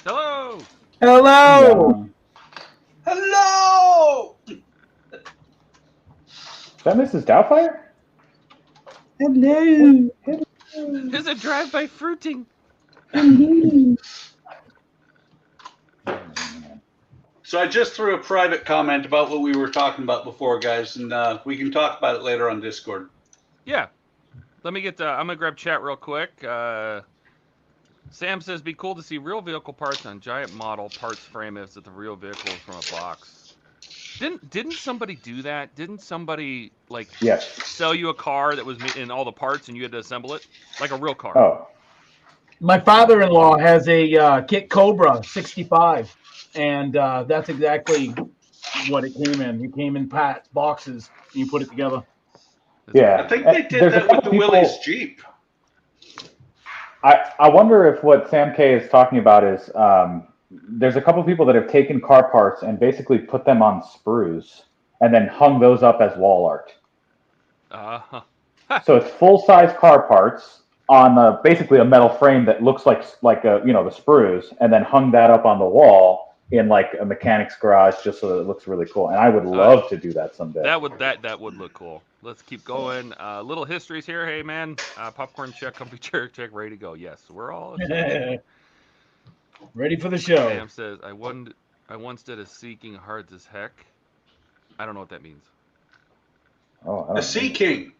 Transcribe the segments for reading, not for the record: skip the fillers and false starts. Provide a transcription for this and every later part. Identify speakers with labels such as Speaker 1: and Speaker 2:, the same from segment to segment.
Speaker 1: Hello.
Speaker 2: Hello.
Speaker 3: Hello.
Speaker 4: Is that Mrs. Doubtfire?
Speaker 2: Hello.
Speaker 1: There's a drive-by fruiting.
Speaker 3: So I just threw a private comment about what we were talking about before, guys, and we can talk about it later on Discord.
Speaker 1: Yeah. Let me get. I'm gonna grab chat real quick. Sam says, "Be cool to see real vehicle parts on giant model parts frame if the real vehicle is from a box." Didn't somebody do that? Didn't somebody like sell you a car that was in all the parts and you had to assemble it like a real car?
Speaker 4: Oh.
Speaker 2: My father-in-law has a Kit Cobra 65, and that's exactly what it came in. It came in boxes, and you put it together.
Speaker 4: Yeah.
Speaker 3: I think they did that with the Willys Jeep.
Speaker 4: I wonder if what Sam K is talking about is there's a couple people that have taken car parts and basically put them on sprues and then hung those up as wall art. So it's full-size car parts on basically a metal frame that looks like the sprues, and then hung that up on the wall in like a mechanic's garage just so that it looks really cool. And I would love to do that someday.
Speaker 1: That would look cool. Let's keep going. Little histories here. Hey man, popcorn check, comfy chair check, ready to go. Yes, we're all
Speaker 2: ready for the show.
Speaker 1: Sam says, I once did a Seeking hard as heck. I don't know what that means.
Speaker 4: Oh,
Speaker 3: the Sea King.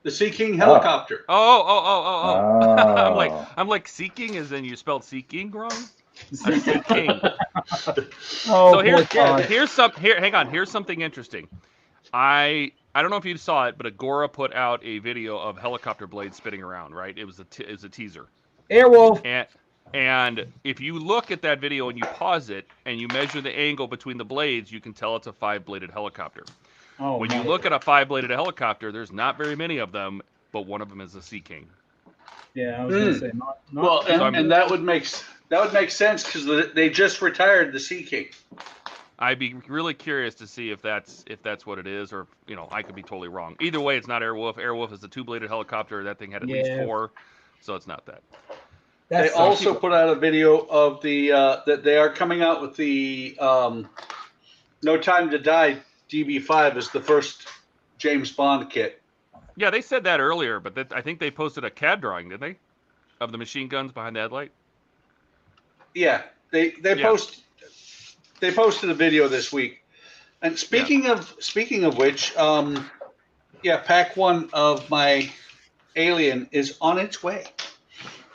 Speaker 3: The Sea King helicopter.
Speaker 1: Oh. I'm like Seeking as in you spelled Seeking wrong? A Sea King. So here's something interesting. I don't know if you saw it, but Agora put out a video of helicopter blades spinning around, right? It was a teaser.
Speaker 2: Airwolf.
Speaker 1: And if you look at that video and you pause it and you measure the angle between the blades, you can tell it's a 5-bladed helicopter. When you look at a 5-bladed helicopter, there's not very many of them, but one of them is a Sea King.
Speaker 2: Yeah, I was going to say
Speaker 3: well, and that would make sense because they just retired the Sea King.
Speaker 1: I'd be really curious to see if that's what it is, or I could be totally wrong. Either way, it's not Airwolf. Airwolf is a 2-bladed helicopter. That thing had at least 4, so it's not that.
Speaker 3: They also put out a video of that they are coming out with the No Time to Die DB5 as the first James Bond kit.
Speaker 1: Yeah, they said that earlier, but I think they posted a CAD drawing, didn't they, of the machine guns behind the headlight?
Speaker 3: Yeah, they posted a video this week. And speaking of which, pack 1 of my Alien is on its way.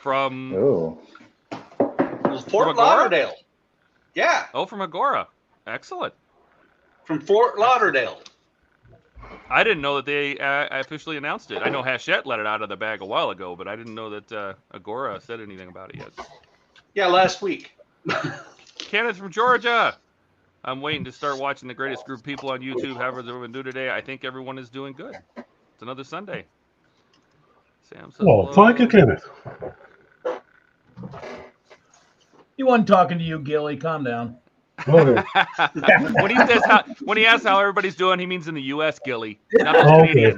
Speaker 1: From
Speaker 3: Fort Lauderdale. Yeah.
Speaker 1: Oh, from Agora. Excellent.
Speaker 3: From Fort Lauderdale.
Speaker 1: I didn't know that they officially announced it. I know Hachette let it out of the bag a while ago, but I didn't know that Agora said anything about it yet.
Speaker 3: Yeah, last week.
Speaker 1: Kenneth from Georgia. I'm waiting to start watching the greatest group of people on YouTube. However, everyone do today. I think everyone is doing good. It's another Sunday. Sam says,
Speaker 5: well, thank you, Kenneth.
Speaker 2: He wasn't talking to you, Gilly. Calm down.
Speaker 5: Okay.
Speaker 1: when he asks how everybody's doing, he means in the U.S., Gilly, not the Canadians.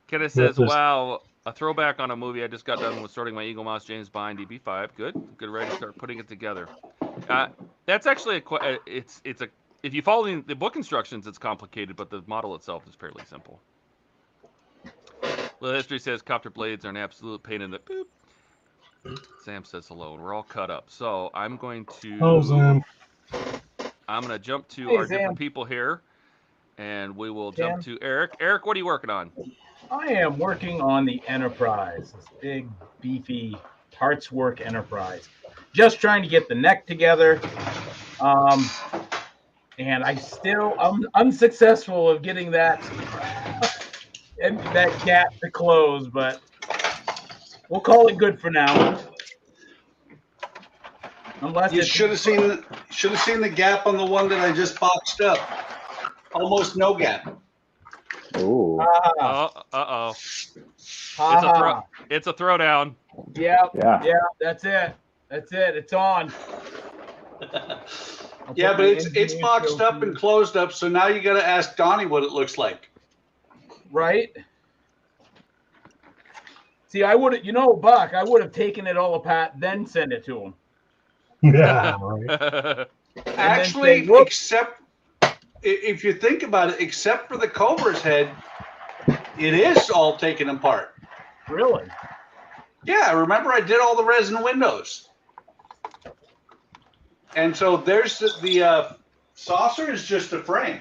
Speaker 1: Kenneth says, "Wow, a throwback on a movie. I just got done with sorting my Eagle Mouse James Bond DB5. Good, ready to start putting it together." That's actually if you follow the book instructions, it's complicated, but the model itself is fairly simple. Little History says copter blades are an absolute pain in the boop. Sam says hello, and we're all cut up. So I'm going to jump to our different people here, and we will jump to Eric. Eric, what are you working on?
Speaker 2: I am working on the Enterprise, this big, beefy parts work Enterprise. Just trying to get the neck together, and I'm unsuccessful of getting that gap to close, but we'll call it good for now. Unless
Speaker 3: you should have seen the gap on the one that I just boxed up. Almost no gap.
Speaker 4: Ooh.
Speaker 1: Uh-oh. It's a throwdown.
Speaker 2: Yeah, that's it. It's on.
Speaker 3: Yeah, but it's boxed up and closed up, so now you got to ask Donnie what it looks like.
Speaker 2: Right? See, I would have, Buck, I would have taken it all apart, then send it to him.
Speaker 5: Yeah, right.
Speaker 3: Actually, except if you think about it, except for the Cobra's head, it is all taken apart.
Speaker 2: Really?
Speaker 3: Yeah, remember I did all the resin windows. And so there's the saucer is just a frame.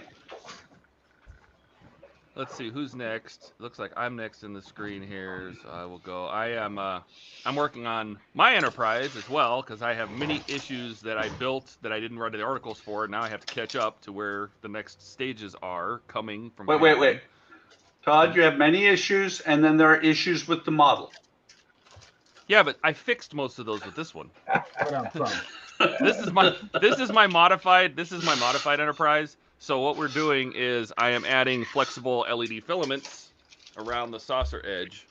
Speaker 1: Let's see who's next. Looks like I'm next in the screen here, so I will go. I'm working on my enterprise as well because I have many issues that I built that I didn't write the articles for. Now I have to catch up to where the next stages are coming from.
Speaker 3: Wait. Todd, you have many issues, and then there are issues with the model.
Speaker 1: Yeah, but I fixed most of those with this one. This is my modified enterprise. So what we're doing is I am adding flexible LED filaments around the saucer edge.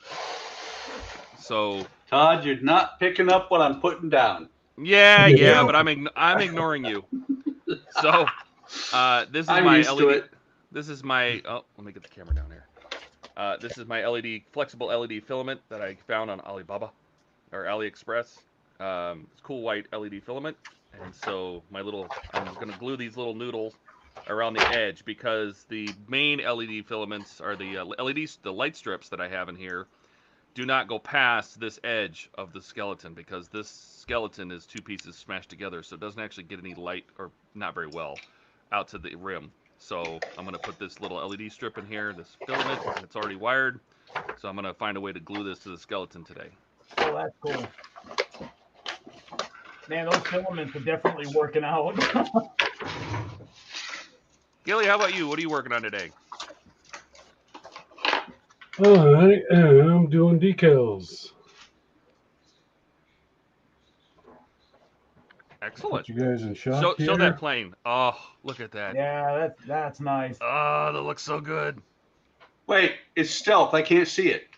Speaker 1: So
Speaker 3: Todd, you're not picking up what I'm putting down.
Speaker 1: Yeah, but I'm ignoring you. So this is my LED. This is my let me get the camera down here. This is my flexible LED filament that I found on Alibaba or AliExpress. It's cool white LED filament, and so I'm gonna glue these little noodles around the edge because the main LED filaments are the LEDs, the light strips that I have in here, do not go past this edge of the skeleton because this skeleton is two pieces smashed together, so it doesn't actually get any light, or not very well, out to the rim. So I'm going to put this little LED strip in here, this filament, it's already wired, so I'm going to find a way to glue this to the skeleton today.
Speaker 2: Oh, that's cool. Man, those filaments are definitely working out.
Speaker 1: Gilly, how about you? What are you working on today?
Speaker 5: I am doing decals.
Speaker 1: Excellent.
Speaker 5: Put you guys in shot
Speaker 1: Show that plane. Oh, look at that.
Speaker 2: Yeah, that's nice.
Speaker 1: Oh, that looks so good.
Speaker 3: Wait, it's stealth. I can't see it.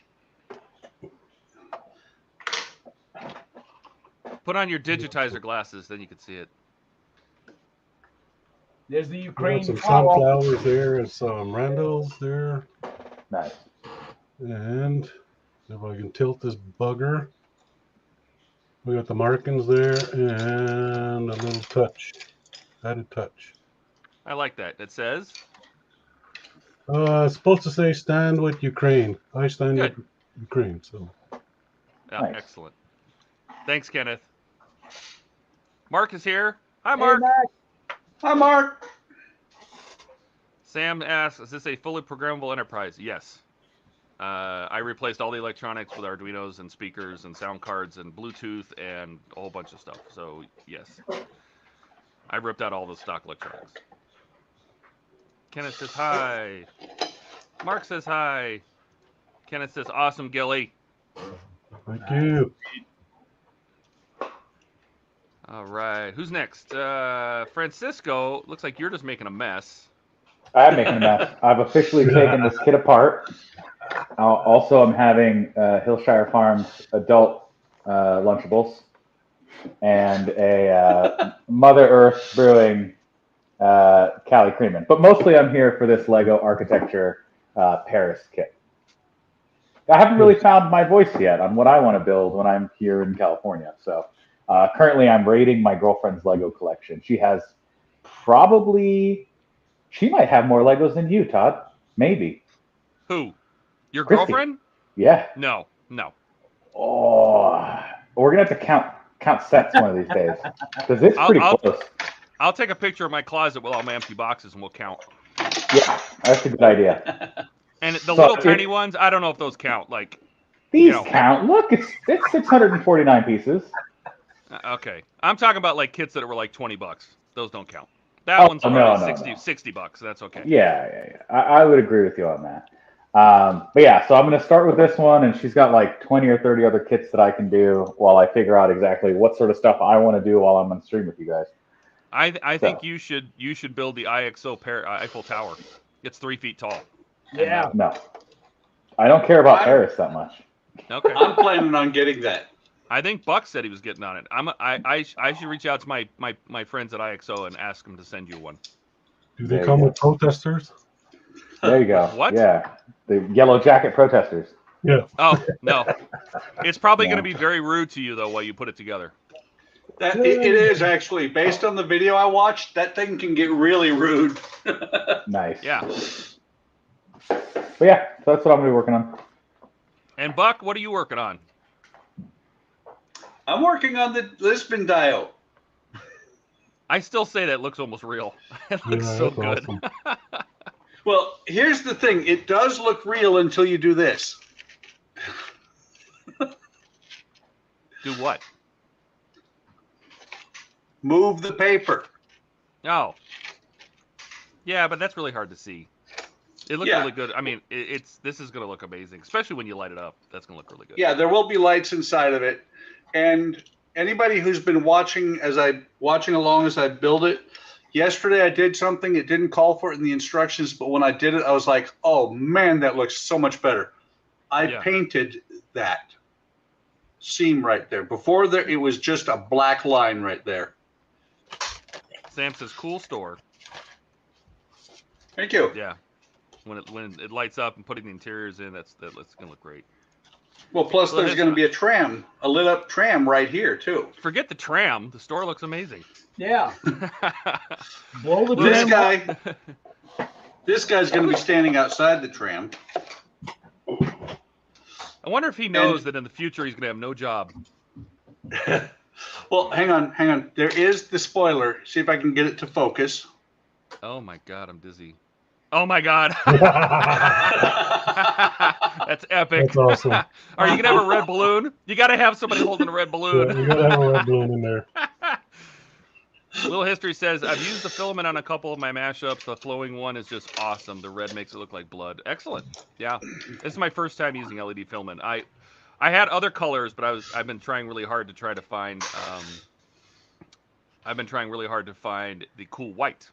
Speaker 1: Put on your digitizer glasses, then you can see it.
Speaker 2: There's the Ukraine.
Speaker 5: Some sunflowers there and some randles there.
Speaker 4: Nice.
Speaker 5: And if I can tilt this bugger, we got the markings there and a little touch, added touch.
Speaker 1: I like that. It says?
Speaker 5: It's supposed to say stand with Ukraine. I stand with Ukraine, so.
Speaker 1: Yeah,
Speaker 4: Nice.
Speaker 1: Excellent. Thanks, Kenneth. Mark is here. Hi, Mark.
Speaker 2: Hey,
Speaker 3: Hi, Mark.
Speaker 1: Sam asks, is this a fully programmable enterprise? Yes. I replaced all the electronics with Arduinos and speakers and sound cards and Bluetooth and a whole bunch of stuff. So, yes. I ripped out all the stock electronics. Kenneth says hi. Mark says hi. Kenneth says, awesome, Gilly.
Speaker 5: Thank you.
Speaker 1: All right. Who's next? Francisco, looks like you're just making a mess.
Speaker 4: I'm making a mess. I've officially taken this kit apart. Also, I'm having Hillshire Farms adult Lunchables and a Mother Earth Brewing Cali Creamin'. But mostly I'm here for this Lego Architecture Paris kit. I haven't really found my voice yet on what I want to build when I'm here in California. So currently I'm raiding my girlfriend's Lego collection. She has she might have more Legos than you, Todd. Maybe.
Speaker 1: Who? Your
Speaker 4: Christy.
Speaker 1: girlfriend?
Speaker 4: Yeah.
Speaker 1: No.
Speaker 4: Oh, we're gonna have to count sets one of these days because it's pretty close.
Speaker 1: I'll take a picture of my closet with all my empty boxes and we'll count.
Speaker 4: Yeah, that's a good idea.
Speaker 1: And the little tiny ones, I don't know if those count. Like
Speaker 4: these count. Look, it's 649 pieces.
Speaker 1: Okay, I'm talking about like kits that were like $20. Those don't count. That one's only $60. That's okay.
Speaker 4: Yeah. I would agree with you on that. But yeah, so I'm going to start with this one, and she's got like 20 or 30 other kits that I can do while I figure out exactly what sort of stuff I want to do while I'm on stream with you guys.
Speaker 1: I think you should build the IXO Eiffel Tower. It's 3 feet tall.
Speaker 2: Yeah.
Speaker 4: No, I don't care about Paris that much.
Speaker 1: Okay.
Speaker 3: I'm planning on getting that.
Speaker 1: I think Buck said he was getting on it. I should reach out to my friends at IXO and ask them to send you one.
Speaker 5: Do they come with protesters?
Speaker 4: There you go.
Speaker 1: What?
Speaker 4: Yeah, the yellow jacket protesters.
Speaker 5: Yeah.
Speaker 1: Oh, no. It's probably going to be very rude to you, though, while you put it together.
Speaker 3: It is actually. Based on the video I watched, that thing can get really rude.
Speaker 4: Nice.
Speaker 1: Yeah.
Speaker 4: But yeah, so that's what I'm going to be working on.
Speaker 1: And Buck, what are you working on?
Speaker 3: I'm working on the Lisbon Dio.
Speaker 1: I still say that looks almost real. It looks so good.
Speaker 5: Awesome.
Speaker 3: Well, here's the thing. It does look real until you do this.
Speaker 1: Do what?
Speaker 3: Move the paper.
Speaker 1: Oh. Yeah, but that's really hard to see. It looked really good. I mean, this is going to look amazing, especially when you light it up. That's going to look really good.
Speaker 3: Yeah, there will be lights inside of it. And anybody who's been watching along as I build it, yesterday I did something. It didn't call for it in the instructions, but when I did it, I was like, oh, man, that looks so much better. I painted that seam right there. Before there, it was just a black line right there.
Speaker 1: Sam says, cool store.
Speaker 3: Thank you.
Speaker 1: Yeah. When it lights up and putting the interiors in, that's going to look great.
Speaker 3: Well, plus there's going to be a lit up tram right here too.
Speaker 1: Forget the tram. The store looks amazing.
Speaker 2: Yeah. Blow the tram.
Speaker 3: This guy's going to be standing outside the tram.
Speaker 1: I wonder if he knows that in the future he's going to have no job.
Speaker 3: Well, hang on. There is the spoiler. See if I can get it to focus.
Speaker 1: Oh my God, I'm dizzy. Oh my God. That's epic.
Speaker 5: That's awesome.
Speaker 1: Are you going to have a red balloon? You got to have somebody holding a red balloon.
Speaker 5: Yeah, you gotta have a red balloon in there.
Speaker 1: Little History says, I've used the filament on a couple of my mashups. The flowing one is just awesome. The red makes it look like blood. Excellent. Yeah. This is my first time using LED filament. I had other colors, but I've been trying really hard to try to find the cool white.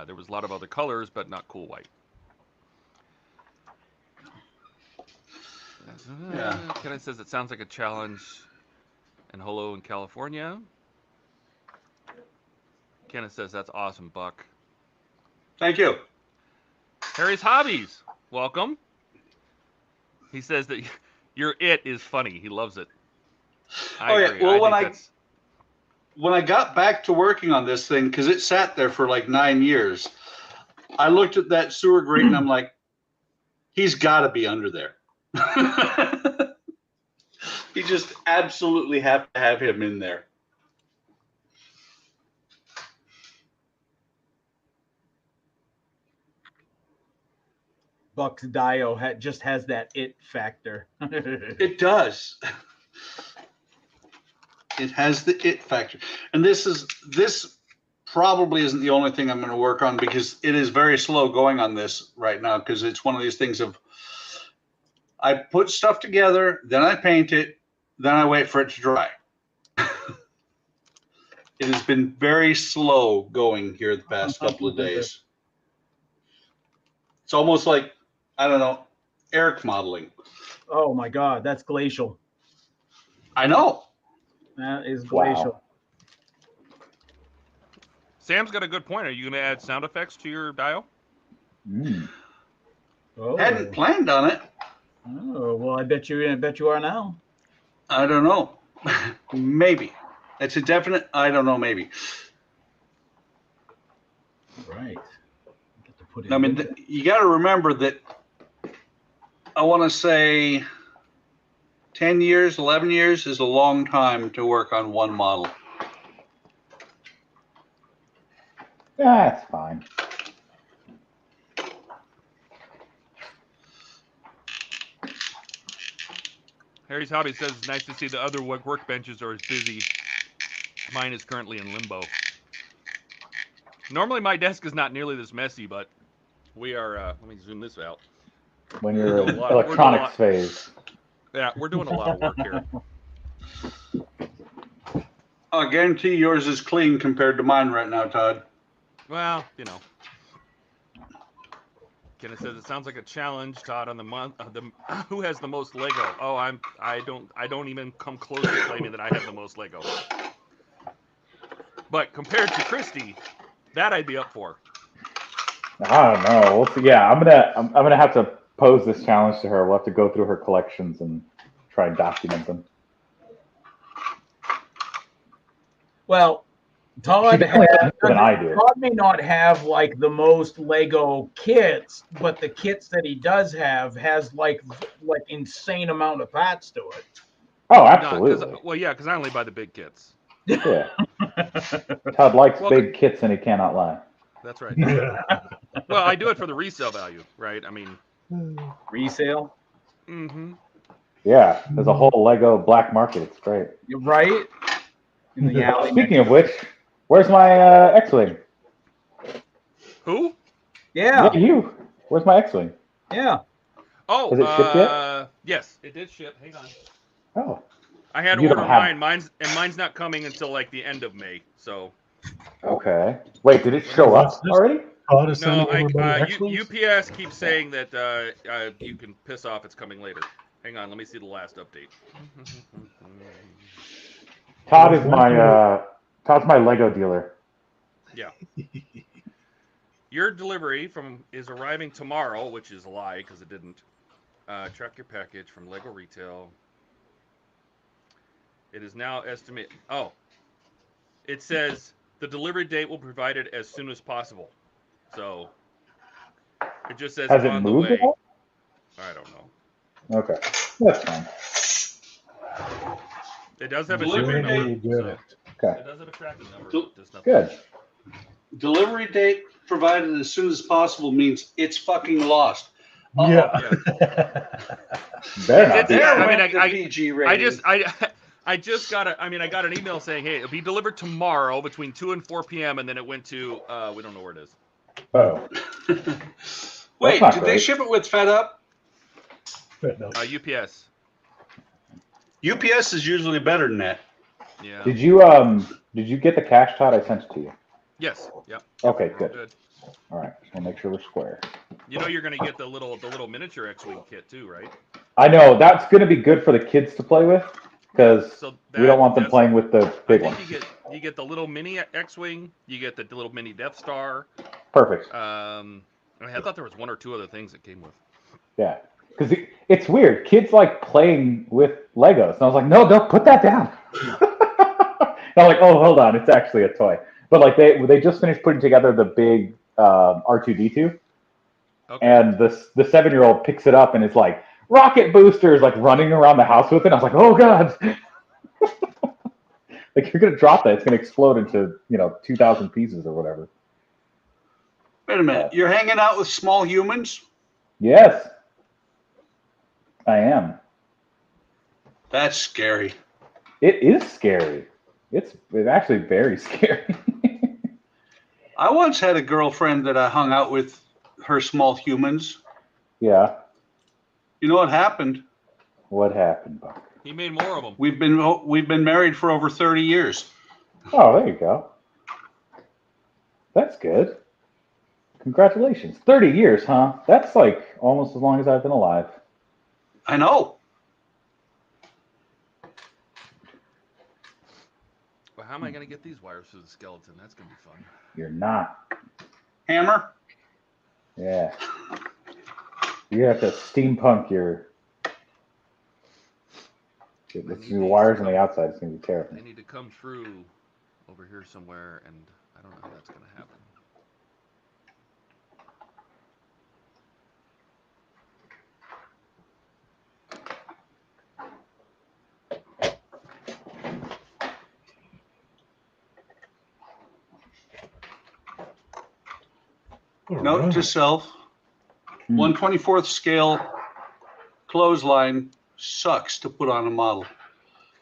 Speaker 1: There was a lot of other colors, but not cool white.
Speaker 3: Yeah.
Speaker 1: Kenneth says it sounds like a challenge. And hello in California. Kenneth says that's awesome, Buck.
Speaker 3: Thank you.
Speaker 1: Harry's Hobbies, welcome. He says that your it is funny. He loves it. I agree.
Speaker 3: Well, when I got back to working on this thing, because it sat there for like 9 years, I looked at that sewer grate and I'm like, he's got to be under there. You just absolutely have to have him in there.
Speaker 2: Buck's Dio just has that it factor.
Speaker 3: It does. It has the it factor. And this probably isn't the only thing I'm going to work on, because it is very slow going on this right now, because it's one of these things of I put stuff together, then I paint it, then I wait for it to dry. It has been very slow going here the past couple of days. It's almost like, I don't know, Eric modeling.
Speaker 2: Oh my God, that's glacial.
Speaker 3: I know.
Speaker 2: That is glacial.
Speaker 4: Wow.
Speaker 1: Sam's got a good point. Are you going to add sound effects to your Dio?
Speaker 2: Oh.
Speaker 3: Hadn't planned on it.
Speaker 2: Oh, well, I bet you are now.
Speaker 3: I don't know. Maybe. It's a definite, I don't know, maybe.
Speaker 2: Right.
Speaker 3: I mean, you got to remember that I want to say 10 years, 11 years is a long time to work on one model.
Speaker 4: That's fine.
Speaker 1: Harry's Hobby says it's nice to see the other workbenches are as busy. Mine is currently in limbo. Normally my desk is not nearly this messy, but we are, let me zoom this out.
Speaker 4: When you're in electronics phase.
Speaker 1: Yeah, we're doing a lot of work here.
Speaker 3: I guarantee yours is clean compared to mine right now, Todd.
Speaker 1: Well, you know. Kenneth says it sounds like a challenge, Todd, on the month. Who has the most Lego? Oh, I don't even come close to claiming that I have the most Lego. But compared to Christy, that I'd be up for.
Speaker 4: I don't know. We'll see. Yeah, I'm gonna have to pose this challenge to her. We'll have to go through her collections and try and document them.
Speaker 2: Well, Todd,
Speaker 4: Todd
Speaker 2: may not have like the most Lego kits, but the kits that he does have has like insane amount of parts to it.
Speaker 4: Oh, absolutely.
Speaker 1: Because I only buy the big kits.
Speaker 4: Yeah. Todd likes big kits, and he cannot lie.
Speaker 1: That's right. Well, I do it for the resale value, right? I mean,
Speaker 2: resale.
Speaker 1: Mm-hmm.
Speaker 4: Yeah, there's a whole Lego black market. It's great.
Speaker 2: You're right. In the alley.
Speaker 4: Speaking of which, where's my X-wing?
Speaker 1: Who?
Speaker 2: Yeah.
Speaker 4: You. Where's my X-wing?
Speaker 2: Yeah.
Speaker 1: Oh,
Speaker 4: has it shipped yet?
Speaker 1: Yes, it did ship. Hang on.
Speaker 4: Oh.
Speaker 1: I had to order mine. Mine's not coming until like the end of May. So.
Speaker 4: Okay. Wait, did it show up already?
Speaker 1: No, UPS keeps saying that you can piss off. It's coming later. Hang on, let me see the last update.
Speaker 4: Todd is Todd's my Lego dealer.
Speaker 1: Yeah. Your delivery is arriving tomorrow, which is a lie because it didn't. Track your package from Lego Retail. It is now estimated. Oh. It says the delivery date will be provided as soon as possible. So it just says
Speaker 4: has it
Speaker 1: on
Speaker 4: moved
Speaker 1: the way.
Speaker 4: At all?
Speaker 1: I don't know.
Speaker 4: Okay, that's fine.
Speaker 1: It does have a shipping number. So
Speaker 4: okay.
Speaker 1: It does have a tracking number.
Speaker 4: Good.
Speaker 3: Delivery date provided as soon as possible means it's fucking lost.
Speaker 5: Yeah.
Speaker 1: I just got I got an email saying, hey, it'll be delivered tomorrow between 2 and 4 p.m. and then it went to we don't know where it is.
Speaker 4: Oh.
Speaker 3: Wait, did they ship it with Fed Up?
Speaker 1: UPS.
Speaker 3: UPS is usually better than that.
Speaker 1: Yeah.
Speaker 4: Did you get the cash, Todd? I sent it to you.
Speaker 1: Yes. Yep.
Speaker 4: Okay, good. All right, so we'll make sure we're square.
Speaker 1: You know you're gonna get the little miniature X-wing kit too, right?
Speaker 4: I know that's gonna be good for the kids to play with because we don't want them playing with the big one.
Speaker 1: You get the little mini X-wing. You get the little mini Death Star.
Speaker 4: Perfect.
Speaker 1: I thought there was one or two other things that came with.
Speaker 4: Yeah, because it's weird. Kids like playing with Legos, and I was like, no, don't put that down. I'm like, oh, hold on, it's actually a toy. But like they just finished putting together the big R2D2, and the 7-year-old picks it up and it's like rocket boosters, like running around the house with it. I was like, oh god, like you're gonna drop that, it's gonna explode into 2,000 pieces or whatever.
Speaker 3: Wait a minute, you're hanging out with small humans?
Speaker 4: Yes, I am.
Speaker 3: That's scary.
Speaker 4: It is scary. It's actually very scary.
Speaker 3: I once had a girlfriend that I hung out with her small humans.
Speaker 4: Yeah.
Speaker 3: You know what happened?
Speaker 4: What happened, Buck?
Speaker 1: He made more of them.
Speaker 3: We've been married for over 30 years.
Speaker 4: Oh, there you go. That's good. Congratulations. 30 years, huh? That's like almost as long as I've been alive.
Speaker 3: I know.
Speaker 1: Well, how am I going to get these wires through the skeleton? That's going to be fun.
Speaker 4: You're not.
Speaker 3: Hammer?
Speaker 4: Yeah. You have to steampunk your wires on the outside. It's going to be terrible.
Speaker 1: They need to come through over here somewhere, and I don't know how that's going to happen.
Speaker 3: Note to self, 1/24 scale clothesline sucks to put on a model.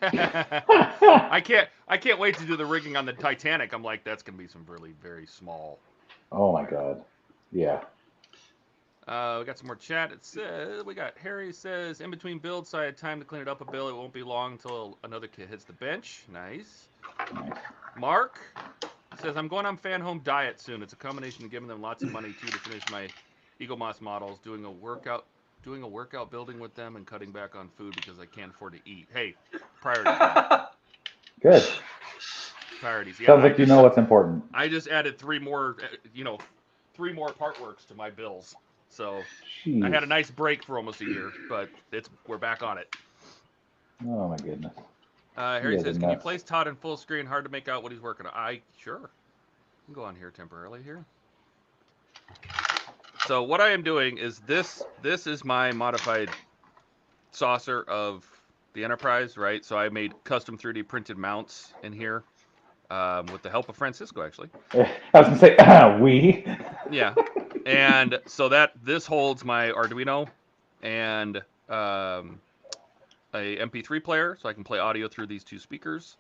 Speaker 1: I can't wait to do the rigging on the Titanic. I'm like, that's gonna be some really very small.
Speaker 4: Oh my god. Yeah.
Speaker 1: We got some more chat. It says Harry says in between builds, so I had time to clean it up a bit. It won't be long until another kid hits the bench. Nice. Mark says I'm going on fan home diet soon. It's a combination of giving them lots of money too to finish my Eagle Moss models, doing a workout building with them, and cutting back on food because I can't afford to eat. Hey, priorities.
Speaker 4: Good.
Speaker 1: Priorities. Yeah,
Speaker 4: sounds like you know what's important.
Speaker 1: I just added 3 more part works to my bills. So
Speaker 4: Jeez.
Speaker 1: I had a nice break for almost a year, but we're back on it.
Speaker 4: Oh my goodness.
Speaker 1: Harry says, "Can you place Todd in full screen? Hard to make out what he's working on." Sure. I can go on here temporarily here. So what I am doing is this is my modified saucer of the Enterprise, right? So I made custom 3D printed mounts in here with the help of Francisco, actually.
Speaker 4: I was gonna say we.
Speaker 1: Yeah, and so this holds my Arduino and a MP3 player, so I can play audio through these two speakers.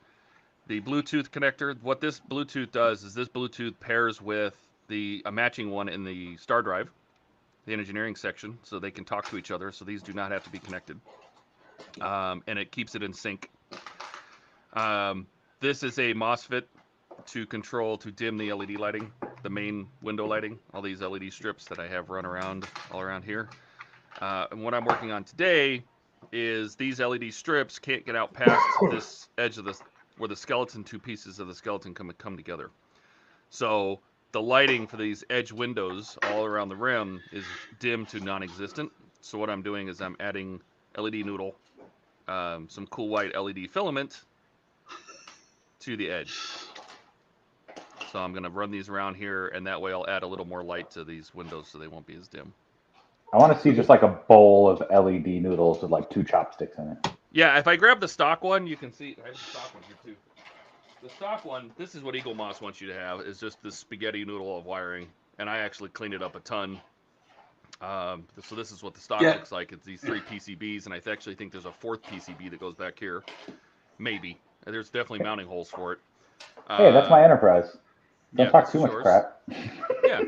Speaker 1: The Bluetooth connector. What this Bluetooth does is this Bluetooth pairs with a matching one in the star drive, the engineering section, so they can talk to each other. So these do not have to be connected, and it keeps it in sync. This is a MOSFET to dim the LED lighting, the main window lighting, all these LED strips that I have run around all around here. And what I'm working on today is these LED strips can't get out past this edge of where the skeleton, two pieces of the skeleton come together. So the lighting for these edge windows all around the rim is dim to non-existent. So what I'm doing is I'm adding LED noodle, some cool white LED filament to the edge. So I'm going to run these around here, and that way I'll add a little more light to these windows so they won't be as dim.
Speaker 4: I want to see just like a bowl of LED noodles with like 2 chopsticks in it.
Speaker 1: Yeah, if I grab the stock one, you can see. I have the stock one here too. The stock one, this is what Eagle Moss wants you to have, is just this spaghetti noodle of wiring, and I actually cleaned it up a ton. So this is what the stock looks like. It's these 3 PCBs, and I actually think there's a 4th PCB that goes back here. Maybe. There's definitely mounting holes for it.
Speaker 4: Hey, that's my Enterprise. Don't talk too much crap.
Speaker 1: Yeah.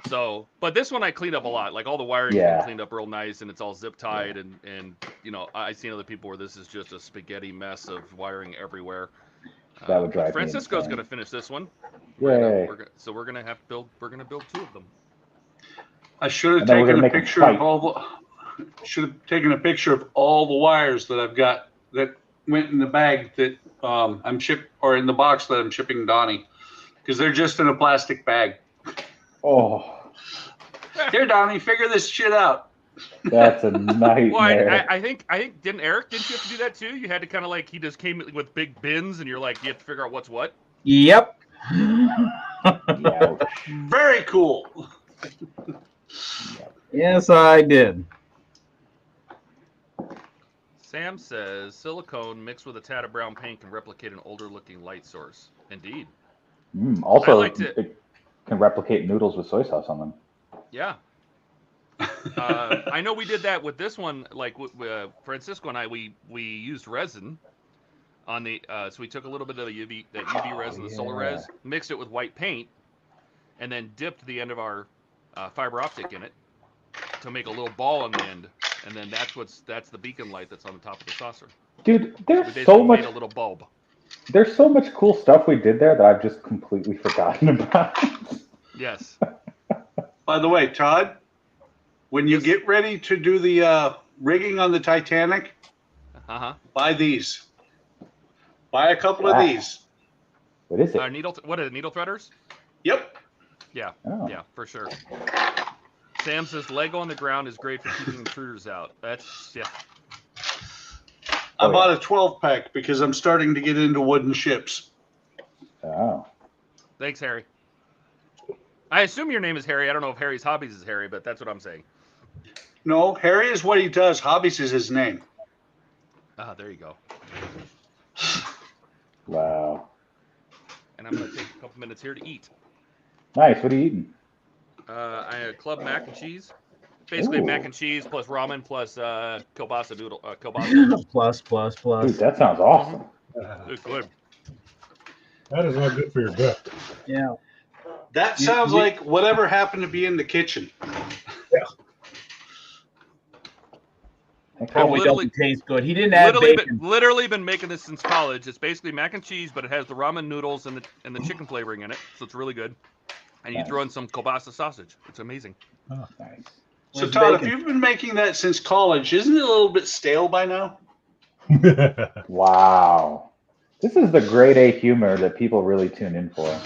Speaker 1: So, but this one I cleaned up a lot. Like all the wiring is cleaned up real nice, and it's all zip tied. And you know, I've seen other people where this is just a spaghetti mess of wiring everywhere.
Speaker 4: That would drive me
Speaker 1: Francisco's
Speaker 4: insane.
Speaker 1: going to finish this one.
Speaker 4: Yay.
Speaker 1: So we're going to have to build. We're going to build 2 of them.
Speaker 3: I should have taken a picture of all the wires that I've got that went in the bag that or in the box that I'm shipping Donnie, because they're just in a plastic bag.
Speaker 4: Oh.
Speaker 3: Here, Donnie, figure this shit out.
Speaker 4: That's a nightmare.
Speaker 1: Well, I think didn't you have to do that too? You had to kind of like, he just came with big bins, and you're like, you have to figure out what's what.
Speaker 2: Yep.
Speaker 3: Very cool.
Speaker 2: Yes, I did.
Speaker 1: Sam says silicone mixed with a tad of brown paint can replicate an older looking light source. Indeed.
Speaker 4: Also, it can replicate noodles with soy sauce on them.
Speaker 1: Yeah. I know we did that with this one. Like Francisco and I, we used resin on the. So we took a little bit of the UV resin, the solar res, mixed it with white paint, and then dipped the end of our fiber optic in it to make a little ball on the end, and then that's the beacon light that's on the top of the saucer.
Speaker 4: Dude, there's so much.
Speaker 1: Made a little bulb.
Speaker 4: There's so much cool stuff we did there that I've just completely forgotten about.
Speaker 1: Yes.
Speaker 3: By the way, Todd, when you get ready to do the rigging on the Titanic, buy these. Buy a couple of these.
Speaker 4: What is it?
Speaker 1: What are the needle threaders?
Speaker 3: Yep.
Speaker 1: Yeah. Oh. Yeah, for sure. Sam says Lego on the ground is great for keeping intruders out. That's
Speaker 3: I bought a 12-pack because I'm starting to get into wooden ships.
Speaker 4: Oh.
Speaker 1: Thanks, Harry. I assume your name is Harry. I don't know if Harry's Hobbies is Harry, but that's what I'm saying.
Speaker 3: No, Harry is what he does. Hobbies is his name.
Speaker 1: Ah, there you go.
Speaker 4: Wow.
Speaker 1: And I'm going to take a couple minutes here to eat.
Speaker 4: Nice. What are you eating?
Speaker 1: I had club mac and cheese. Basically, mac and cheese plus ramen plus kielbasa noodle. Kielbasa.
Speaker 2: plus.
Speaker 4: Dude, that sounds awesome.
Speaker 1: It's good.
Speaker 5: That is not good for your gut.
Speaker 2: Yeah.
Speaker 3: That sounds like whatever happened to be in the kitchen.
Speaker 2: Yeah. Probably doesn't taste good. He didn't add bacon.
Speaker 1: Literally been making this since college. It's basically mac and cheese, but it has the ramen noodles and the chicken flavoring in it, so it's really good. And you throw in some kielbasa sausage. It's amazing.
Speaker 4: Oh, nice.
Speaker 3: So, Todd, if you've been making that since college, isn't it a little bit stale by now?
Speaker 4: Wow. This is the grade A humor that people really tune in for.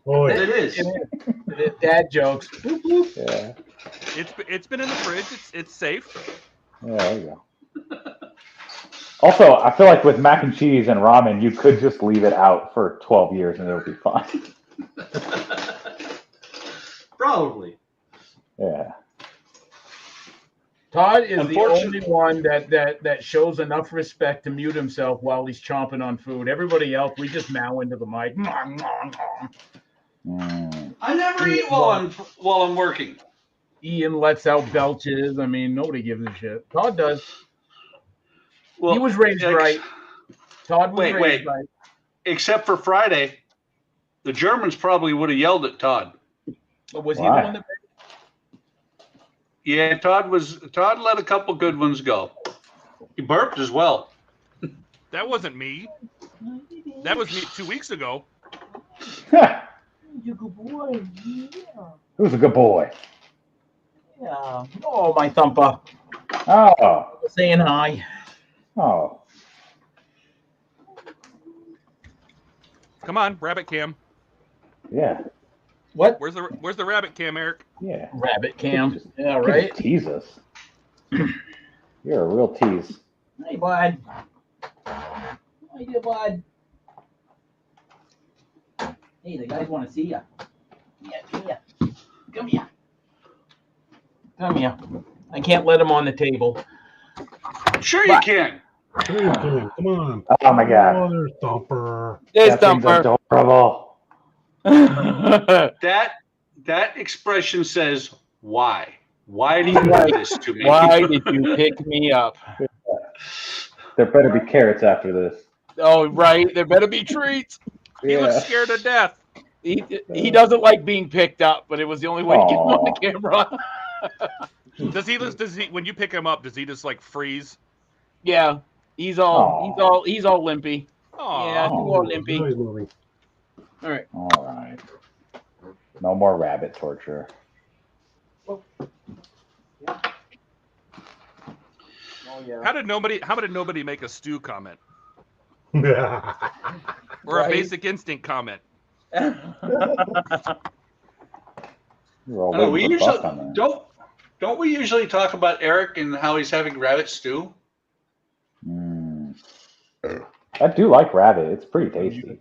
Speaker 5: Oh, yeah.
Speaker 3: It is.
Speaker 2: Dad jokes.
Speaker 4: Yeah.
Speaker 1: It's been in the fridge. It's safe.
Speaker 4: Yeah, there you go. Also, I feel like with mac and cheese and ramen, you could just leave it out for 12 years and it'll be fine.
Speaker 3: Probably.
Speaker 4: Yeah.
Speaker 2: Todd is the only one that shows enough respect to mute himself while he's chomping on food. Everybody else, we just mow into the mic.
Speaker 3: I never eat while I'm working.
Speaker 2: Ian lets out belches. I mean, nobody gives a shit. Todd does.
Speaker 3: Well,
Speaker 2: he was raised right. Todd was raised right.
Speaker 3: Except for Friday, the Germans probably would have yelled at Todd.
Speaker 2: But was he the one that?
Speaker 3: Yeah, Todd let a couple good ones go. He burped as well.
Speaker 1: That wasn't me. That was me 2 weeks ago.
Speaker 2: You're a good boy. Yeah.
Speaker 4: Who's a good boy?
Speaker 2: Yeah. Oh, my thumper.
Speaker 4: Oh.
Speaker 2: Saying hi.
Speaker 4: Oh.
Speaker 1: Come on, rabbit cam.
Speaker 4: Yeah.
Speaker 2: What?
Speaker 1: Where's the rabbit cam, Eric?
Speaker 4: Yeah.
Speaker 2: Rabbit cam. Yeah, right.
Speaker 4: Tease us. You're a real tease.
Speaker 2: Hey, bud. How you doing, bud? Hey, the guys want to see you. Yeah, come here. Come here. Come here. I can't let him on the table.
Speaker 3: Sure you can.
Speaker 5: Sure you can. Come on.
Speaker 4: Oh my God.
Speaker 5: Oh, there's Thumper.
Speaker 2: There's Thumper.
Speaker 4: Adorable.
Speaker 3: That expression says why? Why do you do this to me?
Speaker 2: Why did you pick me up?
Speaker 4: There better be carrots after this.
Speaker 2: Oh, right. There better be treats.
Speaker 1: He looks scared to death.
Speaker 2: He doesn't like being picked up, but it was the only way to get him on the camera.
Speaker 1: Does he when you pick him up, does he just like freeze?
Speaker 2: Yeah. He's all limpy.
Speaker 1: Aww.
Speaker 2: Yeah, he's all limpy.
Speaker 4: All right. No more rabbit torture.
Speaker 2: Oh, yeah.
Speaker 1: How did nobody make a stew comment? Or a basic instinct comment?
Speaker 3: We usually don't we usually talk about Eric and how he's having rabbit stew?
Speaker 4: I do like rabbit. It's pretty tasty.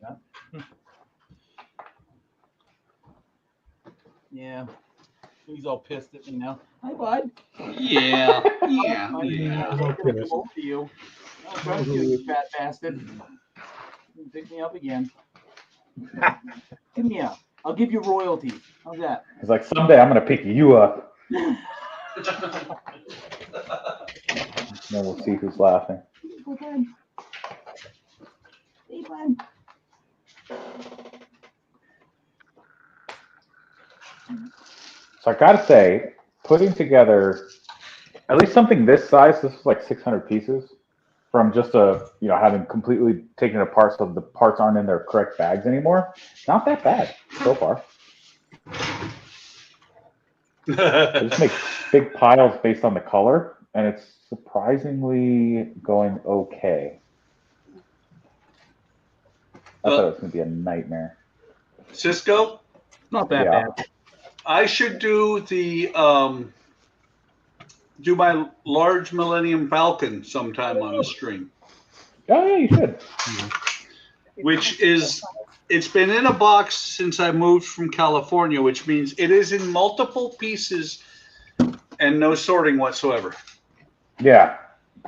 Speaker 2: Yeah. He's all pissed at me now. Hi, bud.
Speaker 3: Yeah.
Speaker 2: I'll trust you fat bastard. Pick me up again. Come here. I'll give you royalties. How's that?
Speaker 4: He's like, someday I'm going to pick you up. Then we'll see who's laughing.
Speaker 2: Hey, bud.
Speaker 4: So I gotta say, putting together at least something this size, this is like 600 pieces, from just having completely taken it apart so the parts aren't in their correct bags anymore. Not that bad so far. I just make big piles based on the color, and it's surprisingly going okay. I thought it was going to be a nightmare.
Speaker 3: Cisco?
Speaker 2: Not that bad.
Speaker 3: I should do do my large Millennium Falcon sometime on the stream.
Speaker 4: Oh, yeah, you should.
Speaker 3: It's been in a box since I moved from California, which means it is in multiple pieces and no sorting whatsoever.
Speaker 4: Yeah.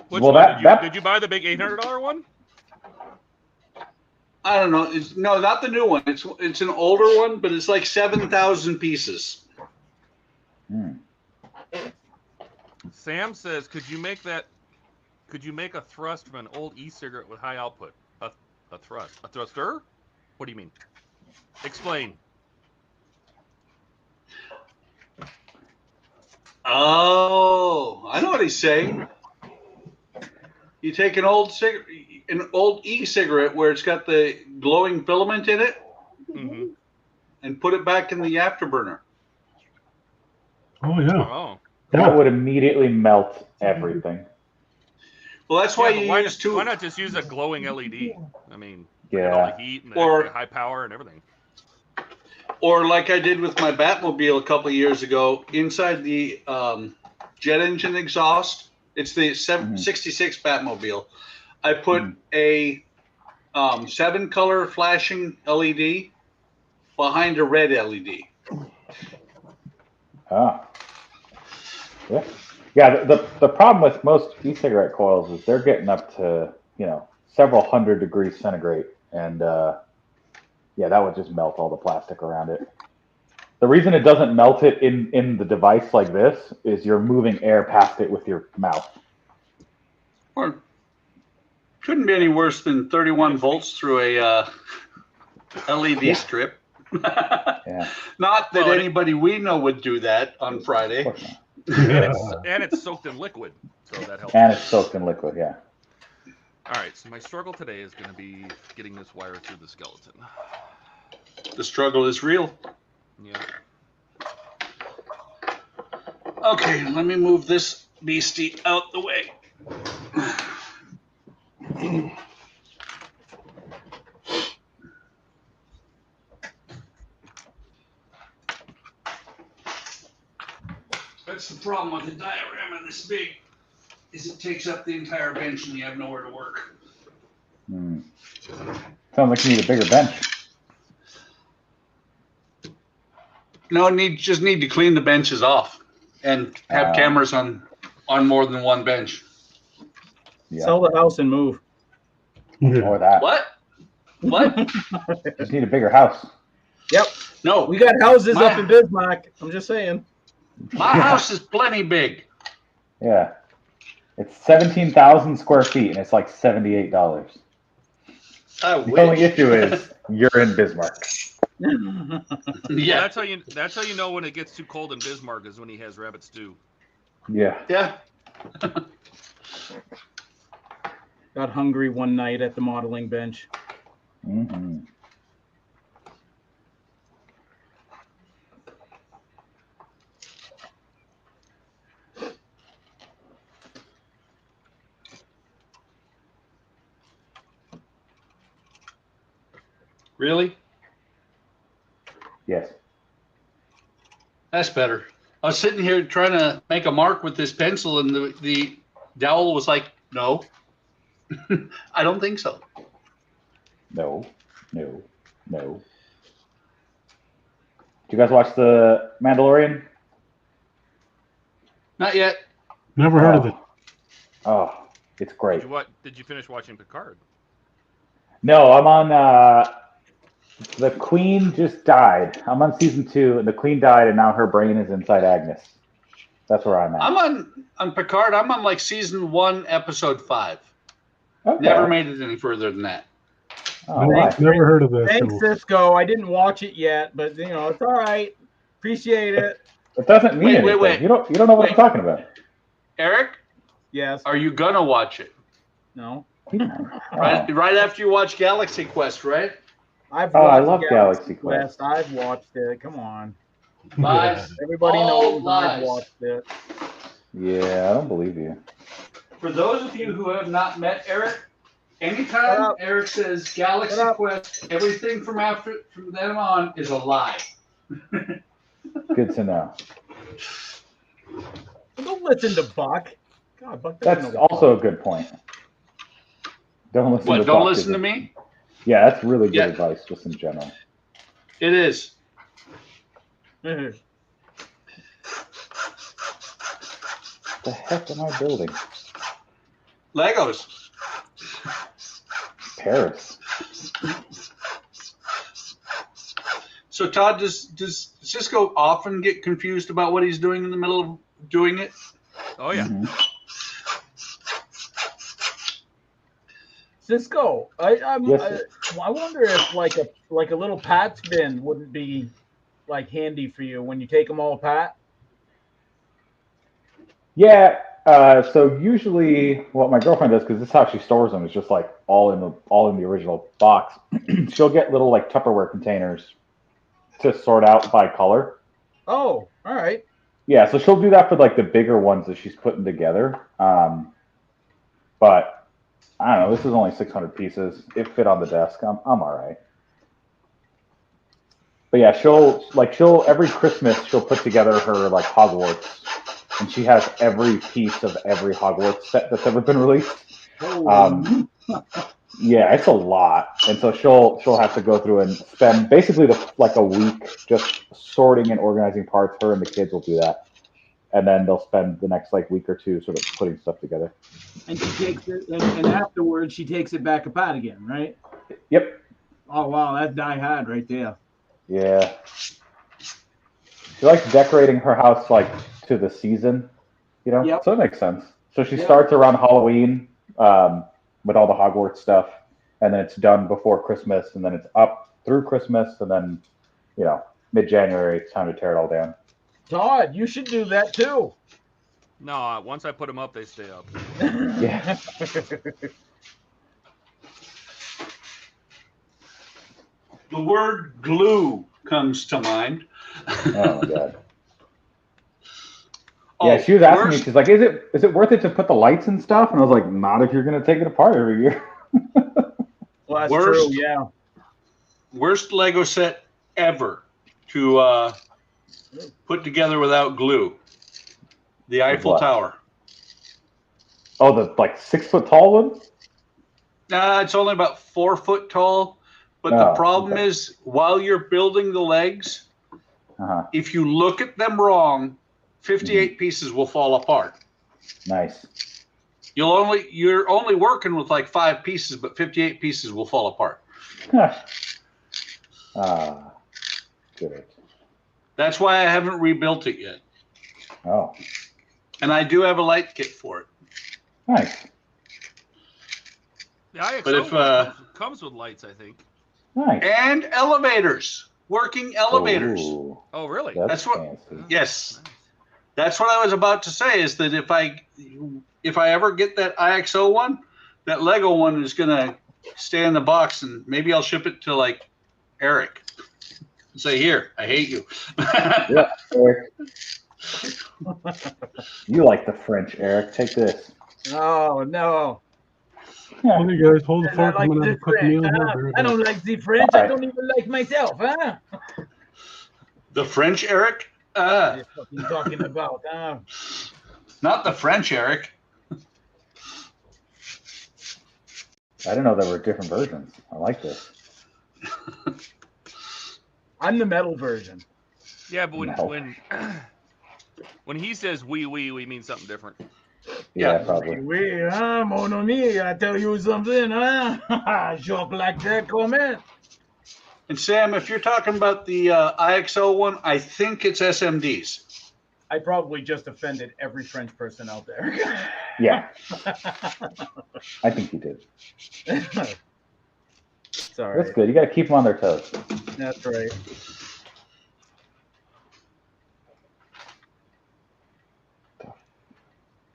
Speaker 1: Which one did you buy the big $800 one?
Speaker 3: I don't know. No, not the new one. It's an older one, but it's like 7,000 pieces.
Speaker 1: Sam says, could you make a thrust from an old e-cigarette with high output? A thrust? A thruster? What do you mean? Explain.
Speaker 3: Oh, I know what he's saying. You take an old e-cigarette where it's got the glowing filament in it, and put it back in the afterburner.
Speaker 5: Oh yeah.
Speaker 1: Oh.
Speaker 4: That would immediately melt everything.
Speaker 3: Well, that's why
Speaker 1: why not just use a glowing LED? I mean,
Speaker 4: yeah,
Speaker 1: all the heat and the high power and everything.
Speaker 3: Or like I did with my Batmobile a couple of years ago, inside the jet engine exhaust, it's the 66 Batmobile. I put a 7-color flashing LED behind a red LED.
Speaker 4: Ah. Yeah. Yeah, the problem with most e-cigarette coils is they're getting up to, several hundred degrees centigrade. And, yeah, that would just melt all the plastic around it. The reason it doesn't melt it in the device like this is you're moving air past it with your mouth.
Speaker 3: Or couldn't be any worse than 31 volts through a LED strip.
Speaker 4: Yeah.
Speaker 3: Not that anybody we know would do that on Friday.
Speaker 1: And it's soaked in liquid, so that helps.
Speaker 4: And it's soaked in liquid, yeah.
Speaker 1: All right, so my struggle today is going to be getting this wire through the skeleton.
Speaker 3: The struggle is real.
Speaker 1: Yeah.
Speaker 3: Okay, let me move this beastie out the way. That's the problem with a diorama this big, is it takes up the entire bench and you have nowhere to work.
Speaker 4: Sounds like you need a bigger bench.
Speaker 3: No, just need to clean the benches off and have cameras on more than one bench.
Speaker 2: Yeah. Sell the house and move.
Speaker 4: Or that.
Speaker 3: What? What?
Speaker 4: Just need a bigger house.
Speaker 2: Yep.
Speaker 3: No.
Speaker 2: We got houses up in Bismarck. I'm just saying.
Speaker 3: My house is plenty big.
Speaker 4: Yeah. It's 17,000 square feet and it's like $78. The only issue is you're in Bismarck.
Speaker 3: Yeah,
Speaker 1: well, that's how you know when it gets too cold in Bismarck is when he has rabbit stew.
Speaker 4: Yeah.
Speaker 3: Yeah.
Speaker 2: Got hungry one night at the modeling bench.
Speaker 3: Really?
Speaker 4: Yes.
Speaker 3: That's better. I was sitting here trying to make a mark with this pencil, and the dowel was like, no. I don't think so.
Speaker 4: No. Did you guys watch The Mandalorian?
Speaker 3: Not yet.
Speaker 5: Never heard of it.
Speaker 4: Oh, it's great.
Speaker 1: Did you finish watching Picard?
Speaker 4: No, I'm on... the Queen just died. I'm on season 2, and the Queen died, and now her brain is inside Agnes. That's where I'm at.
Speaker 3: I'm on Picard. I'm on like season 1, episode 5.
Speaker 4: Okay.
Speaker 3: Never made it any further than that.
Speaker 5: Oh, never heard of this.
Speaker 2: Thanks, Cisco. I didn't watch it yet, but it's all right. Appreciate it.
Speaker 4: It doesn't mean anything.
Speaker 3: Wait.
Speaker 4: You don't know what I'm talking about.
Speaker 3: Eric?
Speaker 2: Yes.
Speaker 3: Are you gonna watch it?
Speaker 2: No.
Speaker 3: Right after you watch Galaxy Quest, right?
Speaker 4: I love Galaxy Quest.
Speaker 2: I've watched it. Come on.
Speaker 3: Lies.
Speaker 2: Everybody knows I've watched it.
Speaker 4: Yeah, I don't believe you.
Speaker 3: For those of you who have not met Eric, anytime Eric says Galaxy Quest, everything from then on is a lie.
Speaker 4: Good to know.
Speaker 2: Don't listen to Buck. God, Buck.
Speaker 4: That's also a good point. Don't listen.
Speaker 3: What? Don't listen to me?
Speaker 4: Yeah, that's really good advice, just in general.
Speaker 3: It is.
Speaker 4: What the heck am I building?
Speaker 3: Legos.
Speaker 4: Paris.
Speaker 3: So Todd, does Cisco often get confused about what he's doing in the middle of doing it?
Speaker 1: Oh yeah.
Speaker 2: Cisco, I wonder if like a little pat spin wouldn't be like handy for you when you take them all apart.
Speaker 4: Yeah. So usually, what my girlfriend does, because this is how she stores them, is just like all in the original box. She'll get little like Tupperware containers to sort out by color.
Speaker 2: Oh, all right.
Speaker 4: Yeah, so she'll do that for like the bigger ones that she's putting together. But I don't know. This is only 600 pieces. It fit on the desk. I'm all right. But yeah, she'll every Christmas she'll put together her like Hogwarts, and she has every piece of every Hogwarts set that's ever been released. Yeah, it's a lot, and so she'll have to go through and spend basically like a week just sorting and organizing parts. Her and the kids will do that, and then they'll spend the next like week or two sort of putting stuff together.
Speaker 2: And she takes it, and afterwards she takes it back apart again, right?
Speaker 4: Yep.
Speaker 2: Oh wow, that's die hard right there.
Speaker 4: Yeah. She likes decorating her house like to the season, you know.
Speaker 2: Yep.
Speaker 4: So it makes sense. So she starts around Halloween with all the Hogwarts stuff, and then it's done before Christmas, and then it's up through Christmas, and then mid-January it's time to tear it all down.
Speaker 2: Todd, you should do that too.
Speaker 1: No, once I put them up, they stay up.
Speaker 4: Yeah.
Speaker 3: The word glue comes to mind.
Speaker 4: Oh my god. Yeah, she was asking me. She's like, "Is it worth it to put the lights and stuff?" And I was like, "Not if you're going to take it apart every year."
Speaker 2: Well, that's true. Yeah.
Speaker 3: Worst Lego set ever to put together without glue. The Eiffel Tower.
Speaker 4: Oh, the like 6 foot tall one?
Speaker 3: It's only about 4 foot tall. But the problem is, while you're building the legs, if you look at them wrong, 58 pieces will fall apart.
Speaker 4: Nice.
Speaker 3: You're only working with like 5 pieces, but 58 pieces will fall apart.
Speaker 4: Good.
Speaker 3: That's why I haven't rebuilt it yet.
Speaker 4: Oh.
Speaker 3: And I do have a light kit for it.
Speaker 4: Nice.
Speaker 1: The IXO comes with lights, I think.
Speaker 4: Nice.
Speaker 3: And elevators. Working elevators.
Speaker 4: Ooh,
Speaker 1: oh, really?
Speaker 3: That's what.
Speaker 4: Fancy.
Speaker 3: Yes. That's what I was about to say. Is that if I ever get that IXO one, that Lego one is gonna stay in the box, and maybe I'll ship it to like Eric. Say, here, I hate you.
Speaker 4: Yeah, Eric. You like the French, Eric. Take this.
Speaker 2: Oh no.
Speaker 5: Hey guys, hold the fort.
Speaker 2: Like
Speaker 5: I'm gonna have a quick meal here.
Speaker 2: I don't like the French. I don't even like myself, huh?
Speaker 3: The French Eric?
Speaker 2: What you talking about?
Speaker 3: Not the French Eric.
Speaker 4: I didn't know there were different versions. I like this.
Speaker 2: I'm the metal version.
Speaker 1: Yeah, but when he says we mean something different.
Speaker 4: Yeah, probably.
Speaker 2: Mon ami, I tell you something, huh? Joke like that, comment.
Speaker 3: And Sam, if you're talking about the IXO one, I think it's SMDs.
Speaker 2: I probably just offended every French person out there.
Speaker 4: Yeah. I think you did.
Speaker 2: Sorry.
Speaker 4: That's good. You got to keep them on their toes.
Speaker 2: That's right.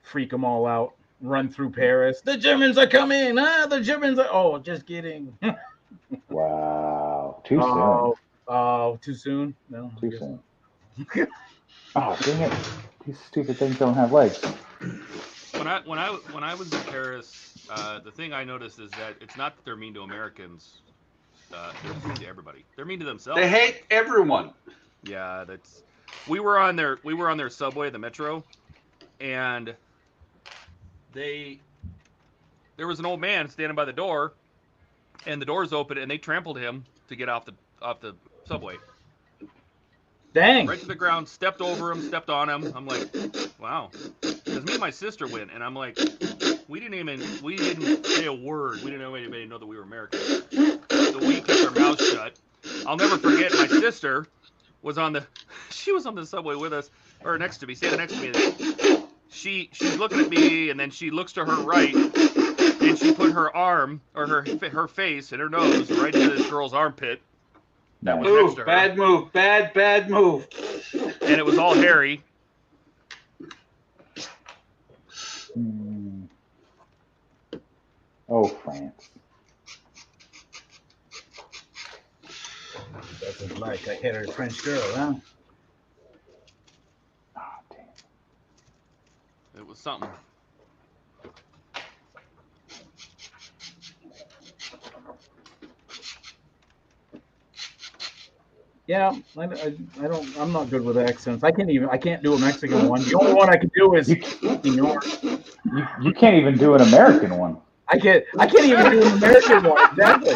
Speaker 2: Freak them all out. Run through Paris. The Germans are coming. The Germans are. Oh, just kidding.
Speaker 4: Wow. Too soon.
Speaker 2: Oh, too soon? No.
Speaker 4: Too soon. Oh, dang it. These stupid things don't have legs.
Speaker 1: When I was in Paris, the thing I noticed is that it's not that they're mean to Americans. They're just mean to everybody. They're mean to themselves.
Speaker 3: They hate everyone.
Speaker 1: Yeah, that's. We were on their subway, the metro, and there was an old man standing by the door, and the doors open, and they trampled him to get off the subway.
Speaker 2: Dang.
Speaker 1: Right to the ground, stepped over him, stepped on him. I'm like, wow. Because me and my sister went, and I'm like, we didn't say a word. We didn't know anybody know that we were Americans. So we kept our mouths shut. I'll never forget, my sister was on the subway with us, or next to me, standing next to me. She's looking at me, and then she looks to her right, and she put her arm, or her face and her nose right into this girl's armpit. That was next to her.
Speaker 3: Bad move. Bad move.
Speaker 1: And it was all hairy.
Speaker 4: Oh, France.
Speaker 2: Doesn't like I hit a French girl, huh?
Speaker 4: Oh, damn.
Speaker 1: It was something.
Speaker 2: Yeah, I'm not good with accents. I can't do a Mexican one. The only one I can do is Senor.
Speaker 4: You can't even do an American one.
Speaker 2: I can't even do an American one. Exactly.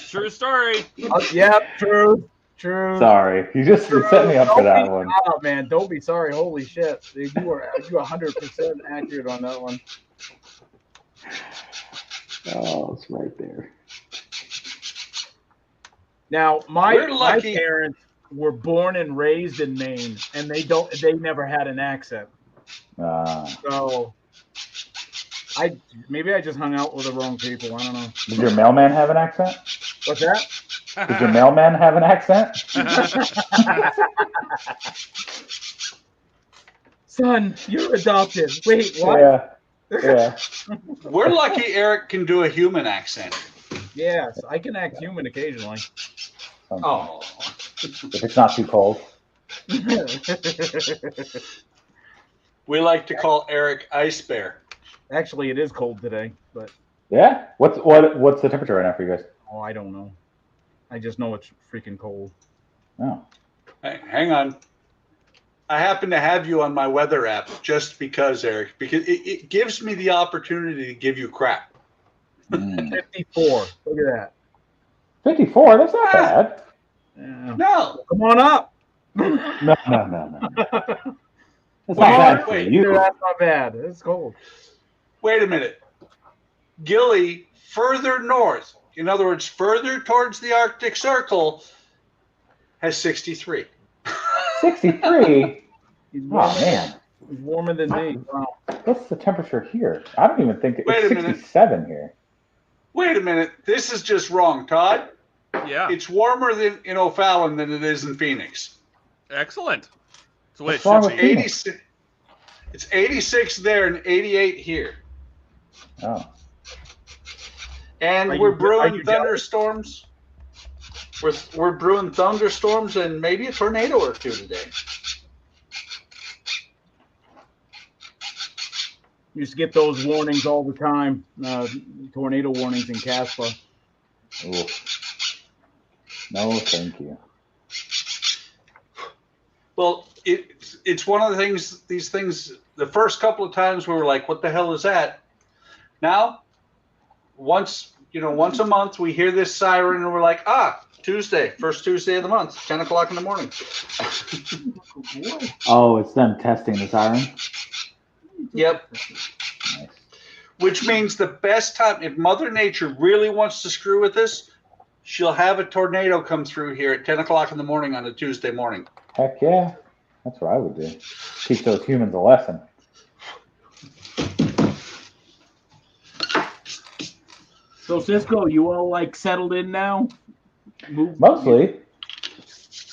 Speaker 1: True story.
Speaker 2: Yeah, true.
Speaker 4: Sorry, you set me up for that one.
Speaker 2: Oh man, don't be sorry. Holy shit, you are 100% accurate on that one.
Speaker 4: Oh, it's right there.
Speaker 2: Now, my parents were born and raised in Maine, and they never had an accent. So maybe I just hung out with the wrong people. I don't know.
Speaker 4: Did your mailman have an accent?
Speaker 2: What's that?
Speaker 4: Did your mailman have an accent?
Speaker 2: Son, you're adopted. Wait, what?
Speaker 4: Yeah.
Speaker 3: We're lucky Eric can do a human accent.
Speaker 2: Yes, I can act human occasionally.
Speaker 3: Oh.
Speaker 4: If it's not too cold.
Speaker 3: We like to call Eric Ice Bear.
Speaker 2: Actually, it is cold today, but
Speaker 4: yeah. What's the temperature right now for you guys?
Speaker 2: Oh, I don't know. I just know it's freaking cold.
Speaker 4: Oh.
Speaker 3: Hey, hang on. I happen to have you on my weather app just because, Eric, because it gives me the opportunity to give you crap.
Speaker 2: 54. Look at that.
Speaker 4: 54? That's not bad.
Speaker 2: Yeah.
Speaker 3: No.
Speaker 2: Come on up.
Speaker 4: No. That's
Speaker 3: Wait,
Speaker 4: not bad
Speaker 3: wait.
Speaker 4: for you.
Speaker 2: That's not bad. It's cold.
Speaker 3: Wait a minute. Gilly, further north, in other words, further towards the Arctic Circle, has 63.
Speaker 4: 63?
Speaker 2: Oh,
Speaker 4: man.
Speaker 2: He's warmer than me. Wow.
Speaker 4: What's the temperature here? I don't even think it's 67 here.
Speaker 3: Wait a minute. This is just wrong, Todd.
Speaker 1: Yeah.
Speaker 3: It's warmer in O'Fallon than it is in Phoenix.
Speaker 1: Excellent. So wait,
Speaker 4: What's wrong with
Speaker 3: 86. It's 86 there and 88 here.
Speaker 4: Oh.
Speaker 3: And we're brewing thunderstorms. We're brewing thunderstorms and maybe a tornado or two today.
Speaker 2: You used to get those warnings all the time, tornado warnings in Casper.
Speaker 4: Ooh. No, thank you.
Speaker 3: Well, it's one of the things, these things, the first couple of times we were like, what the hell is that? Now, once a month we hear this siren and we're like, Tuesday, first Tuesday of the month, 10 o'clock in the morning.
Speaker 4: Oh, it's them testing the siren?
Speaker 3: Yep.
Speaker 4: Nice.
Speaker 3: Which means the best time, if Mother Nature really wants to screw with us, she'll have a tornado come through here at 10 o'clock in the morning on a Tuesday morning.
Speaker 4: Heck yeah. That's what I would do. Teach those humans a lesson.
Speaker 2: So, Cisco, you all like settled in now?
Speaker 4: Mostly.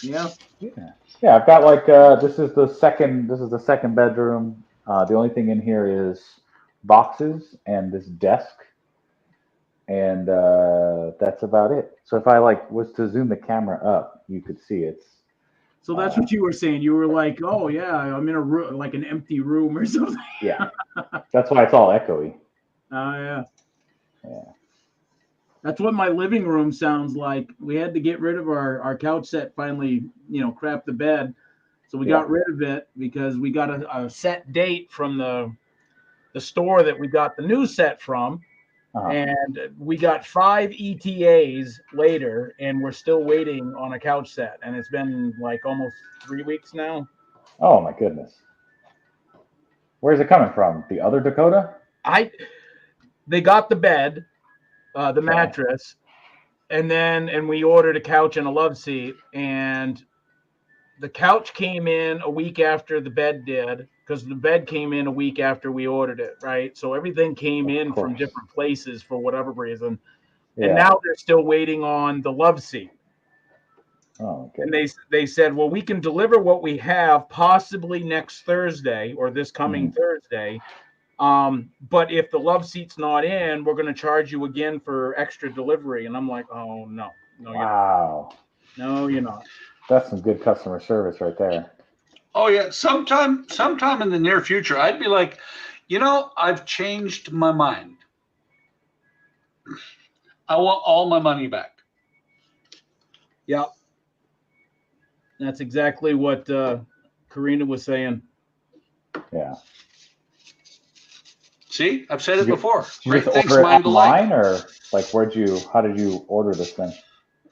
Speaker 2: Yeah.
Speaker 4: Yeah, I've got like this is the second bedroom. The only thing in here is boxes and this desk, and that's about it. So if I was to zoom the camera up, you could see it's.
Speaker 2: So that's what you were saying. You were like, "Oh yeah, I'm in a room, like an empty room or something."
Speaker 4: Yeah, that's why it's all echoey.
Speaker 2: Oh yeah.
Speaker 4: Yeah.
Speaker 2: That's what my living room sounds like. We had to get rid of our couch set finally, crap the bed. So we got rid of it because we got a set date from the store that we got the new set from. And we got 5 ETAs later, and we're still waiting on a couch set. And it's been like almost 3 weeks now.
Speaker 4: Oh my goodness. Where's it coming from? The other Dakota?
Speaker 2: They got the bed. The mattress, and we ordered a couch and a love seat, and the couch came in a week after the bed did, because the bed came in a week after we ordered it, right? So everything came in from different places for whatever reason, and now they're still waiting on the love seat.
Speaker 4: Oh, okay.
Speaker 2: And they said, well, we can deliver what we have possibly next Thursday or this coming Thursday. But if the love seat's not in, we're going to charge you again for extra delivery. And I'm like, oh, no, you're not. No, you're not.
Speaker 4: That's some good customer service right there.
Speaker 3: Oh, yeah. Sometime in the near future, I'd be like, I've changed my mind. I want all my money back.
Speaker 2: Yep. That's exactly what Karina was saying.
Speaker 4: Yeah.
Speaker 3: See, I've said it before.
Speaker 4: Did you
Speaker 3: Great
Speaker 4: just
Speaker 3: things
Speaker 4: order it
Speaker 3: mind alike.
Speaker 4: online, or like how did you order this thing?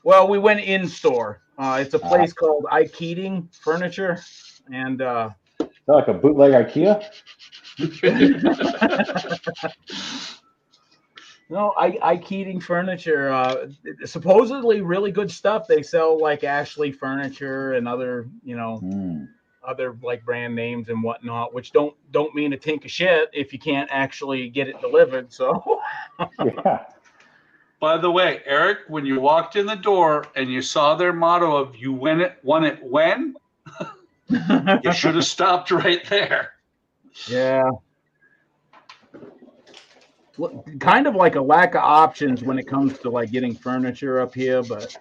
Speaker 2: Well, we went in store. It's a place called Keating Furniture, and
Speaker 4: like a bootleg IKEA.
Speaker 2: No, Keating Furniture. Supposedly really good stuff. They sell like Ashley Furniture and other, other like brand names and whatnot, which don't mean a tink of shit if you can't actually get it delivered. So
Speaker 4: yeah.
Speaker 3: By the way, Eric, when you walked in the door and you saw their motto of "You win it, won it when," you should have stopped right there.
Speaker 2: Yeah. Kind of like a lack of options when it comes to like getting furniture up here, but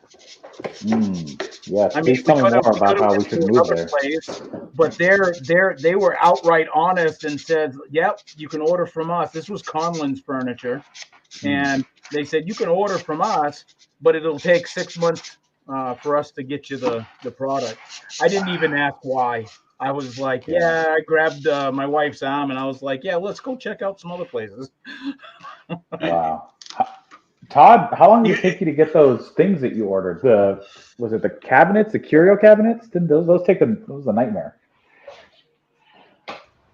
Speaker 4: yes,
Speaker 2: I mean,
Speaker 4: tell me more about how we should move there.
Speaker 2: Place, but they were outright honest and said, "Yep, you can order from us." This was Conlin's Furniture, and they said you can order from us, but it'll take 6 months for us to get you the product. I didn't even ask why. I was like, yeah, I grabbed my wife's arm and I was like, yeah, let's go check out some other places.
Speaker 4: Wow. Todd, how long did it take you to get those things that you ordered? Was it the cabinets, the curio cabinets? Didn't those was a nightmare.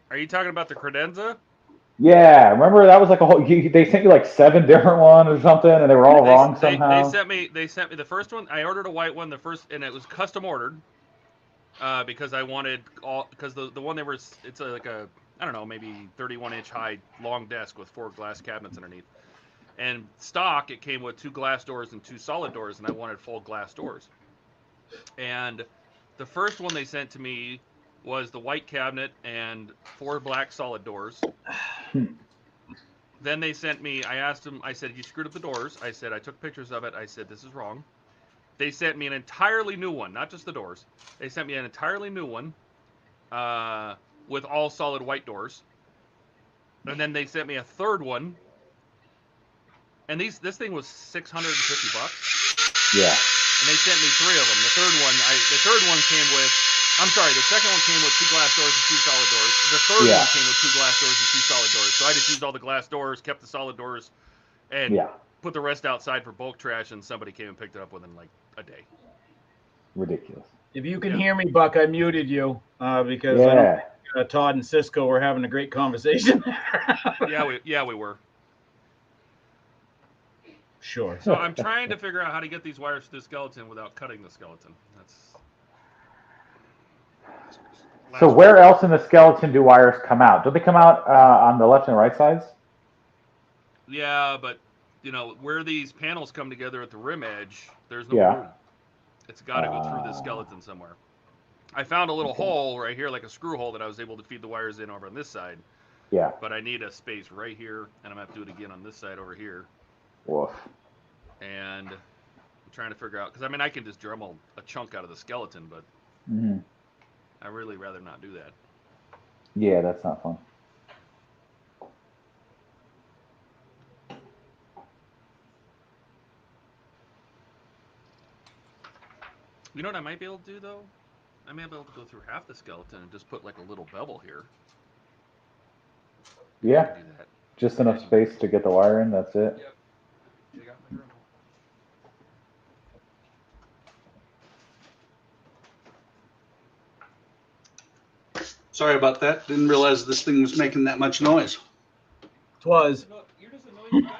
Speaker 1: Are you talking about the credenza?
Speaker 4: Yeah, remember that was like a whole. They sent you like 7 different ones or something, and they were all wrong somehow.
Speaker 1: They sent me the first one. I ordered a white one, and it was custom ordered. Because I wanted because the one they were, it's like a, I don't know, maybe 31-inch high long desk with 4 glass cabinets underneath. And stock, it came with 2 glass doors and 2 solid doors, and I wanted full glass doors. And the first one they sent to me was the white cabinet and 4 black solid doors. Then they sent me, I asked them, I said, you screwed up the doors. I said, I took pictures of it. I said, this is wrong. They sent me an entirely new one, not just the doors. They sent me an entirely new one with all solid white doors. And then they sent me a third one. And this thing was $650.
Speaker 4: Yeah.
Speaker 1: And they sent me 3 of them. The third one came with, I'm sorry, the second one came with 2 glass doors and 2 solid doors. The third one came with 2 glass doors and 2 solid doors. So I just used all the glass doors, kept the solid doors, and put the rest outside for bulk trash, and somebody came and picked it up within like a day.
Speaker 4: Ridiculous.
Speaker 2: If you can hear me, Buck, I muted you because I don't think, Todd and Cisco were having a great conversation.
Speaker 1: we were.
Speaker 2: Sure.
Speaker 1: So I'm trying to figure out how to get these wires to the skeleton without cutting the skeleton.
Speaker 4: So where else in the skeleton do wires come out? Do they come out on the left and right sides?
Speaker 1: Yeah, but where these panels come together at the rim edge, there's no room. It's got to go through the skeleton somewhere. I found a little hole right here, like a screw hole that I was able to feed the wires in over on this side.
Speaker 4: Yeah. But
Speaker 1: I need a space right here, and I'm going to have to do it again on this side over here.
Speaker 4: Woof.
Speaker 1: And I'm trying to figure out, because I can just Dremel a chunk out of the skeleton, but I'd really rather not do that.
Speaker 4: Yeah, that's not fun.
Speaker 1: You know what I might be able to do, though? I may be able to go through half the skeleton and just put like a little bevel here.
Speaker 4: Yeah. Just enough space to get the wire in, that's it.
Speaker 1: Yep. Dig out my Dremel.
Speaker 3: Sorry about that. Didn't realize this thing was making that much noise.
Speaker 2: Twas.
Speaker 1: You're just a noisy guy.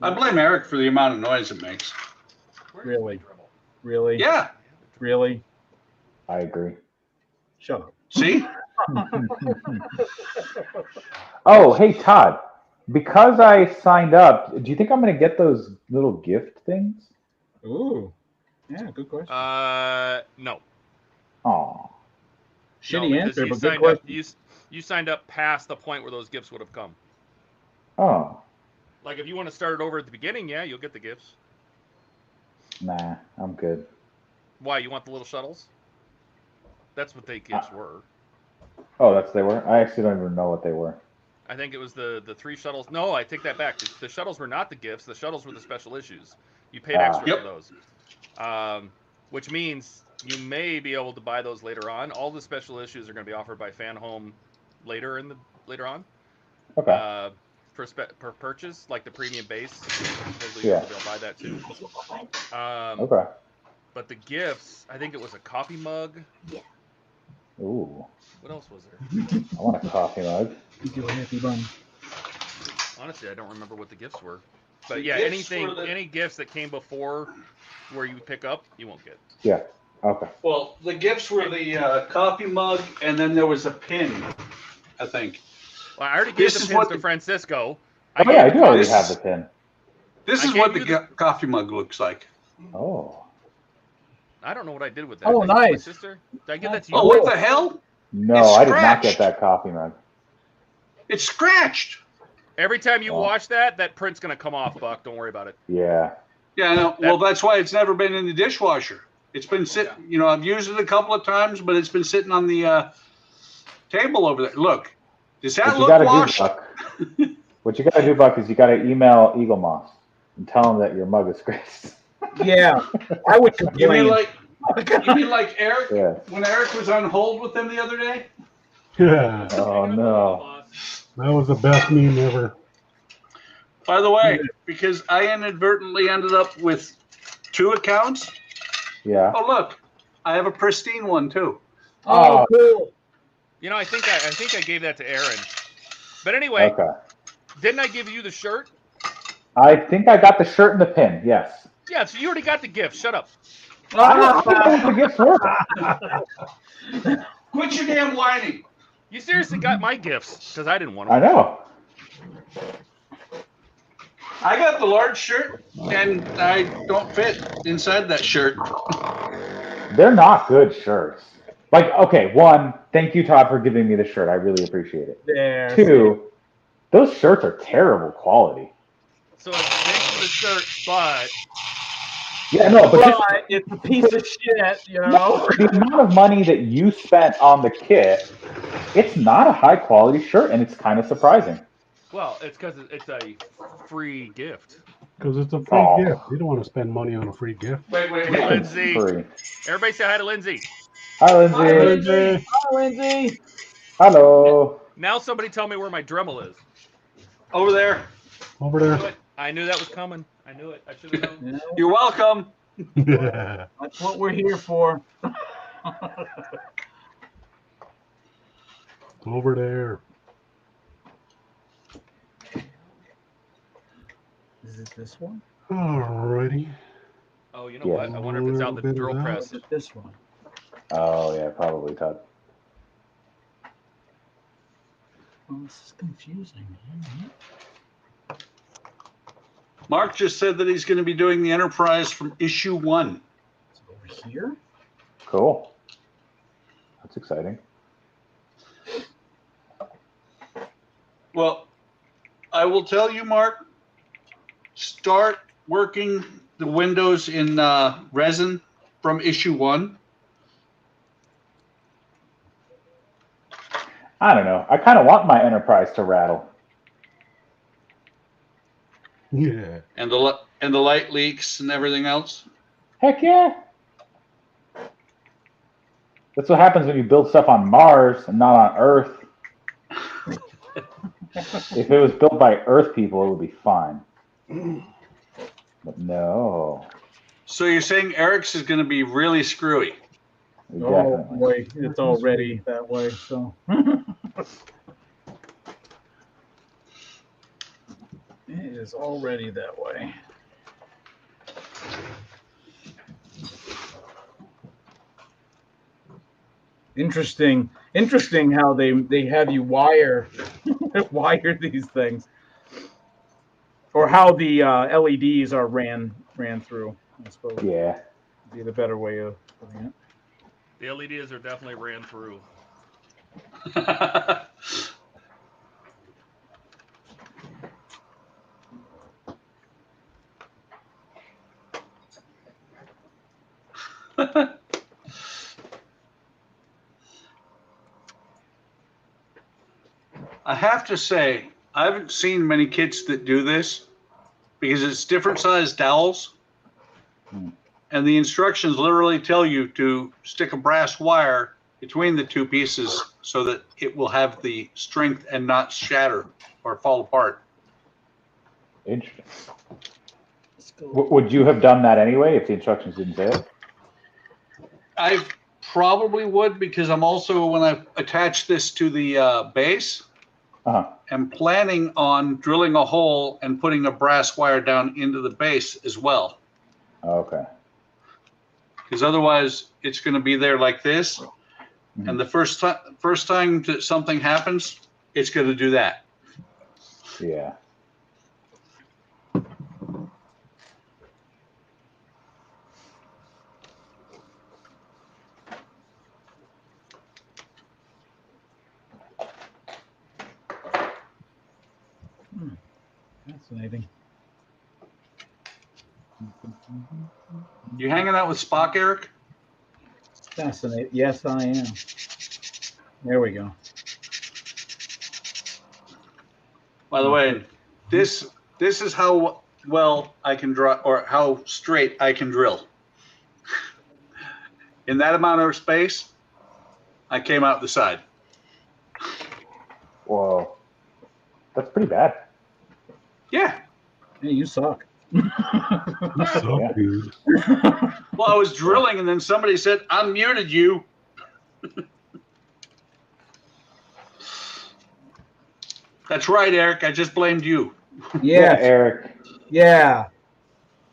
Speaker 3: I blame Eric for the amount of noise it makes.
Speaker 2: Really? Really?
Speaker 3: Yeah.
Speaker 2: Really?
Speaker 4: I agree.
Speaker 2: Shut up.
Speaker 3: See?
Speaker 4: Oh, hey, Todd. Because I signed up, do you think I'm going to get those little gift things?
Speaker 2: Ooh. Yeah, good question.
Speaker 1: No.
Speaker 4: Aw.
Speaker 2: Shitty answer, but good question.
Speaker 1: You signed up past the point where those gifts would have come.
Speaker 4: Oh.
Speaker 1: Like, if you want to start it over at the beginning, yeah, you'll get the gifts.
Speaker 4: Nah, I'm good.
Speaker 1: Why? You want the little shuttles? That's what they gifts were.
Speaker 4: Oh, they were? I actually don't even know what they were.
Speaker 1: I think it was the 3 shuttles. No, I take that back. The shuttles were not the gifts. The shuttles were the special issues. You paid extra for those, which means you may be able to buy those later on. All the special issues are going to be offered by Fan Home later on.
Speaker 4: Okay.
Speaker 1: Per purchase, like the premium base. Hopefully you'll buy that too.
Speaker 4: Okay.
Speaker 1: But the gifts, I think it was a coffee mug.
Speaker 4: Yeah. Ooh.
Speaker 1: What else was there?
Speaker 4: I want a coffee mug.
Speaker 1: Honestly, I don't remember what the gifts were. But yeah, any gifts that came before where you pick up, you won't get.
Speaker 4: Yeah. Okay.
Speaker 3: Well, the gifts were the coffee mug, and then there was a pin, I think.
Speaker 1: Well, I already gave the pins to Francisco.
Speaker 4: I do already have the pin.
Speaker 3: This is what the coffee mug looks like.
Speaker 4: Oh.
Speaker 1: I don't know what I did with that.
Speaker 2: Oh, nice.
Speaker 1: My sister? Did I give that to you?
Speaker 3: Oh, what the hell?
Speaker 4: No, I did not get that coffee mug.
Speaker 3: It's scratched.
Speaker 1: Every time you wash that print's going to come off, Buck. Don't worry about it.
Speaker 4: Yeah.
Speaker 3: Yeah, I know. Well, that's why it's never been in the dishwasher. It's been sitting, I've used it a couple of times, but it's been sitting on the table over there. Look, does that look washed?
Speaker 4: What you got to do, Buck, is you got to email Eagle Moss and tell him that your mug is scratched.
Speaker 2: Yeah, I would complain.
Speaker 3: You mean like Eric? Yeah. When Eric was on hold with them the other day?
Speaker 5: Yeah.
Speaker 4: Oh, no.
Speaker 5: That was the best meme ever.
Speaker 3: By the way, because I inadvertently ended up with 2 accounts.
Speaker 4: Yeah.
Speaker 3: Oh, look. I have a pristine one, too.
Speaker 2: Oh, cool.
Speaker 1: I think I gave that to Aaron. But anyway, didn't I give you the shirt?
Speaker 4: I think I got the shirt and the pin, yes.
Speaker 1: Yeah, so you already got the gift. Shut up.
Speaker 4: I don't know what the gifts were.
Speaker 3: Quit your damn whining.
Speaker 1: You seriously got my gifts because I didn't want them.
Speaker 4: I know.
Speaker 3: I got the large shirt, and I don't fit inside that shirt.
Speaker 4: They're not good shirts. Like, okay, 1, thank you, Todd, for giving me the shirt. I really appreciate it.
Speaker 2: There.
Speaker 4: 2, those shirts are terrible quality.
Speaker 1: So thanks for the shirt, but...
Speaker 4: Yeah, no, but
Speaker 2: it's a piece of shit, The
Speaker 4: amount of money that you spent on the kit, it's not a high-quality shirt, and it's kind of surprising.
Speaker 1: Well, it's because it's a free gift.
Speaker 5: Because it's a free gift. You don't want to spend money on a free gift.
Speaker 3: Wait.
Speaker 1: Lindsay.
Speaker 4: Free.
Speaker 1: Everybody say hi to Lindsay.
Speaker 4: Hi, Lindsay.
Speaker 2: Hi, Lindsay. Hi, Lindsay.
Speaker 4: Hello.
Speaker 1: Now somebody tell me where my Dremel is.
Speaker 3: Over there.
Speaker 5: Over there.
Speaker 1: I knew that was coming. I knew it. I should have known.
Speaker 3: You're welcome.
Speaker 2: That's what we're here for.
Speaker 5: Over there.
Speaker 2: Is it this one?
Speaker 5: Alrighty.
Speaker 1: Oh, you know what? I wonder if it's out the drill press.
Speaker 2: Is it this one?
Speaker 4: Oh, yeah, probably, Todd.
Speaker 2: Well, this is confusing.
Speaker 3: Mark just said that he's going to be doing the Enterprise from issue 1.
Speaker 2: Is it over here?
Speaker 4: Cool. That's exciting.
Speaker 3: Well, I will tell you, Mark, start working the windows in resin from issue 1.
Speaker 4: I don't know. I kind of want my Enterprise to rattle.
Speaker 5: Yeah.
Speaker 3: And the light leaks and everything else.
Speaker 4: Heck yeah. That's what happens when you build stuff on Mars and not on Earth. If it was built by Earth people, it would be fine. But no.
Speaker 3: So you're saying Eric's is going to be really screwy?
Speaker 4: Definitely.
Speaker 2: Oh boy, it's already that way. So it is already that way. Interesting how they have you wire these things, or how the LEDs are ran through. I suppose.
Speaker 4: Yeah.
Speaker 2: Be the better way of putting it.
Speaker 1: The LEDs are definitely ran through.
Speaker 3: I have to say, I haven't seen many kits that do this because it's different sized dowels. And the instructions literally tell you to stick a brass wire between the two pieces so that it will have the strength and not shatter or fall apart.
Speaker 4: Interesting. Would you have done that anyway if the instructions didn't say it?
Speaker 3: I probably would, because I'm also, when I attach this to the base, I'm planning on drilling a hole and putting a brass wire down into the base as well.
Speaker 4: Okay.
Speaker 3: Because otherwise it's going to be there like this. And the first time that something happens, it's going to do that.
Speaker 4: Yeah.
Speaker 2: Fascinating.
Speaker 3: You hanging out with Spock, Eric?
Speaker 2: Fascinating. Yes, I am. There we go.
Speaker 3: By the way, this is how well I can draw, or how straight I can drill. In that amount of space, I came out the side.
Speaker 4: Whoa. That's pretty bad.
Speaker 3: Yeah.
Speaker 2: Hey, you suck.
Speaker 5: So good.
Speaker 3: Well, I was drilling, and then somebody said, "I muted you." That's right, Eric. I just blamed you.
Speaker 4: Yeah, Eric.
Speaker 2: Yeah.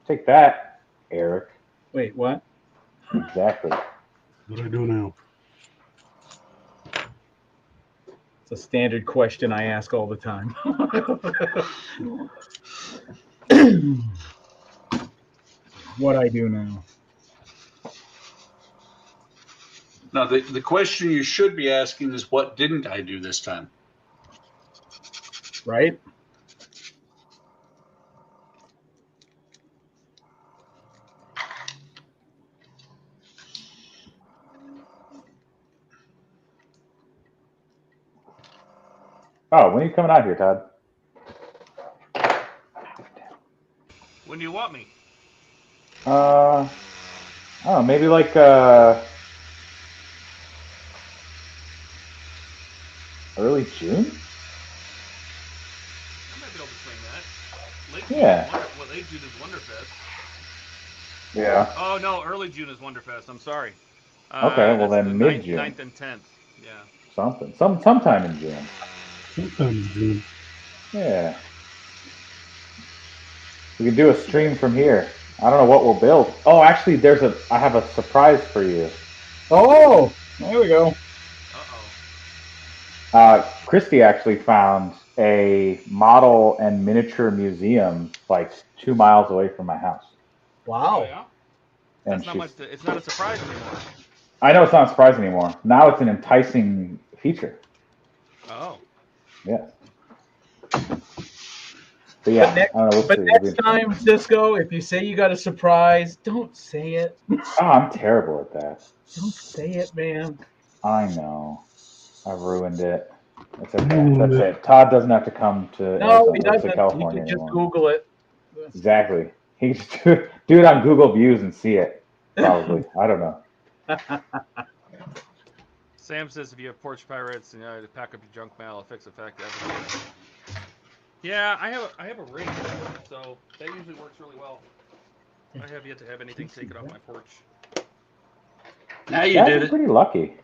Speaker 4: Take that, Eric.
Speaker 2: Wait, what?
Speaker 4: Exactly.
Speaker 5: What do I do now?
Speaker 2: It's a standard question I ask all the time. What I do now.
Speaker 3: Now, the question you should be asking is, what didn't I do this time?
Speaker 2: Right?
Speaker 4: Oh, when are you coming out here, Todd?
Speaker 1: When do you want me?
Speaker 4: I don't know, maybe like early June?
Speaker 1: I might be able to swing that. Late
Speaker 4: Yeah.
Speaker 1: Late June is Wonderfest.
Speaker 4: Yeah.
Speaker 1: Oh no, early June is Wonderfest. I'm sorry.
Speaker 4: Okay, well then mid-June.
Speaker 1: 9th and 10th. Yeah.
Speaker 4: Something. Sometime in June.
Speaker 5: Sometime in June.
Speaker 4: Yeah. We can do a stream from here. I don't know what we'll build. Oh, actually, I have a surprise for you.
Speaker 2: Oh, there we go.
Speaker 4: Christy actually found a model and miniature museum like 2 miles away from my house.
Speaker 2: Wow.
Speaker 1: Oh, yeah? That's not much. It's not a surprise anymore.
Speaker 4: I know it's not a surprise anymore. Now it's an enticing feature.
Speaker 1: Oh.
Speaker 4: Yeah. But yeah,
Speaker 2: but next time, Cisco, if you say you got a surprise, don't say it.
Speaker 4: Oh, I'm terrible at that.
Speaker 2: Don't say it, man.
Speaker 4: I know. I've ruined it. It's okay. That's it. Todd doesn't have to come to,
Speaker 2: he doesn't.
Speaker 4: to California
Speaker 2: He can just
Speaker 4: anymore.
Speaker 2: Google it.
Speaker 4: Exactly. He can just do it on Google Views and see it. Probably. I don't know.
Speaker 1: Sam says if you have porch pirates and to pack up your junk mail, I'll fix effect everything. Yeah, I have a ring, so that usually works really well. I have yet to have anything taken off my porch.
Speaker 3: Now you did it.
Speaker 4: Pretty lucky.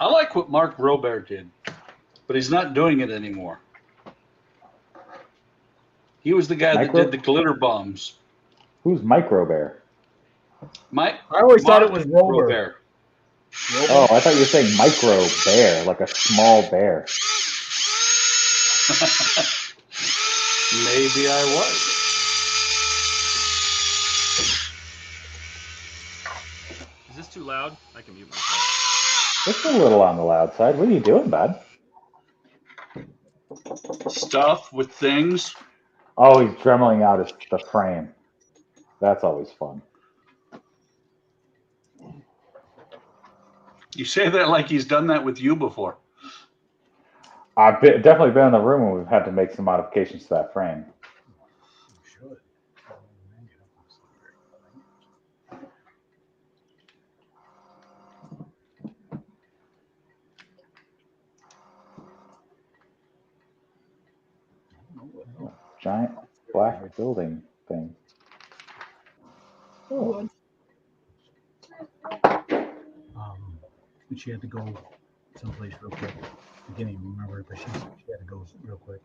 Speaker 3: I like what Mark Robert did, but he's not doing it anymore. He was the guy that did the glitter bombs.
Speaker 4: Who's Micro Bear?
Speaker 2: I always thought it was Robert.
Speaker 3: Bear.
Speaker 4: Oh, I thought you were saying micro bear, like a small bear.
Speaker 3: Maybe I was.
Speaker 1: Is this too loud? I can mute myself.
Speaker 4: It's a little on the loud side. What are you doing, bud?
Speaker 3: Stuff with things.
Speaker 4: Oh, he's dremeling out the frame. That's always fun.
Speaker 3: You say that like he's done that with you before.
Speaker 4: I've definitely been in the room when we've had to make some modifications to that frame. Giant black building thing.
Speaker 2: Oh. She had to go someplace real quick. I can't even remember, but she had to go real quick.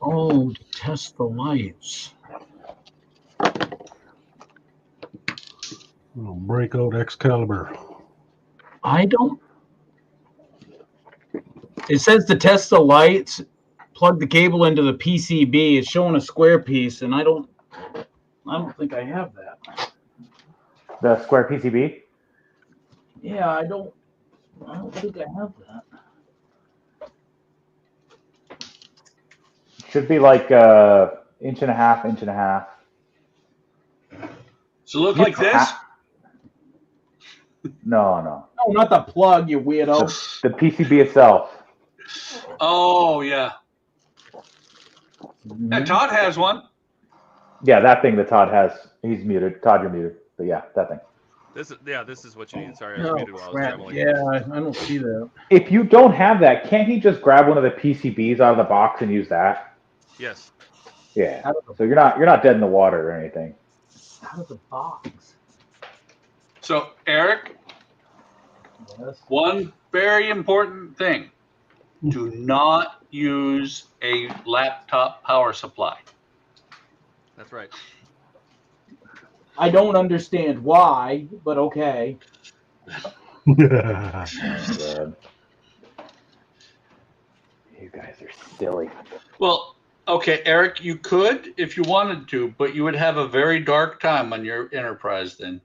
Speaker 2: Oh, to test the lights.
Speaker 5: Oh, break out Excalibur.
Speaker 2: I don't. It says to test the lights, plug the cable into the PCB. It's showing a square piece, and I don't think I have that.
Speaker 4: The square PCB?
Speaker 2: Yeah, I don't think I have that.
Speaker 4: Should be like inch and a half.
Speaker 3: So look like this?
Speaker 4: No.
Speaker 2: No, not the plug, you weirdo.
Speaker 4: The PCB itself.
Speaker 3: Oh, yeah. Yeah, Todd has one.
Speaker 4: Yeah, that thing that Todd has. He's muted. Todd, you're muted. But yeah, that thing.
Speaker 1: This is what you need. Sorry, I was muted while I was traveling.
Speaker 2: Yeah, I don't see that.
Speaker 4: If you don't have that, can't he just grab one of the PCBs out of the box and use that?
Speaker 1: Yes.
Speaker 4: Yeah. So you're not dead in the water or anything.
Speaker 2: Out of the box.
Speaker 3: So Eric,
Speaker 2: Yes.
Speaker 3: one very important thing: do not use a laptop power supply.
Speaker 1: That's right.
Speaker 2: I don't understand why, but okay.
Speaker 4: Oh, God. You guys are silly.
Speaker 3: Well, okay, Eric, you could if you wanted to, but you would have a very dark time on your Enterprise then.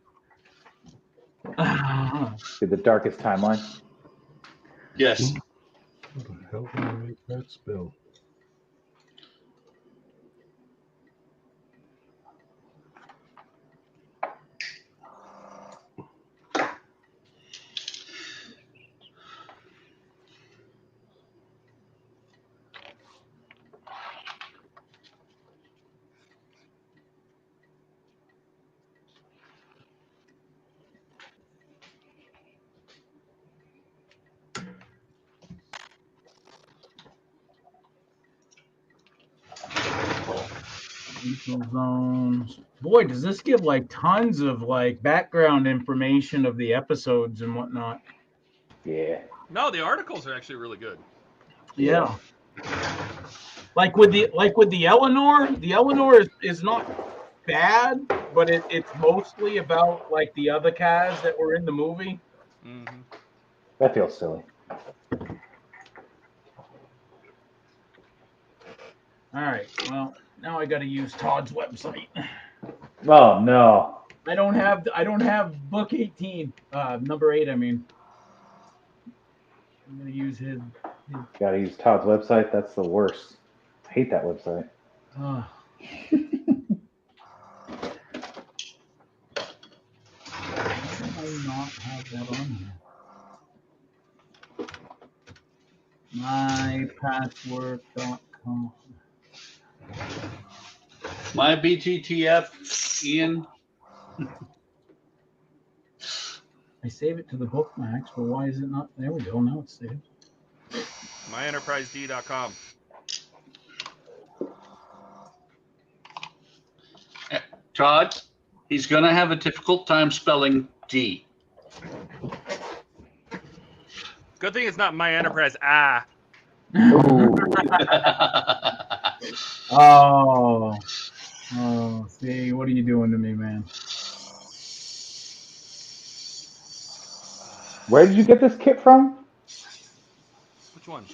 Speaker 4: The darkest timeline.
Speaker 3: Yes.
Speaker 5: How the hell did I make that spill?
Speaker 2: Neutral zones. Boy, does this give like tons of like background information of the episodes and whatnot.
Speaker 4: Yeah.
Speaker 1: No, the articles are actually really good.
Speaker 2: Yeah. Like with the Eleanor, the Eleanor is not bad, but it's mostly about like the other cars that were in the movie.
Speaker 1: Mm-hmm.
Speaker 4: That feels silly.
Speaker 2: All right. Well, now I got to use Todd's website.
Speaker 4: Oh no.
Speaker 2: I don't have book 18, number 8. I mean, I'm gonna use his.
Speaker 4: Gotta use Todd's website. That's the worst. I hate that website.
Speaker 2: I not have that on here. mypassword.com.
Speaker 3: My BTTF, Ian.
Speaker 2: I save it to the bookmarks, but why is it not? There we go. Now it's saved.
Speaker 1: MyEnterpriseD.com.
Speaker 3: Todd, he's going to have a difficult time spelling D.
Speaker 1: Good thing it's not My Enterprise. Ah.
Speaker 2: Oh, see, what are you doing to me, man?
Speaker 4: Where did you get this kit from?
Speaker 1: Which one?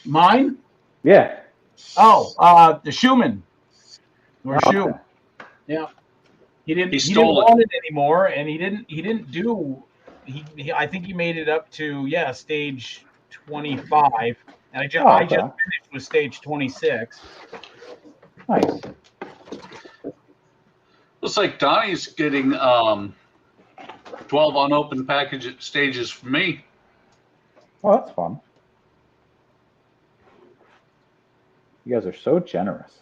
Speaker 2: Mine?
Speaker 4: Yeah.
Speaker 2: Oh, the Schumann. Or
Speaker 4: Oh,
Speaker 2: Shoe.
Speaker 4: okay.
Speaker 2: Yeah. He didn't
Speaker 3: stole
Speaker 2: want it anymore, and he didn't do. I think he made it up to stage 25, and I just finished with stage 26.
Speaker 4: Nice.
Speaker 3: Looks like Donnie's getting 12 unopened package stages for me.
Speaker 4: Oh, that's fun. You guys are so generous.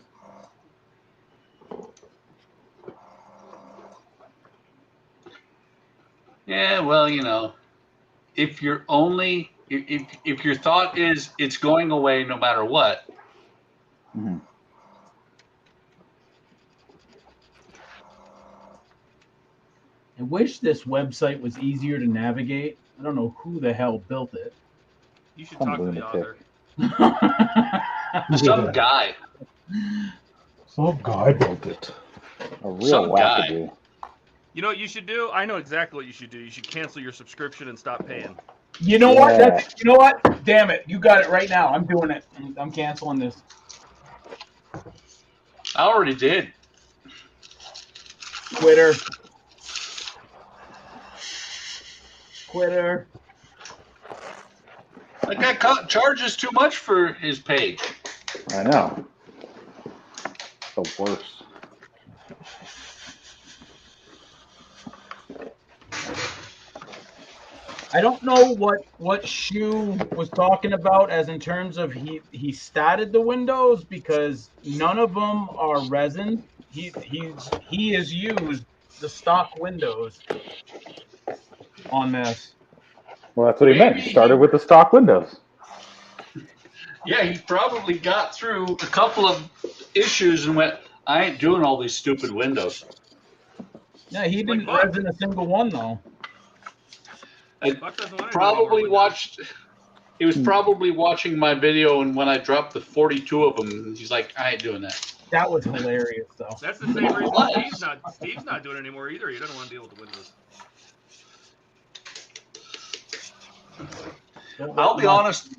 Speaker 3: Yeah, well, you know, if you're only if your thought is it's going away no matter what.
Speaker 4: Mm-hmm.
Speaker 2: I wish this website was easier to navigate. I don't know who the hell built it.
Speaker 1: You should talk to the author.
Speaker 3: Some guy.
Speaker 5: Some guy built it.
Speaker 4: A real wackadoo.
Speaker 1: You know what you should do? I know exactly what you should do. You should cancel your subscription and stop paying.
Speaker 2: You know what? You know what? Damn it! You got it right now. I'm doing it. I'm canceling this.
Speaker 3: I already did.
Speaker 2: Quitter.
Speaker 3: That guy charges too much for his page.
Speaker 4: I know. The worst.
Speaker 2: I don't know what Shu was talking about as in terms of he statted the windows, because none of them are resin. He has used the stock windows on this.
Speaker 4: Well, that's what he meant. He started with the stock windows.
Speaker 3: Yeah, he probably got through a couple of issues and went, I ain't doing all these stupid windows.
Speaker 2: Yeah, he didn't resin a single one though.
Speaker 3: I probably watched. He was probably watching my video, and when I dropped the 42 of them, he's like, "I ain't doing that."
Speaker 2: That was hilarious, though.
Speaker 1: That's the same reason Steve's not doing it anymore either. He doesn't want to deal with the windows.
Speaker 3: I'll be honest.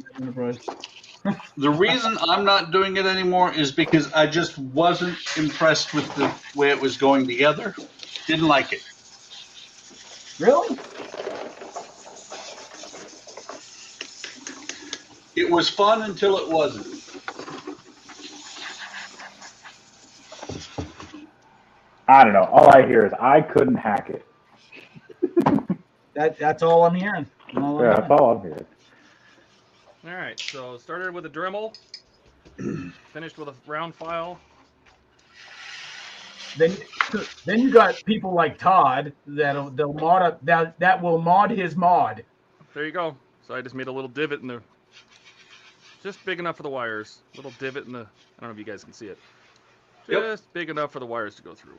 Speaker 3: The reason I'm not doing it anymore is because I just wasn't impressed with the way it was going together. Didn't like it.
Speaker 2: Really?
Speaker 3: It was fun until it wasn't.
Speaker 4: I don't know. All I hear is I couldn't hack it.
Speaker 2: That's all I'm hearing.
Speaker 4: That's all I'm hearing.
Speaker 1: All right, so started with a Dremel, finished with a round file.
Speaker 2: Then you got people like Todd that will mod his mod.
Speaker 1: There you go. So I just made a little divot in the, just big enough for the wires. Little divot in the, I don't know if you guys can see it. Just big enough for the wires to go through.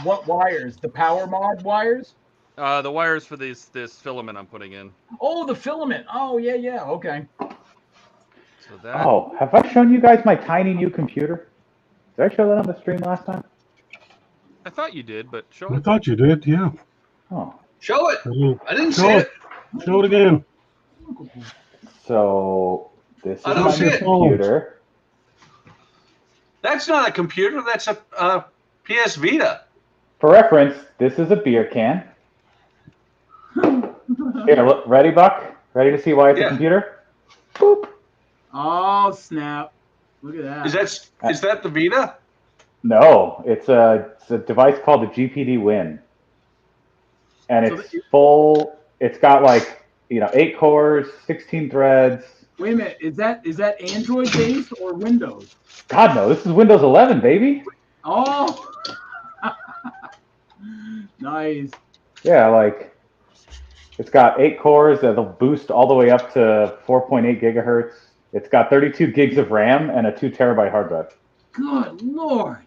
Speaker 2: What wires? The power mod wires?
Speaker 1: The wires for this filament I'm putting in.
Speaker 2: Oh, the filament. Oh, yeah, okay.
Speaker 1: So that.
Speaker 4: Oh, have I shown you guys my tiny new computer? Did I show that on the stream last time?
Speaker 1: I thought you did, but show it.
Speaker 5: I thought you did, yeah.
Speaker 4: Oh.
Speaker 3: Show it. I didn't see it.
Speaker 5: Show it again.
Speaker 4: So this is
Speaker 3: I don't
Speaker 4: my
Speaker 3: see
Speaker 4: new
Speaker 3: it.
Speaker 4: computer.
Speaker 3: That's not a computer. That's a PS Vita.
Speaker 4: For reference, this is a beer can. Here, look, ready, Buck? Ready to see why it's a computer? Boop.
Speaker 2: Oh, snap. Look at that.
Speaker 3: Is that the Vita?
Speaker 4: No, it's a device called the GPD Win. And it's full. It's got 8 cores, 16 threads.
Speaker 2: Wait a minute. Is that Android based or Windows?
Speaker 4: God, no. This is Windows 11, baby.
Speaker 2: Oh. Nice.
Speaker 4: Yeah, it's got 8 cores that'll boost all the way up to 4.8 gigahertz. It's got 32 gigs of RAM and a 2 terabyte hard drive.
Speaker 2: Good Lord.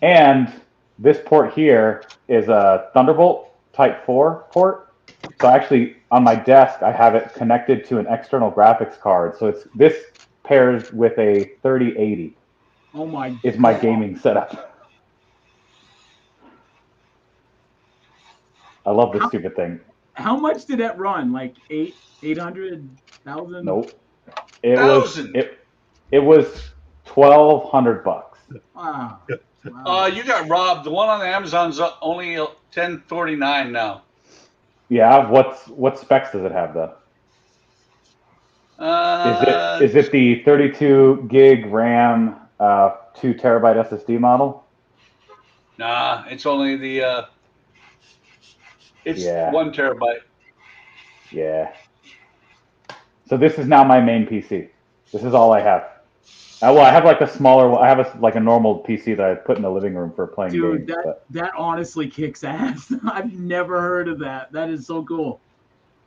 Speaker 4: And this port here is a Thunderbolt Type 4 port. So actually, on my desk, I have it connected to an external graphics card. So this pairs with a 3080.
Speaker 2: Oh my!
Speaker 4: Is my gaming setup. I love this stupid thing.
Speaker 2: How much did that run? Like 800,000?
Speaker 4: Nope. It was $1,200.
Speaker 2: Wow. Wow.
Speaker 3: You got robbed. The one on Amazon's only $10.49 now.
Speaker 4: Yeah. What specs does it have though? Is it the 32 gig RAM, 2 terabyte SSD model?
Speaker 3: Nah, it's only the. It's
Speaker 4: Yeah.
Speaker 3: 1 terabyte.
Speaker 4: Yeah. So this is now my main PC. This is all I have. Well, I have like a smaller. I have like a normal PC that I put in the living room for playing
Speaker 2: Dude,
Speaker 4: games.
Speaker 2: that honestly kicks ass. I've never heard of that. That is so cool.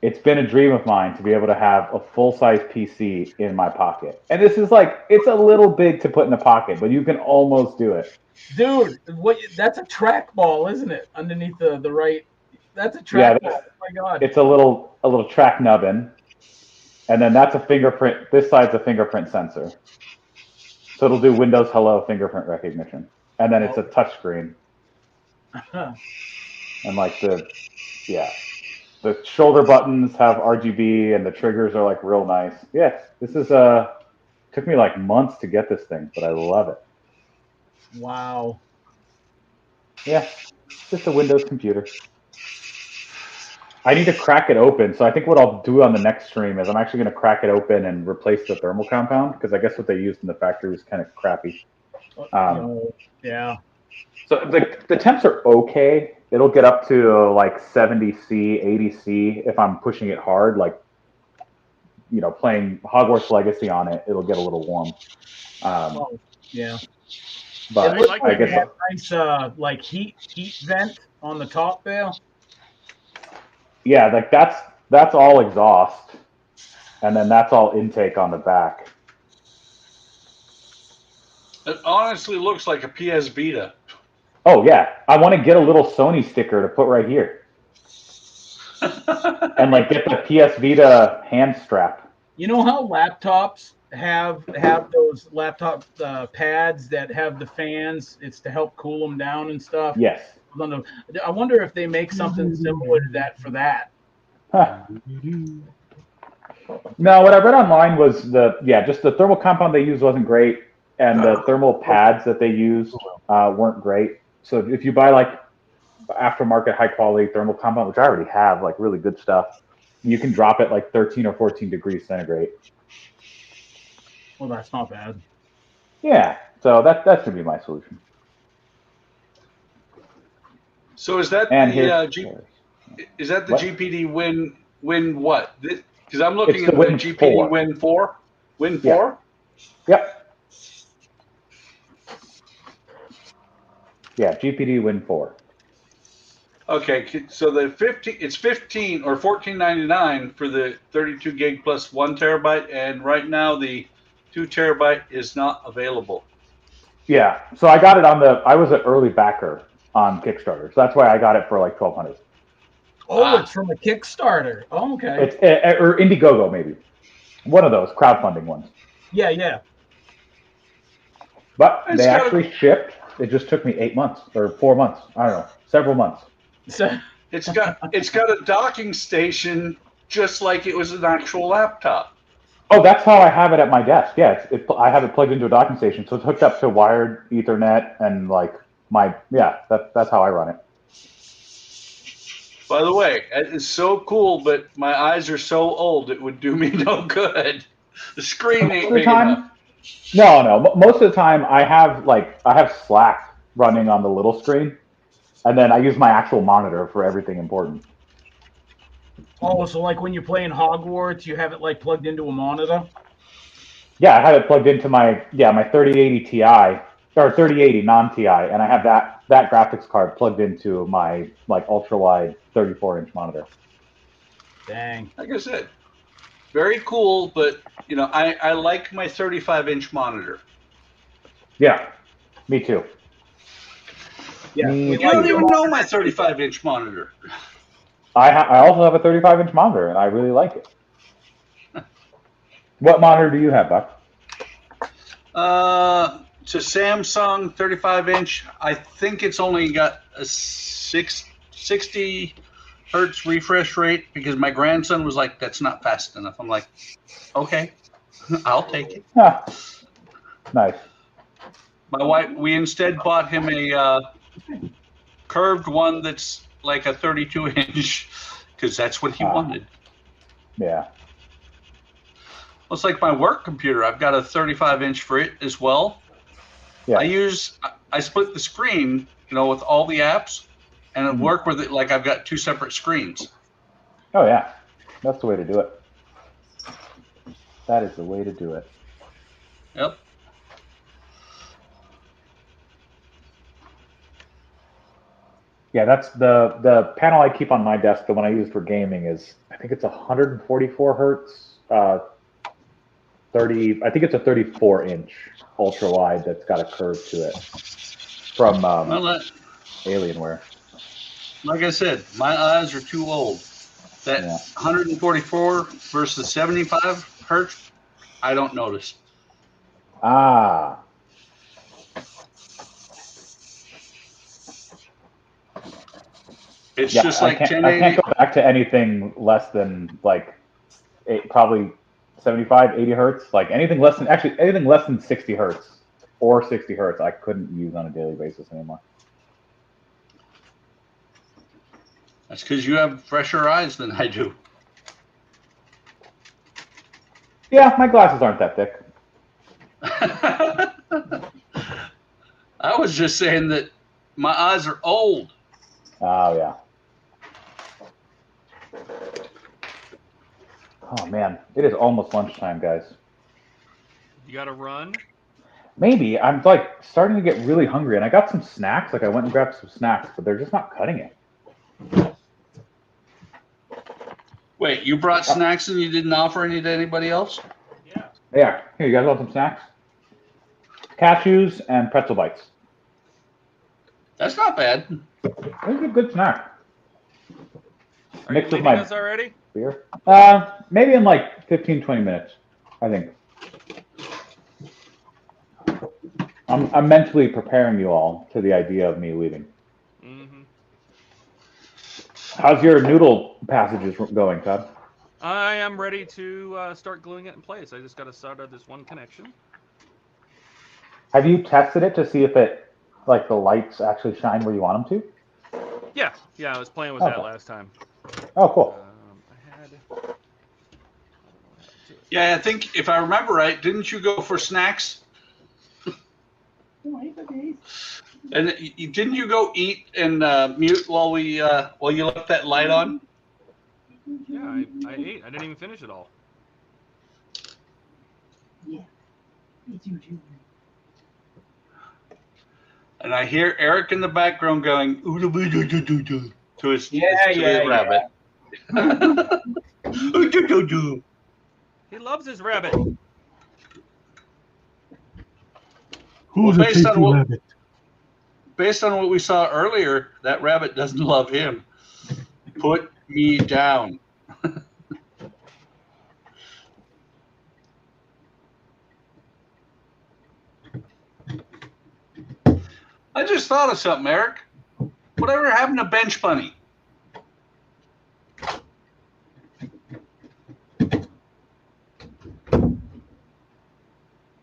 Speaker 4: It's been a dream of mine to be able to have a full-size PC in my pocket. And this is like, it's a little big to put in the pocket, but you can almost do it.
Speaker 2: Dude, that's a trackball, isn't it? Underneath the right. That's a trackball. Oh my god.
Speaker 4: It's a little track nubbin. And then that's a fingerprint. This side's a fingerprint sensor. So it'll do Windows Hello fingerprint recognition. And then it's a touch screen. And like the shoulder buttons have RGB and the triggers are like real nice. Yeah, this is took me like months to get this thing, but I love it.
Speaker 2: Wow.
Speaker 4: Yeah, just a Windows computer. I need to crack it open, so I think what I'll do on the next stream is I'm actually going to crack it open and replace the thermal compound, because I guess what they used in the factory was kind of crappy.
Speaker 2: Yeah.
Speaker 4: So the temps are okay. It'll get up to like 70C, 80C if I'm pushing it hard, like, you know, playing Hogwarts Legacy on it, it'll get a little warm.
Speaker 2: Yeah.
Speaker 4: But
Speaker 2: it looks
Speaker 4: I guess
Speaker 2: it nice like heat vent on the top there.
Speaker 4: Yeah, like that's all exhaust, and then that's all intake on the back.
Speaker 3: It honestly looks like a PS Vita.
Speaker 4: Oh yeah, I want to get a little Sony sticker to put right here, and like get the PS Vita hand strap.
Speaker 2: You know how laptops have those laptop pads that have the fans? It's to help cool them down and stuff.
Speaker 4: Yes.
Speaker 2: I wonder if they make something similar to that for that.
Speaker 4: Huh. No, what I read online was just the thermal compound they used wasn't great, and the thermal pads that they used weren't great. So if you buy like aftermarket high quality thermal compound, which I already have, like really good stuff, you can drop it like 13 or 14 degrees centigrade.
Speaker 2: Well, that's not bad.
Speaker 4: Yeah, so that's gonna be my solution.
Speaker 3: So is that is that the
Speaker 4: what?
Speaker 3: GPD Win what? Because I'm looking at the
Speaker 4: Win
Speaker 3: GPD
Speaker 4: 4.
Speaker 3: Win 4. Win 4?
Speaker 4: Yep. Yeah, GPD Win 4.
Speaker 3: Okay, so it's 15 or $14.99 for the 32 gig plus 1 terabyte, and right now the 2 terabyte is not available.
Speaker 4: Yeah, so I got it I was an early backer on Kickstarter, so that's why I got it for like $1,200.
Speaker 2: Oh, it's from a Kickstarter. Oh, okay.
Speaker 4: It's or Indiegogo maybe, one of those crowdfunding ones.
Speaker 2: Yeah.
Speaker 4: But they actually shipped. It just took me 8 months or 4 months. I don't know, several months.
Speaker 2: So
Speaker 3: it's got a docking station just like it was an actual laptop.
Speaker 4: Oh, that's how I have it at my desk. Yeah, I have it plugged into a docking station, so it's hooked up to wired Ethernet and like that's how I run it.
Speaker 3: By the way, it is so cool, but my eyes are so old it would do me no good. The screen ain't big enough.
Speaker 4: No. Most of the time, I have Slack running on the little screen, and then I use my actual monitor for everything important.
Speaker 2: Oh, so like when you're playing Hogwarts, you have it like plugged into a monitor?
Speaker 4: Yeah, I have it plugged into my 3080 Ti or 3080 non-Ti, and I have that graphics card plugged into my like ultra-wide 34-inch monitor.
Speaker 2: Dang.
Speaker 3: Like I said, very cool, but you know, I like my 35-inch monitor.
Speaker 4: Yeah, me too.
Speaker 2: Yeah,
Speaker 3: you don't even know my 35-inch monitor.
Speaker 4: I also have a 35-inch monitor, and I really like it. What monitor do you have, Buck?
Speaker 3: It's a Samsung 35-inch. I think it's only got a 60 hertz refresh rate because my grandson was like, "That's not fast enough." I'm like, "Okay, I'll take it."
Speaker 4: Huh. Nice.
Speaker 3: My wife, we instead bought him a curved one that's like a 32-inch because that's what he wanted.
Speaker 4: Yeah.
Speaker 3: Well, it's like my work computer. I've got a 35-inch for it as well.
Speaker 4: Yeah.
Speaker 3: I split the screen, with all the apps, and I work with it like I've got 2 separate screens.
Speaker 4: Oh yeah, that's the way to do it. That is the way to do it.
Speaker 3: Yep.
Speaker 4: Yeah, that's the panel I keep on my desk. The one I use for gaming is, I think it's 144 hertz, 30. I think it's a 34-inch ultra wide that's got a curve to it from Alienware.
Speaker 3: Like I said, my eyes are too old. That 144 versus 75 hertz, I don't notice.
Speaker 4: Ah.
Speaker 3: It's just like 1080.
Speaker 4: I can't go back to anything less than like probably 75, 80 hertz. Like anything less than 60 hertz or 60 hertz, I couldn't use on a daily basis anymore.
Speaker 3: That's because you have fresher eyes than I do.
Speaker 4: Yeah, my glasses aren't that thick.
Speaker 3: I was just saying that my eyes are old.
Speaker 4: Oh, yeah. Oh, man. It is almost lunchtime, guys.
Speaker 1: You got to run?
Speaker 4: Maybe. I'm like starting to get really hungry, and I got some snacks. Like I went and grabbed some snacks, but they're just not cutting it.
Speaker 3: Wait, you brought snacks and you didn't offer any to anybody else?
Speaker 1: Yeah.
Speaker 4: Yeah. Here, you guys want some snacks? Cashews and pretzel bites.
Speaker 3: That's not bad.
Speaker 4: It's a good snack.
Speaker 1: Are you leaving us already?
Speaker 4: Beer. Maybe in like 15, 20 minutes, I think. I'm mentally preparing you all to the idea of me leaving.
Speaker 1: Mm-hmm.
Speaker 4: How's your noodle passages going, Todd?
Speaker 1: I am ready to start gluing it in place. I just got to start out this one connection.
Speaker 4: Have you tested it to see if it, like the lights actually shine where you want them to?
Speaker 1: Yeah, I was playing with that last time.
Speaker 4: Oh, cool.
Speaker 3: Yeah, I think if I remember right, didn't you go for snacks? And didn't you go eat and mute while you left that light on?
Speaker 1: Yeah, I ate. I didn't even finish it all.
Speaker 6: Yeah, it's you too.
Speaker 3: And I hear Eric in the background going to his rabbit.
Speaker 1: He loves his rabbit.
Speaker 5: Who's a tasty rabbit?
Speaker 3: Based on what we saw earlier, that rabbit doesn't love him. Put me down. I just thought of something, Eric. Whatever happened to Bench Bunny?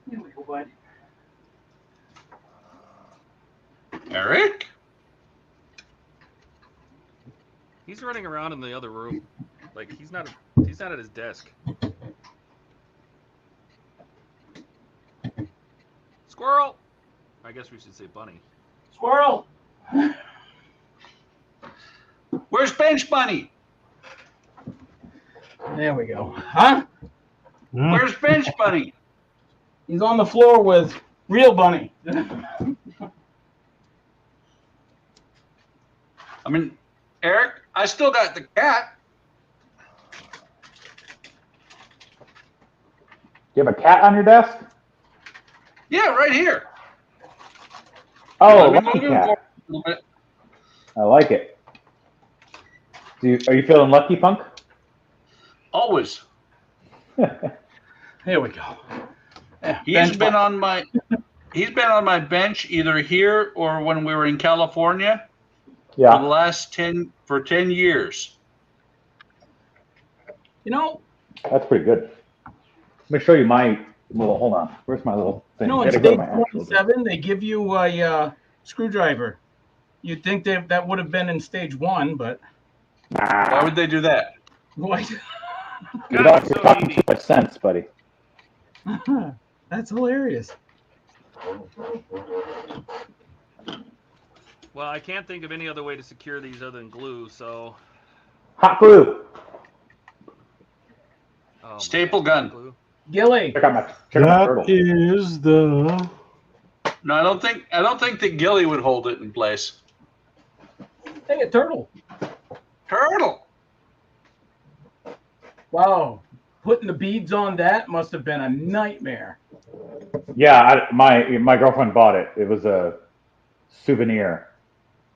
Speaker 6: Here we go, bud.
Speaker 3: Eric?
Speaker 1: He's running around in the other room. Like he's not at his desk. Squirrel. I guess we should say bunny.
Speaker 2: Squirrel.
Speaker 3: Where's Bench Bunny?
Speaker 2: There we go. Huh?
Speaker 3: Where's Bench Bunny?
Speaker 2: He's on the floor with real Bunny.
Speaker 3: I mean, Eric, I still got the cat.
Speaker 4: You have a cat on your desk?
Speaker 3: Yeah, right here.
Speaker 4: Oh,
Speaker 3: Let me
Speaker 4: lucky
Speaker 3: move him
Speaker 4: cat.
Speaker 3: forward a little bit.
Speaker 4: I like it. Are you feeling lucky, Punk?
Speaker 3: Always.
Speaker 2: Here we go. Yeah,
Speaker 3: He's been on my bench either here or when we were in California for the last 10 years.
Speaker 2: You know,
Speaker 4: That's pretty good. Let me show you my Well, hold on. Where's my little thing?
Speaker 2: You know,
Speaker 4: I
Speaker 2: in
Speaker 4: gotta go to
Speaker 2: stage
Speaker 4: my actual
Speaker 2: 27, they give you a screwdriver. You'd think that would have been in stage 1, but
Speaker 3: Why would they do that?
Speaker 2: what?
Speaker 4: You don't have talking too much sense, buddy.
Speaker 2: That's hilarious.
Speaker 1: Well, I can't think of any other way to secure these other than glue, so...
Speaker 4: Hot glue.
Speaker 3: Staple gun.
Speaker 1: Glue.
Speaker 2: Gilly.
Speaker 4: Check out my turtle.
Speaker 5: That is the...
Speaker 3: No, I don't think that Gilly would hold it in place.
Speaker 2: Hey, a turtle.
Speaker 3: Turtle.
Speaker 2: Wow. Putting the beads on that must have been a nightmare.
Speaker 4: Yeah, my girlfriend bought it. It was a souvenir.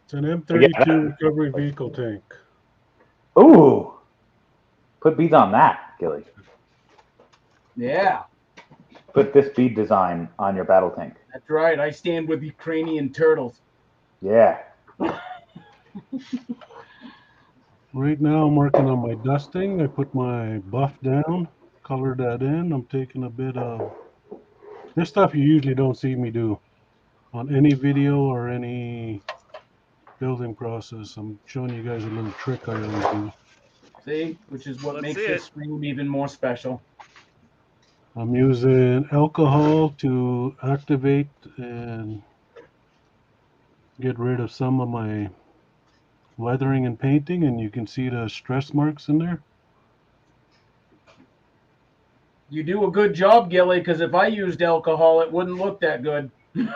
Speaker 5: It's an M32 recovery vehicle tank.
Speaker 4: Ooh. Put beads on that, Gilly.
Speaker 2: Yeah.
Speaker 4: Put this bead design on your battle tank.
Speaker 2: That's right. I stand with Ukrainian turtles.
Speaker 4: Yeah.
Speaker 5: Right now I'm working on my dusting. I put my buff down, colored that in. I'm taking a bit of... This stuff you usually don't see me do on any video or any building process. I'm showing you guys a little trick I always do.
Speaker 2: See? Which is what
Speaker 1: Let's
Speaker 2: makes
Speaker 1: see
Speaker 2: this
Speaker 1: it.
Speaker 2: stream even more special.
Speaker 5: I'm using alcohol to activate and get rid of some of my weathering and painting, and you can see the stress marks in there.
Speaker 2: You do a good job, Gilly, because if I used alcohol, it wouldn't look that good.
Speaker 3: That's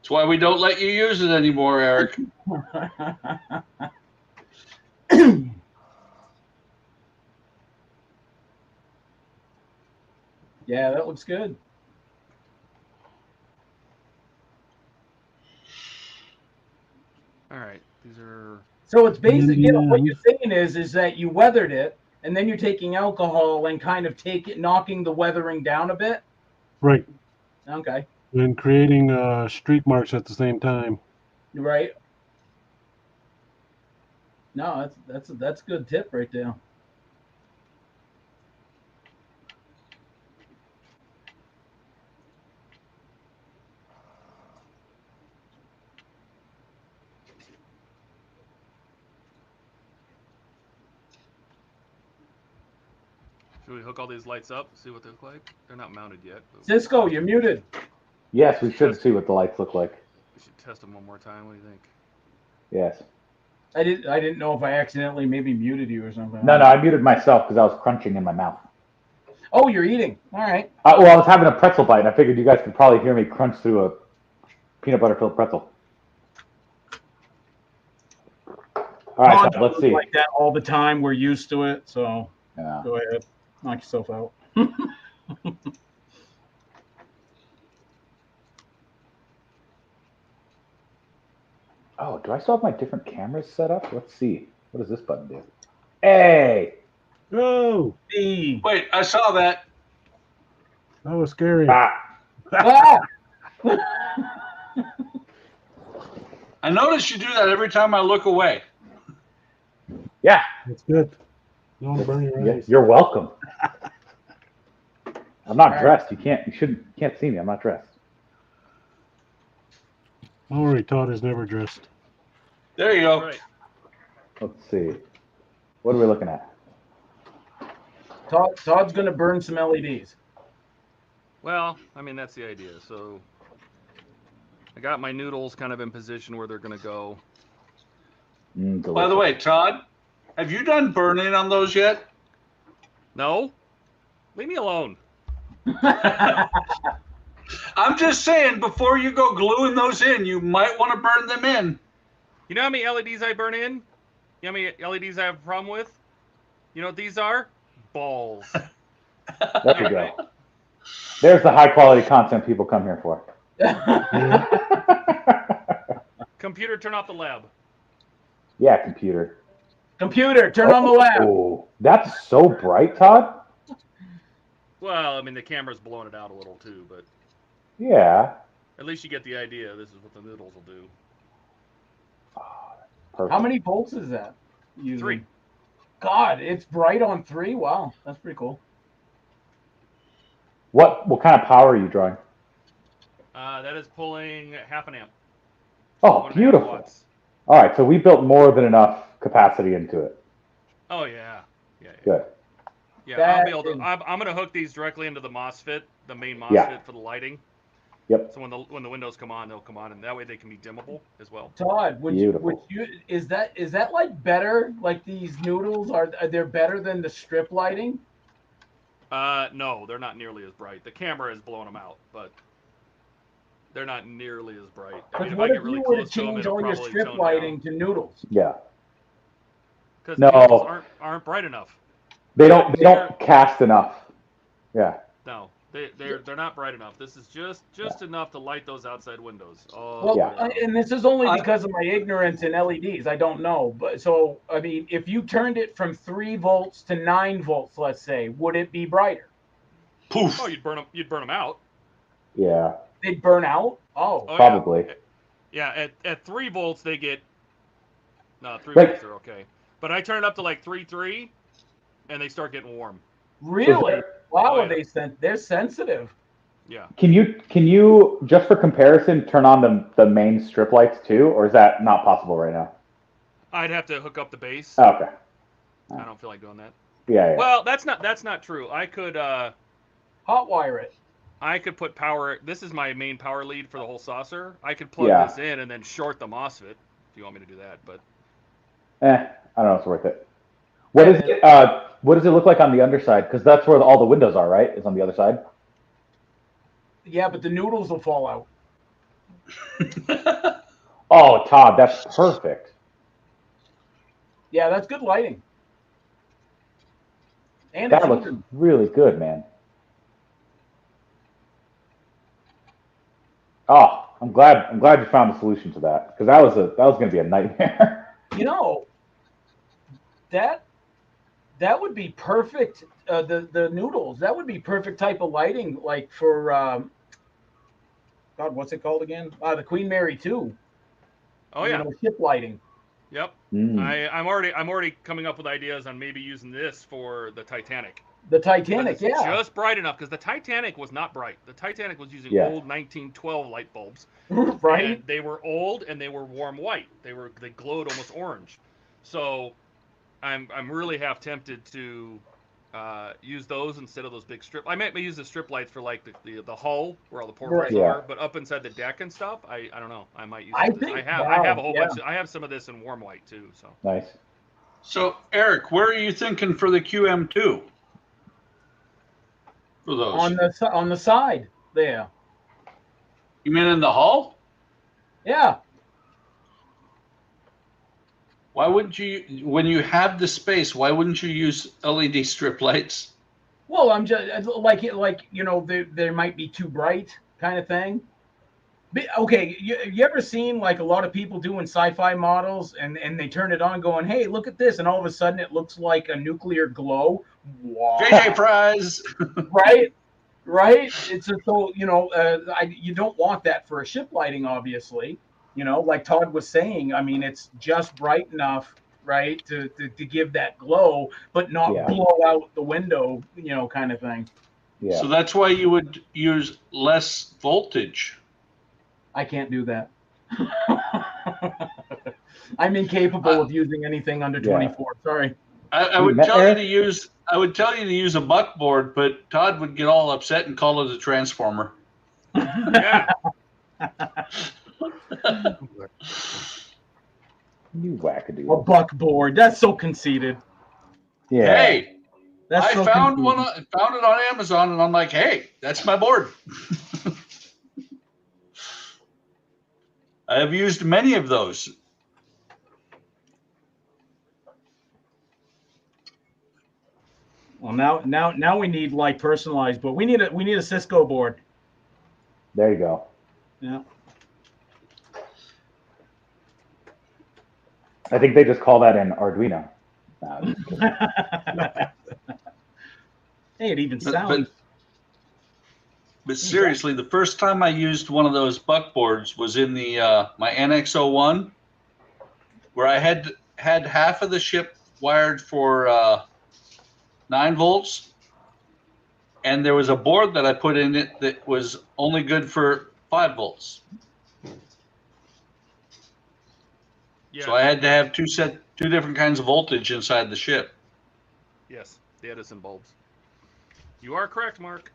Speaker 3: why we don't let you use it anymore, Eric.
Speaker 2: Yeah, that looks good.
Speaker 1: All right, these are...
Speaker 2: So it's basically, you know, what you're saying is that you weathered it, and then you're taking alcohol and kind of knocking the weathering down a bit.
Speaker 5: Right.
Speaker 2: Okay.
Speaker 5: And creating streak marks at the same time.
Speaker 2: Right. No, that's a good tip right there.
Speaker 1: Should we hook all these lights up, see what they look like? They're not mounted yet. But
Speaker 2: Cisco, you're muted.
Speaker 4: Yes, we should see what the lights look like.
Speaker 1: we should test them one more time. What do you think?
Speaker 4: Yes.
Speaker 2: I didn't know if I accidentally maybe muted you or something.
Speaker 4: No, I muted myself because I was crunching in my mouth.
Speaker 2: Oh, you're eating. All right.
Speaker 4: Well, I was having a pretzel bite, and I figured you guys could probably hear me crunch through a peanut butter filled pretzel. All right, let's see.
Speaker 2: Like that all the time. We're used to it. So
Speaker 4: Yeah.
Speaker 2: go ahead, knock yourself out.
Speaker 4: Oh, do I still have my different cameras set up? Let's see. What does this button do? Hey!
Speaker 5: Oh!
Speaker 3: Wait, I saw that.
Speaker 5: That was scary.
Speaker 4: Ah.
Speaker 3: I notice you do that every time I look away.
Speaker 4: Yeah.
Speaker 5: That's good. Don't burn your eyes.
Speaker 4: You're welcome. I'm not dressed. You can't see me. I'm not dressed.
Speaker 5: Don't worry, Todd is never dressed.
Speaker 3: There you go.
Speaker 1: Right.
Speaker 4: Let's see. What are we looking at?
Speaker 2: Todd's going to burn some LEDs.
Speaker 1: Well, I mean, that's the idea. So I got my noodles kind of in position where they're going to go.
Speaker 3: By the way, Todd, have you done burn-in on those yet?
Speaker 1: No? Leave me alone.
Speaker 3: I'm just saying, before you go gluing those in, you might want to burn them in.
Speaker 1: You know how many LEDs I burn in? You know how many LEDs I have a problem with? You know what these are? Balls.
Speaker 4: There you go. There's the high quality content people come here for.
Speaker 1: Computer, turn off the lab.
Speaker 4: Yeah, computer.
Speaker 2: Computer, turn on the lab.
Speaker 4: Oh, that's so bright, Todd.
Speaker 1: Well, I mean, the camera's blowing it out a little too, but
Speaker 4: yeah.
Speaker 1: At least you get the idea. This is what the noodles will do.
Speaker 4: Perfect.
Speaker 2: How many volts is that? Using?
Speaker 1: 3.
Speaker 2: God, it's bright on 3. Wow, that's pretty cool.
Speaker 4: What kind of power are you drawing?
Speaker 1: That is pulling half an amp.
Speaker 4: Oh, beautiful. All right, so we built more than enough capacity into it.
Speaker 1: Oh yeah.
Speaker 4: Good.
Speaker 1: Yeah, I'll be able to. I'm going to hook these directly into the MOSFET, the main MOSFET for the lighting.
Speaker 4: Yep.
Speaker 1: So when the windows come on, they'll come on, and that way they can be dimmable as well.
Speaker 2: Todd, would you is that like better? Like these noodles are they better than the strip lighting?
Speaker 1: No, they're not nearly as bright. The camera is blowing them out, but they're not nearly as bright. I mean, if I get really close to them, it'll probably
Speaker 2: change all your strip lighting to noodles?
Speaker 4: Yeah.
Speaker 1: Because noodles aren't bright enough.
Speaker 4: They don't cast enough. Yeah.
Speaker 1: No, they're not bright enough. This is just enough to light those outside windows.
Speaker 2: Oh, well, and this is only because of my ignorance in LEDs. I don't know, but so I mean, if you turned it from 3 volts to 9 volts, let's say, would it be brighter?
Speaker 3: Poof.
Speaker 1: Oh, you'd burn them out.
Speaker 4: Yeah.
Speaker 2: They'd burn out. Oh
Speaker 4: probably.
Speaker 1: Yeah, at 3 volts they get. No, 3 volts are okay. But I turn it up to like 3.3, and they start getting warm.
Speaker 2: Really? Wow, they're sensitive.
Speaker 1: Yeah.
Speaker 4: Can you just for comparison turn on the main strip lights too, or is that not possible right now?
Speaker 1: I'd have to hook up the base.
Speaker 4: Oh, okay.
Speaker 1: I don't feel like doing that.
Speaker 4: Yeah.
Speaker 1: Well, that's not true. I could
Speaker 2: hotwire it. I
Speaker 1: could put power. This is my main power lead for the whole saucer. I could plug this in and then short the MOSFET if you want me to do that. But
Speaker 4: I don't know if it's worth it. What does it look like on the underside? Because that's where all the windows are, right? Is on the other side.
Speaker 2: Yeah, but the noodles will fall out.
Speaker 4: Oh, Todd, that's perfect.
Speaker 2: Yeah, that's good lighting. And
Speaker 4: that looks really good, man. Oh, I'm glad you found a solution to that, because that was going to be a nightmare.
Speaker 2: You know, that would be perfect. The noodles, that would be perfect type of lighting, like for God, what's it called again? The Queen Mary 2.
Speaker 1: Oh yeah,
Speaker 2: ship lighting.
Speaker 1: Yep. I'm already coming up with ideas on maybe using this for the Titanic.
Speaker 2: The Titanic,
Speaker 1: just bright enough, because the Titanic was not bright. The Titanic was using old 1912 light bulbs.
Speaker 2: Right.
Speaker 1: And they were old and they were warm white. They glowed almost orange. So I'm really half tempted to use those instead of those big strip. I might use the strip lights for like the hull where all the portholes are, but up inside the deck and stuff, I don't know. I might use. I have a whole bunch. I have some of this in warm white too. So
Speaker 4: nice.
Speaker 3: So Eric, where are you thinking for the QM2? For those
Speaker 2: on the side there.
Speaker 3: You mean in the hull?
Speaker 2: Yeah.
Speaker 3: Why wouldn't you, when you have the space, why wouldn't you use LED strip lights?
Speaker 2: Well, I'm just like they might be too bright kind of thing. But, okay, you ever seen like a lot of people doing sci-fi models and they turn it on going, hey, look at this, and all of a sudden it looks like a nuclear glow. Wow.
Speaker 3: JJ Prize.
Speaker 2: right. It's just so you don't want that for a ship lighting, obviously. Like Todd was saying, I mean, it's just bright enough, right, to give that glow, but not blow out the window, kind of thing.
Speaker 4: Yeah.
Speaker 3: So that's why you would use less voltage.
Speaker 2: I can't do that. I'm incapable of using anything under 24. Sorry.
Speaker 3: I would tell you to use. I would tell you to use a buckboard, but Todd would get all upset and call it a transformer.
Speaker 1: Yeah.
Speaker 4: You wackadoo.
Speaker 2: A buckboard. That's so conceited.
Speaker 4: Yeah.
Speaker 3: Hey, I found one. Found it on Amazon, and I'm like, hey, that's my board. I have used many of those.
Speaker 2: Well, now we need like personalized, but we need a Cisco board.
Speaker 4: There you go.
Speaker 2: Yeah.
Speaker 4: I think they just call that an Arduino.
Speaker 2: Hey, it even sounds.
Speaker 3: But seriously, the first time I used one of those buckboards was in the my NX01, where I had half of the ship wired for 9 volts, and there was a board that I put in it that was only good for 5 volts.
Speaker 1: Yeah.
Speaker 3: So I had to have two different kinds of voltage inside the ship.
Speaker 1: Yes, the Edison bulbs. You are correct, Mark.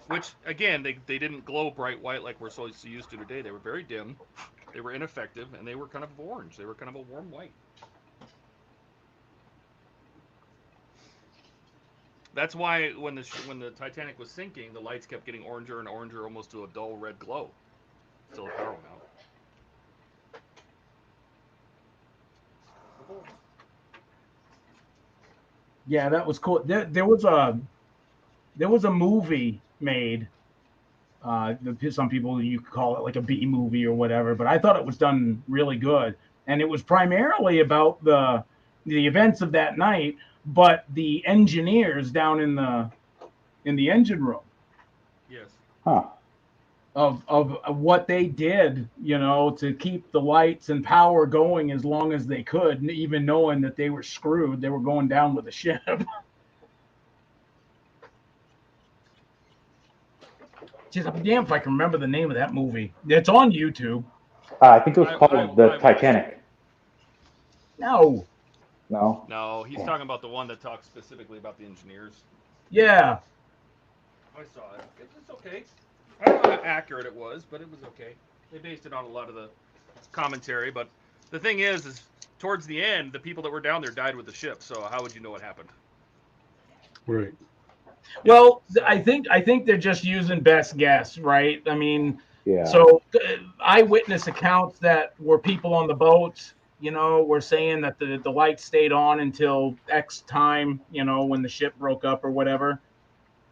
Speaker 1: Which, again, they didn't glow bright white like we're so used to today. They were very dim, they were ineffective, and they were kind of orange. They were kind of a warm white. That's why when the Titanic was sinking, the lights kept getting oranger and oranger, almost to a dull red glow. Until the power went out.
Speaker 2: Yeah, that was cool. There was a movie made. Some people, you could call it like a B movie or whatever, but I thought it was done really good, and it was primarily about the events of that night, but the engineers down in the engine room.
Speaker 1: Yes.
Speaker 4: Huh.
Speaker 2: Of what they did, to keep the lights and power going as long as they could, even knowing that they were screwed. They were going down with the ship. Jeez, I'm damn if I can remember the name of that movie. It's on YouTube.
Speaker 4: I think it was called The Titanic.
Speaker 2: No.
Speaker 4: No?
Speaker 1: No, he's talking about the one that talks specifically about the engineers.
Speaker 2: Yeah.
Speaker 1: I saw it. It's okay. I don't know how accurate it was, but it was okay. They based it on a lot of the commentary, but the thing is towards the end, the people that were down there died with the ship, so how would you know what happened?
Speaker 5: Right.
Speaker 2: Well, I think they're just using best guess, right? I mean,
Speaker 4: Yeah.
Speaker 2: So eyewitness accounts that were people on the boat, were saying that the lights stayed on until X time, when the ship broke up or whatever.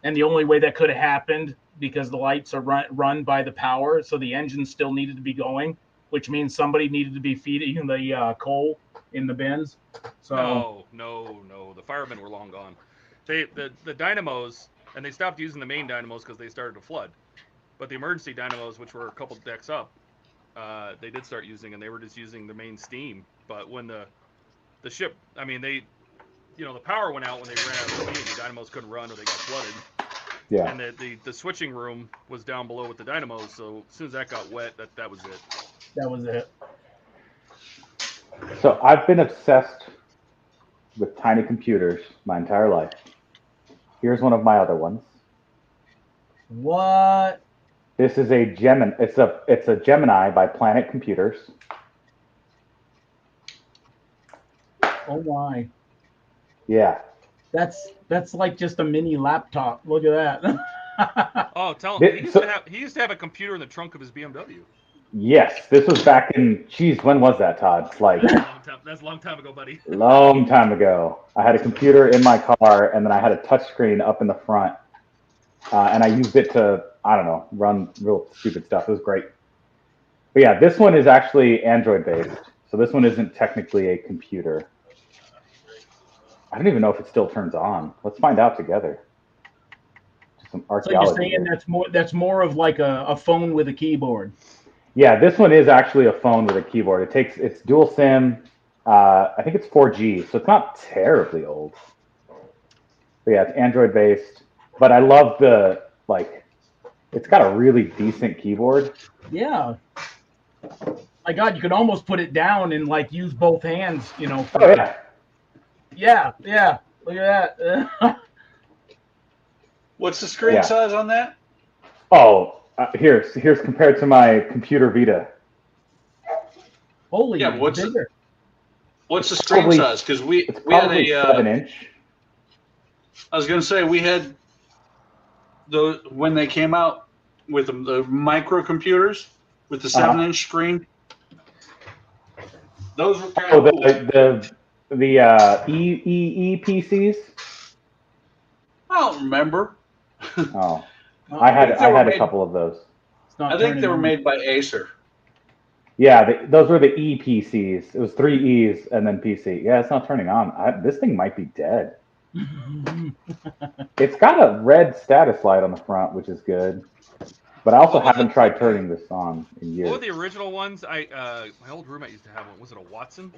Speaker 2: And the only way that could have happened, because the lights are run by the power, so the engine still needed to be going, which means somebody needed to be feeding the coal in the bins. So
Speaker 1: No. The firemen were long gone. The dynamos, and they stopped using the main dynamos because they started to flood. But the emergency dynamos, which were a couple decks up, they did start using, and they were just using the main steam. But when the ship, I mean, the power went out when they ran out of steam. The dynamos couldn't run, or they got flooded.
Speaker 4: Yeah.
Speaker 1: And the switching room was down below with the dynamos, so as soon as that got wet, that was it.
Speaker 2: That was it.
Speaker 4: So I've been obsessed with tiny computers my entire life. Here's one of my other ones.
Speaker 2: What?
Speaker 4: This is a Gemini. It's a Gemini by Planet Computers.
Speaker 2: Oh my.
Speaker 4: Yeah.
Speaker 2: That's like just a mini laptop. Look at that.
Speaker 1: Oh, tell him. He used to have a computer in the trunk of his BMW.
Speaker 4: Yes, this was back in, when was that, Todd? Like
Speaker 1: that's a long time ago, buddy.
Speaker 4: Long time ago. I had a computer in my car, and then I had a touchscreen up in the front, and I used it to, I don't know, run real stupid stuff. It was great. But yeah, this one is actually Android-based, so this one isn't technically a computer. I don't even know if it still turns on. Let's find out together. Some archaeology.
Speaker 2: So you're saying that's more of like a phone with a keyboard.
Speaker 4: Yeah, this one is actually a phone with a keyboard. It's dual SIM. I think it's 4G, so it's not terribly old. But yeah, it's Android based. But I love it's got a really decent keyboard.
Speaker 2: Yeah. My God, you could almost put it down and use both hands,
Speaker 4: Oh yeah.
Speaker 2: Yeah. Look at that.
Speaker 3: What's the screen size on that?
Speaker 4: Oh. Here's compared to my computer Vita.
Speaker 2: Holy,
Speaker 3: yeah. What's
Speaker 2: bigger.
Speaker 3: What's the screen size? Because we had a
Speaker 4: 7-inch.
Speaker 3: I was going to say we had those when they came out with the microcomputers with the 7-inch screen. Those were kind of cool.
Speaker 4: The EE PCs.
Speaker 3: I don't remember.
Speaker 4: Oh. I had a couple of those.
Speaker 3: I think they were made by Acer.
Speaker 4: Yeah, those were the E PCs. It was 3 E's and then PC. Yeah, it's not turning on. This thing might be dead. It's got a red status light on the front, which is good. But I also haven't tried turning this on in years.
Speaker 1: What were the original ones? My old roommate used to have one. Was it a Watson?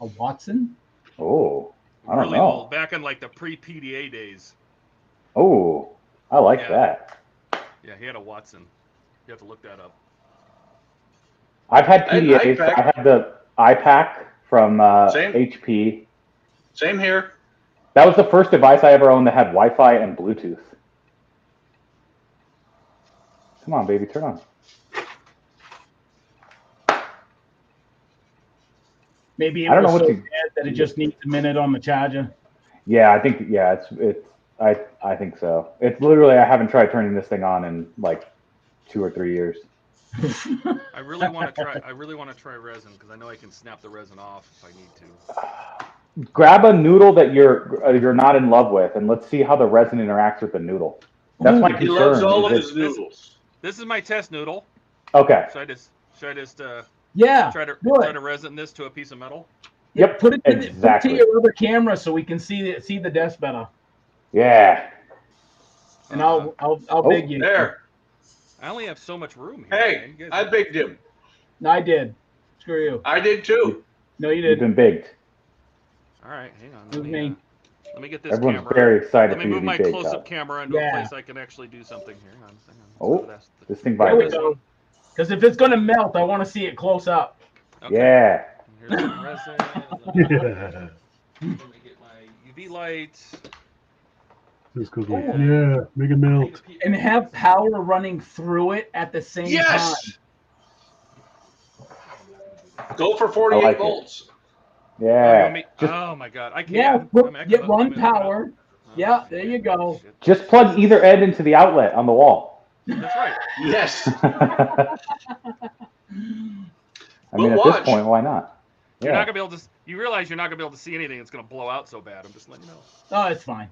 Speaker 2: A Watson?
Speaker 4: Oh, I don't
Speaker 1: really
Speaker 4: know.
Speaker 1: old, back in like the pre-PDA days.
Speaker 4: Oh, I like that.
Speaker 1: Yeah, he had a Watson. You have to look that up.
Speaker 4: I've had PDAs. I had the iPac from HP.
Speaker 3: Same here.
Speaker 4: That was the first device I ever owned that had Wi-Fi and Bluetooth. Come on, baby, turn on.
Speaker 2: Maybe it was so bad that it just needs a minute on the charger.
Speaker 4: Yeah, I think I think so. It's literally I haven't tried turning this thing on in like 2 or 3 years.
Speaker 1: I really want to try resin because I know I can snap the resin off if I need to.
Speaker 4: Grab a noodle that you're not in love with, and let's see how the resin interacts with the noodle. That's my concern.
Speaker 3: He loves all of his noodles.
Speaker 1: This is my test noodle.
Speaker 4: Okay.
Speaker 1: Should I just try to resin this to a piece of metal?
Speaker 2: Yep. Put it to your other camera so we can see the desk better.
Speaker 4: Yeah.
Speaker 2: And I'll big you.
Speaker 3: There.
Speaker 1: I only have so much room here.
Speaker 3: Hey, I bigged him.
Speaker 2: I did. Screw you.
Speaker 3: I did too.
Speaker 2: No, you didn't.
Speaker 4: You've been bigged.
Speaker 1: All right, hang on. Let me get this
Speaker 4: Everyone's
Speaker 1: camera.
Speaker 4: very excited
Speaker 1: Let me move my close-up camera into a place I can actually do something here. Hang on.
Speaker 4: Oh, this thing vibrates.
Speaker 2: Because if it's gonna melt, I want to see it close up.
Speaker 1: Okay.
Speaker 4: Yeah.
Speaker 1: Here's some resin. Let me get my UV light.
Speaker 5: Yeah, make it melt.
Speaker 2: And have power running through it at the same time.
Speaker 3: Go for 48 volts.
Speaker 4: Yeah.
Speaker 1: Oh my God, I can't.
Speaker 2: Yeah, run power. Yeah, there you go.
Speaker 4: Just plug either end into the outlet on the wall.
Speaker 1: That's right.
Speaker 3: Yes.
Speaker 4: I mean, at this point, why not?
Speaker 1: You're not gonna be able to. You realize you're not gonna be able to see anything. It's gonna blow out so bad. I'm just letting you know.
Speaker 2: Oh, it's fine.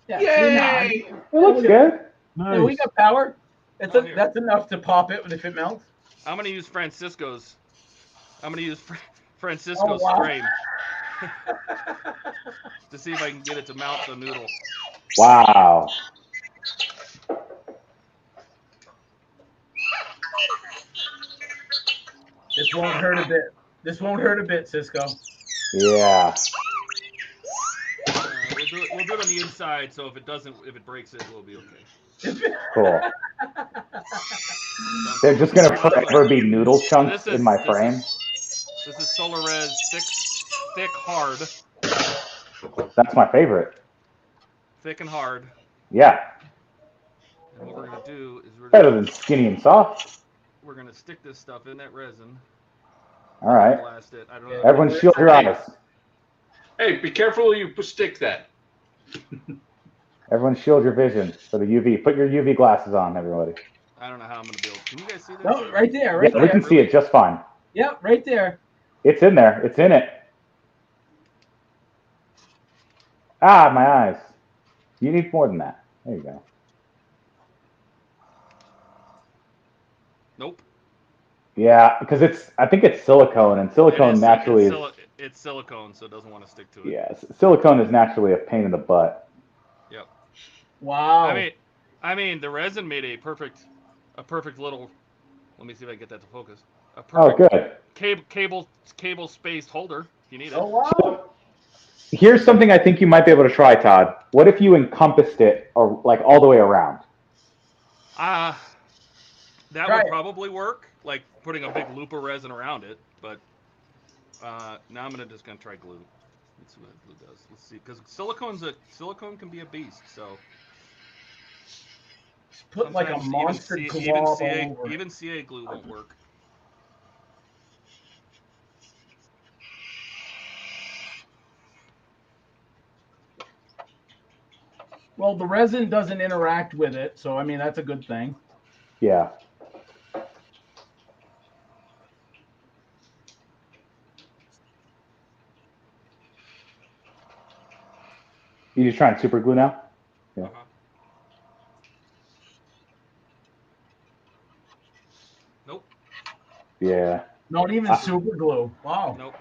Speaker 2: Yeah,
Speaker 3: yay!
Speaker 4: It looks good.
Speaker 5: Nice.
Speaker 2: Yeah, we got power. That's enough to pop it if it melts.
Speaker 1: I'm gonna use Francisco's. Francisco's strain to see if I can get it to mount the noodle.
Speaker 4: Wow.
Speaker 2: This won't hurt a bit. This won't hurt a bit, Cisco.
Speaker 4: Yeah.
Speaker 1: We'll do it on the inside, so if it breaks it, we'll be okay.
Speaker 4: Cool. They're just gonna forever be noodle chunks in my frame.
Speaker 1: This is SolarRes thick hard.
Speaker 4: That's my favorite.
Speaker 1: Thick and hard.
Speaker 4: Yeah.
Speaker 1: And what we're gonna do is
Speaker 4: better than skinny and soft.
Speaker 1: We're gonna stick this stuff in that resin.
Speaker 4: All right.
Speaker 1: Blast it. I don't know.
Speaker 4: Everyone shield your eyes.
Speaker 3: Hey, be careful where you stick that.
Speaker 4: Everyone shield your vision for the UV. Put your UV glasses on, everybody.
Speaker 1: I don't know how I'm gonna build. Can you guys see this?
Speaker 2: No, right there, right there.
Speaker 4: We can see it just fine.
Speaker 2: Yep, right there.
Speaker 4: It's in there. It's in it. Ah, my eyes. You need more than that. There you go.
Speaker 1: Nope.
Speaker 4: Yeah, because I think it's silicone, and silicone naturally is.
Speaker 1: It's silicone, so it doesn't want to stick to it.
Speaker 4: Yeah, silicone is naturally a pain in the butt.
Speaker 1: Yep.
Speaker 2: Wow.
Speaker 1: I mean, the resin made a perfect little. Let me see if I can get that to focus. A perfect cable spaced holder. If you need it.
Speaker 2: Oh wow.
Speaker 4: So, here's something I think you might be able to try, Todd. What if you encompassed it, or like all the way around?
Speaker 1: That would probably work. Like putting a big loop of resin around it, but now I'm just gonna try glue. Let's see what glue does. Let's see, because silicone can be a beast. So
Speaker 2: just put like a monster glob over.
Speaker 1: Even CA glue won't work.
Speaker 2: Well, the resin doesn't interact with it, so I mean that's a good thing.
Speaker 4: Yeah. You just trying super glue now? Yeah.
Speaker 1: Nope.
Speaker 4: Yeah.
Speaker 2: Not even super glue. Wow.
Speaker 1: Nope.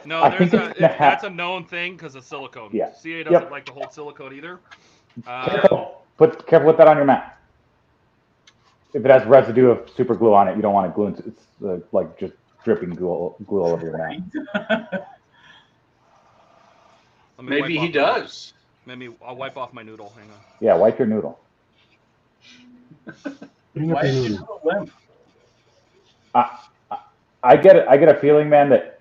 Speaker 1: No, that's a known thing because of silicone.
Speaker 4: Yeah.
Speaker 1: CA doesn't like to hold silicone either.
Speaker 4: Careful with that on your mat. If it has residue of super glue on it, you don't want to glue. It's like just dripping glue all over your mat.
Speaker 3: Maybe he does.
Speaker 1: Maybe I'll wipe off my noodle. Hang on.
Speaker 4: Yeah, wipe your noodle.
Speaker 2: Why is your noodle limp?
Speaker 4: I get it. I get a feeling, man, that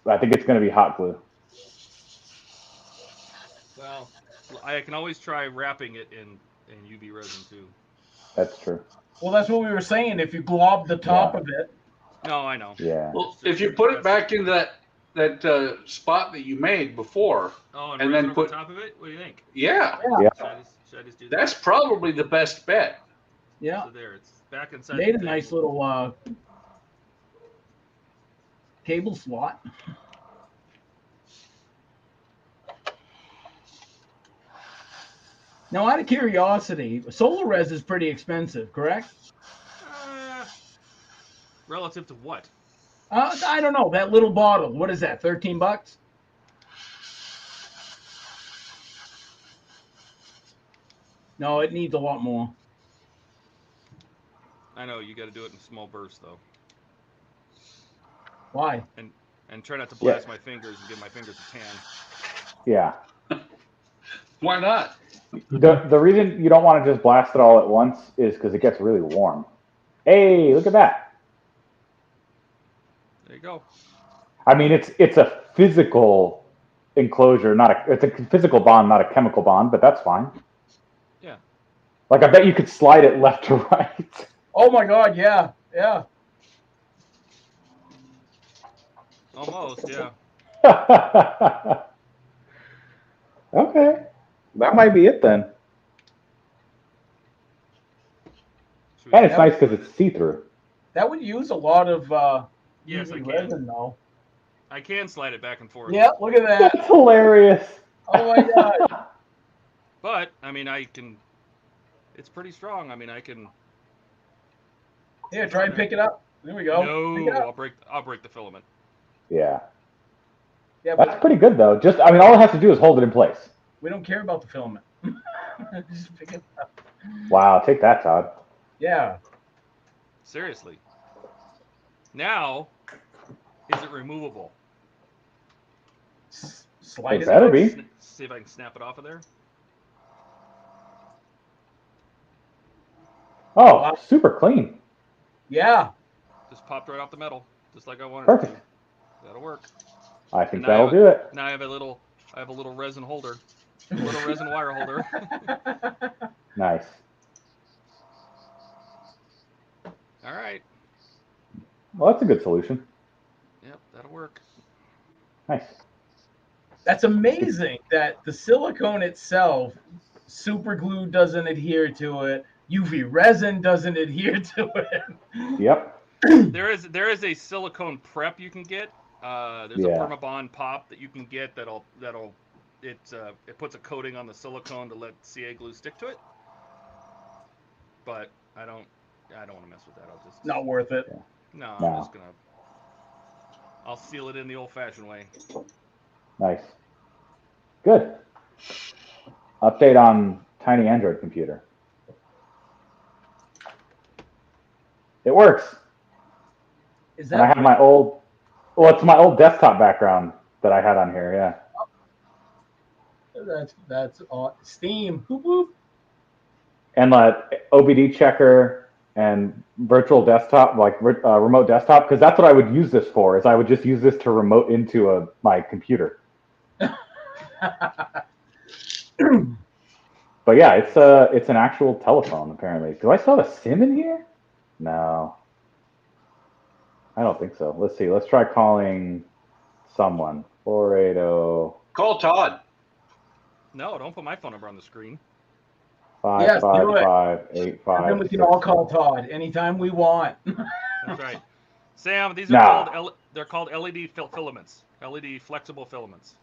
Speaker 4: I think it's going to be hot glue.
Speaker 1: Well, I can always try wrapping it in UV resin too.
Speaker 4: That's true.
Speaker 2: Well, that's what we were saying. If you glob the top of it.
Speaker 1: No, I know.
Speaker 4: Yeah.
Speaker 3: Well, if you put it back into that spot that you made before,
Speaker 1: and then put on top of it, what do you think?
Speaker 3: Yeah.
Speaker 1: Should I just do that?
Speaker 3: That's probably the best bet.
Speaker 2: Yeah.
Speaker 1: So there, it's back inside.
Speaker 2: Made a nice little cable slot. Now, out of curiosity, solar res is pretty expensive, correct?
Speaker 1: Relative to what?
Speaker 2: I don't know. That little bottle. What is that? $13? No, it needs a lot more.
Speaker 1: I know you got to do it in small bursts though.
Speaker 2: Why?
Speaker 1: And try not to blast my fingers and give my fingers a tan.
Speaker 4: Yeah.
Speaker 3: Why not?
Speaker 4: The reason you don't want to just blast it all at once is because it gets really warm. Hey, look at that.
Speaker 1: There you go.
Speaker 4: I mean, it's a physical enclosure, it's a physical bond, not a chemical bond, but that's fine.
Speaker 1: Yeah.
Speaker 4: Like, I bet you could slide it left to right.
Speaker 2: Oh my God, yeah. Yeah.
Speaker 1: Almost, yeah.
Speaker 4: Okay. That might be it then. And it's nice because it's see-through.
Speaker 2: That would use a lot of
Speaker 1: yes,
Speaker 2: UV
Speaker 1: I can.
Speaker 2: resin, though.
Speaker 1: I can slide it back and forth.
Speaker 2: Yeah, look at that.
Speaker 4: That's hilarious.
Speaker 2: Oh my God.
Speaker 1: But I mean, I can. It's pretty strong. I mean, I can.
Speaker 2: Here, try and pick it up. There we go.
Speaker 1: No, I'll break the filament.
Speaker 4: Yeah.
Speaker 2: Yeah,
Speaker 4: That's pretty good though. I mean, all it has to do is hold it in place.
Speaker 2: We don't care about the filament. Just pick it up.
Speaker 4: Wow, take that, Todd.
Speaker 2: Yeah.
Speaker 1: Seriously. Now, is it removable?
Speaker 2: Slide
Speaker 4: it better be.
Speaker 1: See if I can snap it off of there.
Speaker 4: Oh, wow. Super clean.
Speaker 2: Yeah.
Speaker 1: Just popped right off the metal, just like I wanted
Speaker 4: Perfect.
Speaker 1: it to. That'll work.
Speaker 4: I think that'll do it.
Speaker 1: Now I have a little resin holder, a little resin wire holder.
Speaker 4: Nice.
Speaker 1: All right.
Speaker 4: Well, that's a good solution.
Speaker 1: Yep, that'll work.
Speaker 4: Nice.
Speaker 2: That's amazing that the silicone itself, super glue doesn't adhere to it. UV resin doesn't adhere to it.
Speaker 4: Yep.
Speaker 1: There is a silicone prep you can get. There's a Permabond pop that you can get it puts a coating on the silicone to let CA glue stick to it. But I don't want to mess with that. I'll just
Speaker 2: not worth it.
Speaker 1: No, I'm just I'll seal it in the old-fashioned way.
Speaker 4: Nice. Good. Update on tiny Android computer. It works.
Speaker 2: Is that?
Speaker 4: And I have my old. Well, it's my old desktop background that I had on here. Yeah.
Speaker 2: That's Steam. Whoop, whoop.
Speaker 4: And OBD checker and virtual desktop, like remote desktop, because that's what I would use this for. Is I would just use this to remote into my computer. But yeah, it's an actual telephone apparently. Do I still have a SIM in here? No. I don't think so. Let's see. Let's try calling someone. 480.
Speaker 3: Call Todd.
Speaker 1: No, don't put my phone number on the screen.
Speaker 4: 55585.
Speaker 2: Then we can all call Todd anytime we want.
Speaker 1: That's right. Sam, these are called LED filaments. LED flexible filaments.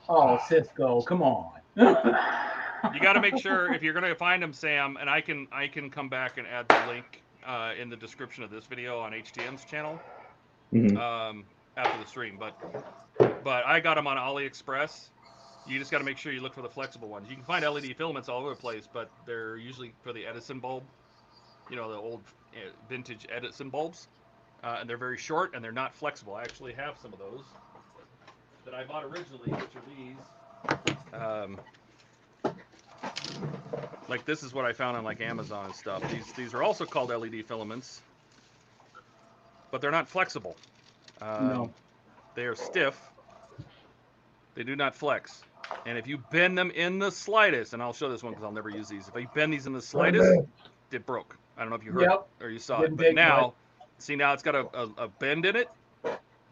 Speaker 2: Oh, Cisco, come on.
Speaker 1: You got to make sure if you're going to find them, Sam, and I can come back and add the link in the description of this video on HTM's channel after the stream. But I got them on AliExpress. You just got to make sure you look for the flexible ones. You can find LED filaments all over the place, but they're usually for the Edison bulb, the old vintage Edison bulbs. and they're very short and they're not flexible. I actually have some of those that I bought originally, which are these. Like this is what I found on like Amazon and stuff. These are also called LED filaments, but they're not flexible.
Speaker 2: No.
Speaker 1: They are stiff. They do not flex. And if you bend them in the slightest, and I'll show this one because I'll never use these. If you bend these in the slightest, it broke. I don't know if you heard it or you saw it. But now, see now it's got a bend in it,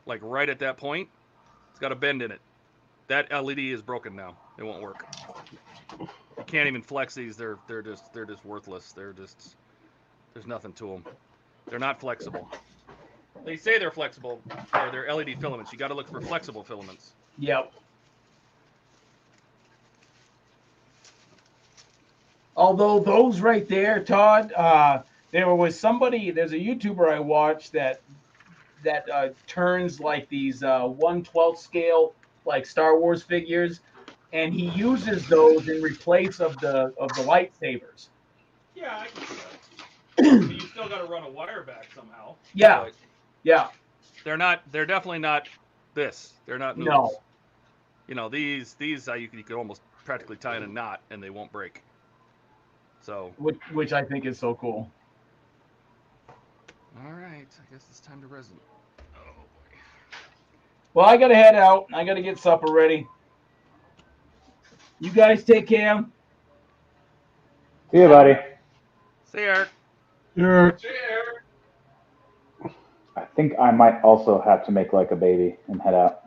Speaker 1: like right at that point. It's got a bend in it. That LED is broken now. It won't work. You can't even flex these. They're just worthless. There's nothing to them. They're not flexible. They say they're flexible, or they're LED filaments. You got to look for flexible filaments.
Speaker 2: Yep. Although those right there, Todd, there was somebody. There's a YouTuber I watched that turns like these 1/12 scale like Star Wars figures, and he uses those in replace of the lightsabers.
Speaker 1: Yeah, I can see that. You still got to run a wire back somehow.
Speaker 2: Yeah, yeah.
Speaker 1: They're definitely not this. They're not noodles.
Speaker 2: No.
Speaker 1: You know, these you could almost practically tie in a knot and they won't break. So.
Speaker 2: Which I think is so cool.
Speaker 1: All right, I guess it's time to resin. Oh boy.
Speaker 2: Well, I gotta head out. I gotta get supper ready. You guys take care.
Speaker 4: See you, buddy.
Speaker 1: See you, Eric.
Speaker 5: Eric.
Speaker 4: I think I might also have to make like a baby and head out.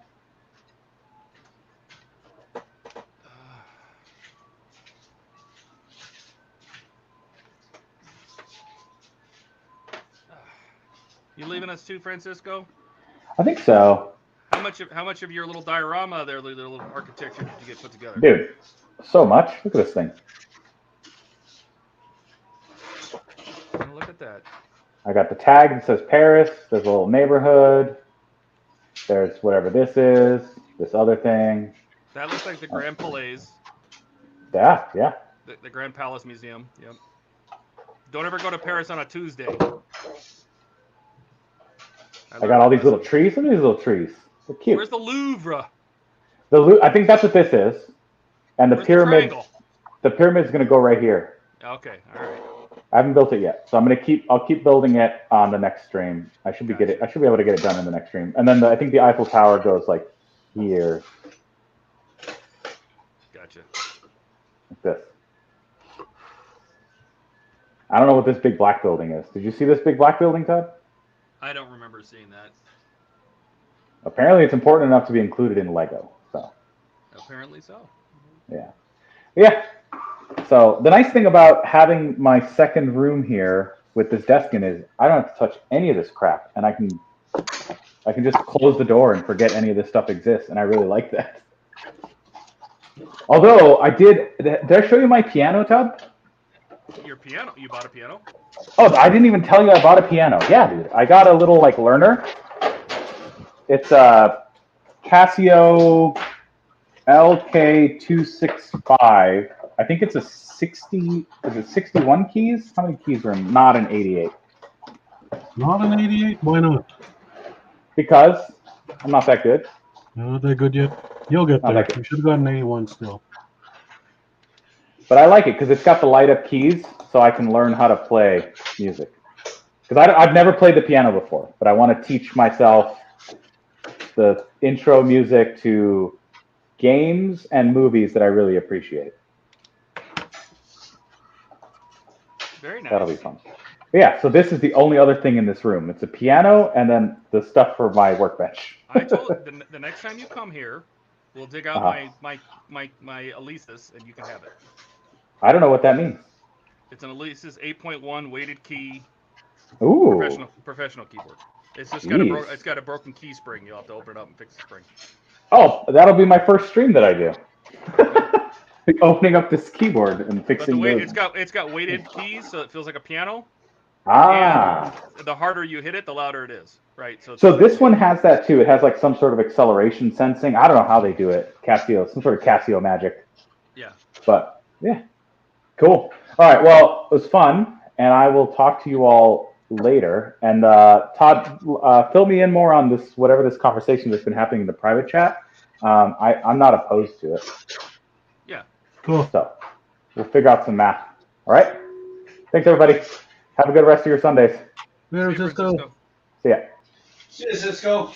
Speaker 1: You leaving us too, Francisco?
Speaker 4: I think so.
Speaker 1: How much of your little diorama there, little architecture did you get put together?
Speaker 4: Dude, so much. Look at this thing.
Speaker 1: Look at that.
Speaker 4: I got the tag that says Paris. There's a little neighborhood. There's whatever this is. This other thing.
Speaker 1: That looks like the Grand Palais.
Speaker 4: Yeah, yeah.
Speaker 1: The Grand Palace Museum. Yep. Don't ever go to Paris on a Tuesday.
Speaker 4: I got all these little trees. Look at these little trees. They're cute.
Speaker 1: Where's the Louvre?
Speaker 4: I think that's what this is. And the pyramid. The pyramid's gonna go right here.
Speaker 1: Okay, all right.
Speaker 4: I haven't built it yet, so I'll keep building it on the next stream. I should be able to get it done in the next stream. And then I think the Eiffel Tower goes like here.
Speaker 1: Gotcha.
Speaker 4: Like this. I don't know what this big black building is. Did you see this big black building, Todd?
Speaker 1: I don't remember seeing that.
Speaker 4: Apparently, it's important enough to be included in Lego. So.
Speaker 1: Apparently so.
Speaker 4: Yeah. Yeah. So the nice thing about having my second room here with this desk in is I don't have to touch any of this crap, and I can just close the door and forget any of this stuff exists, and I really like that. Although did I show you my piano, Todd?
Speaker 1: Your piano? You bought a piano?
Speaker 4: Oh, I didn't even tell you I bought a piano. Yeah, dude. I got a little like learner. It's a Casio LK265. I think it's a 60. Is it 61 keys? How many keys are in? Not an 88.
Speaker 5: Not an 88? Why not?
Speaker 4: Because I'm not that good.
Speaker 5: Not that good yet. You'll get there. You should have got an 81 still.
Speaker 4: But I like it because it's got the light up keys, so I can learn how to play music. Because I've never played the piano before, but I want to teach myself the intro music to games and movies that I really appreciate.
Speaker 1: Very nice.
Speaker 4: That'll be fun. But yeah, so this is the only other thing in this room. It's a piano and then the stuff for my workbench.
Speaker 1: I told the next time you come here, we'll dig out my Alesis and you can have it.
Speaker 4: I don't know what that means.
Speaker 1: It's an Alesis 8.1 weighted key.
Speaker 4: Ooh.
Speaker 1: Professional keyboard. It's just got a broken key spring. You'll have to open it up and fix the spring.
Speaker 4: Oh, that'll be my first stream that I do. Opening up this keyboard and fixing
Speaker 1: it. It's got weighted keys, so it feels like a piano.
Speaker 4: Ah.
Speaker 1: And the harder you hit it, the louder it is. Right.
Speaker 4: So this one has that too. It has like some sort of acceleration sensing. I don't know how they do it. Casio, some sort of Casio magic.
Speaker 1: Yeah.
Speaker 4: But yeah. Cool. All right. Well, it was fun, and I will talk to you all later. And Todd, fill me in more on this, whatever this conversation that's been happening in the private chat. I'm not opposed to it.
Speaker 1: Yeah.
Speaker 5: Cool.
Speaker 4: So we'll figure out some math. All right. Thanks, everybody. Have a good rest of your Sundays.
Speaker 5: There,
Speaker 1: See you,
Speaker 5: Cisco.
Speaker 1: Francisco.
Speaker 4: See ya.
Speaker 3: See you, Cisco.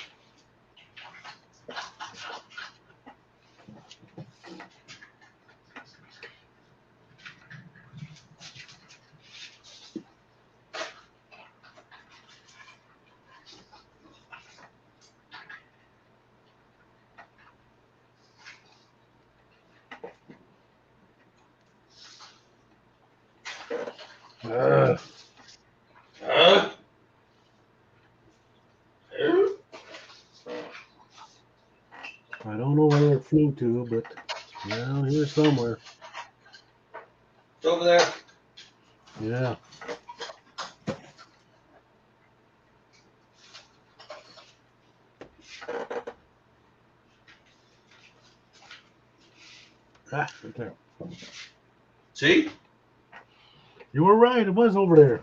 Speaker 5: I don't know where it flew to, but it's down here somewhere.
Speaker 3: It's over there.
Speaker 5: Yeah. Ah, right there.
Speaker 3: See?
Speaker 5: You were right. It was over there.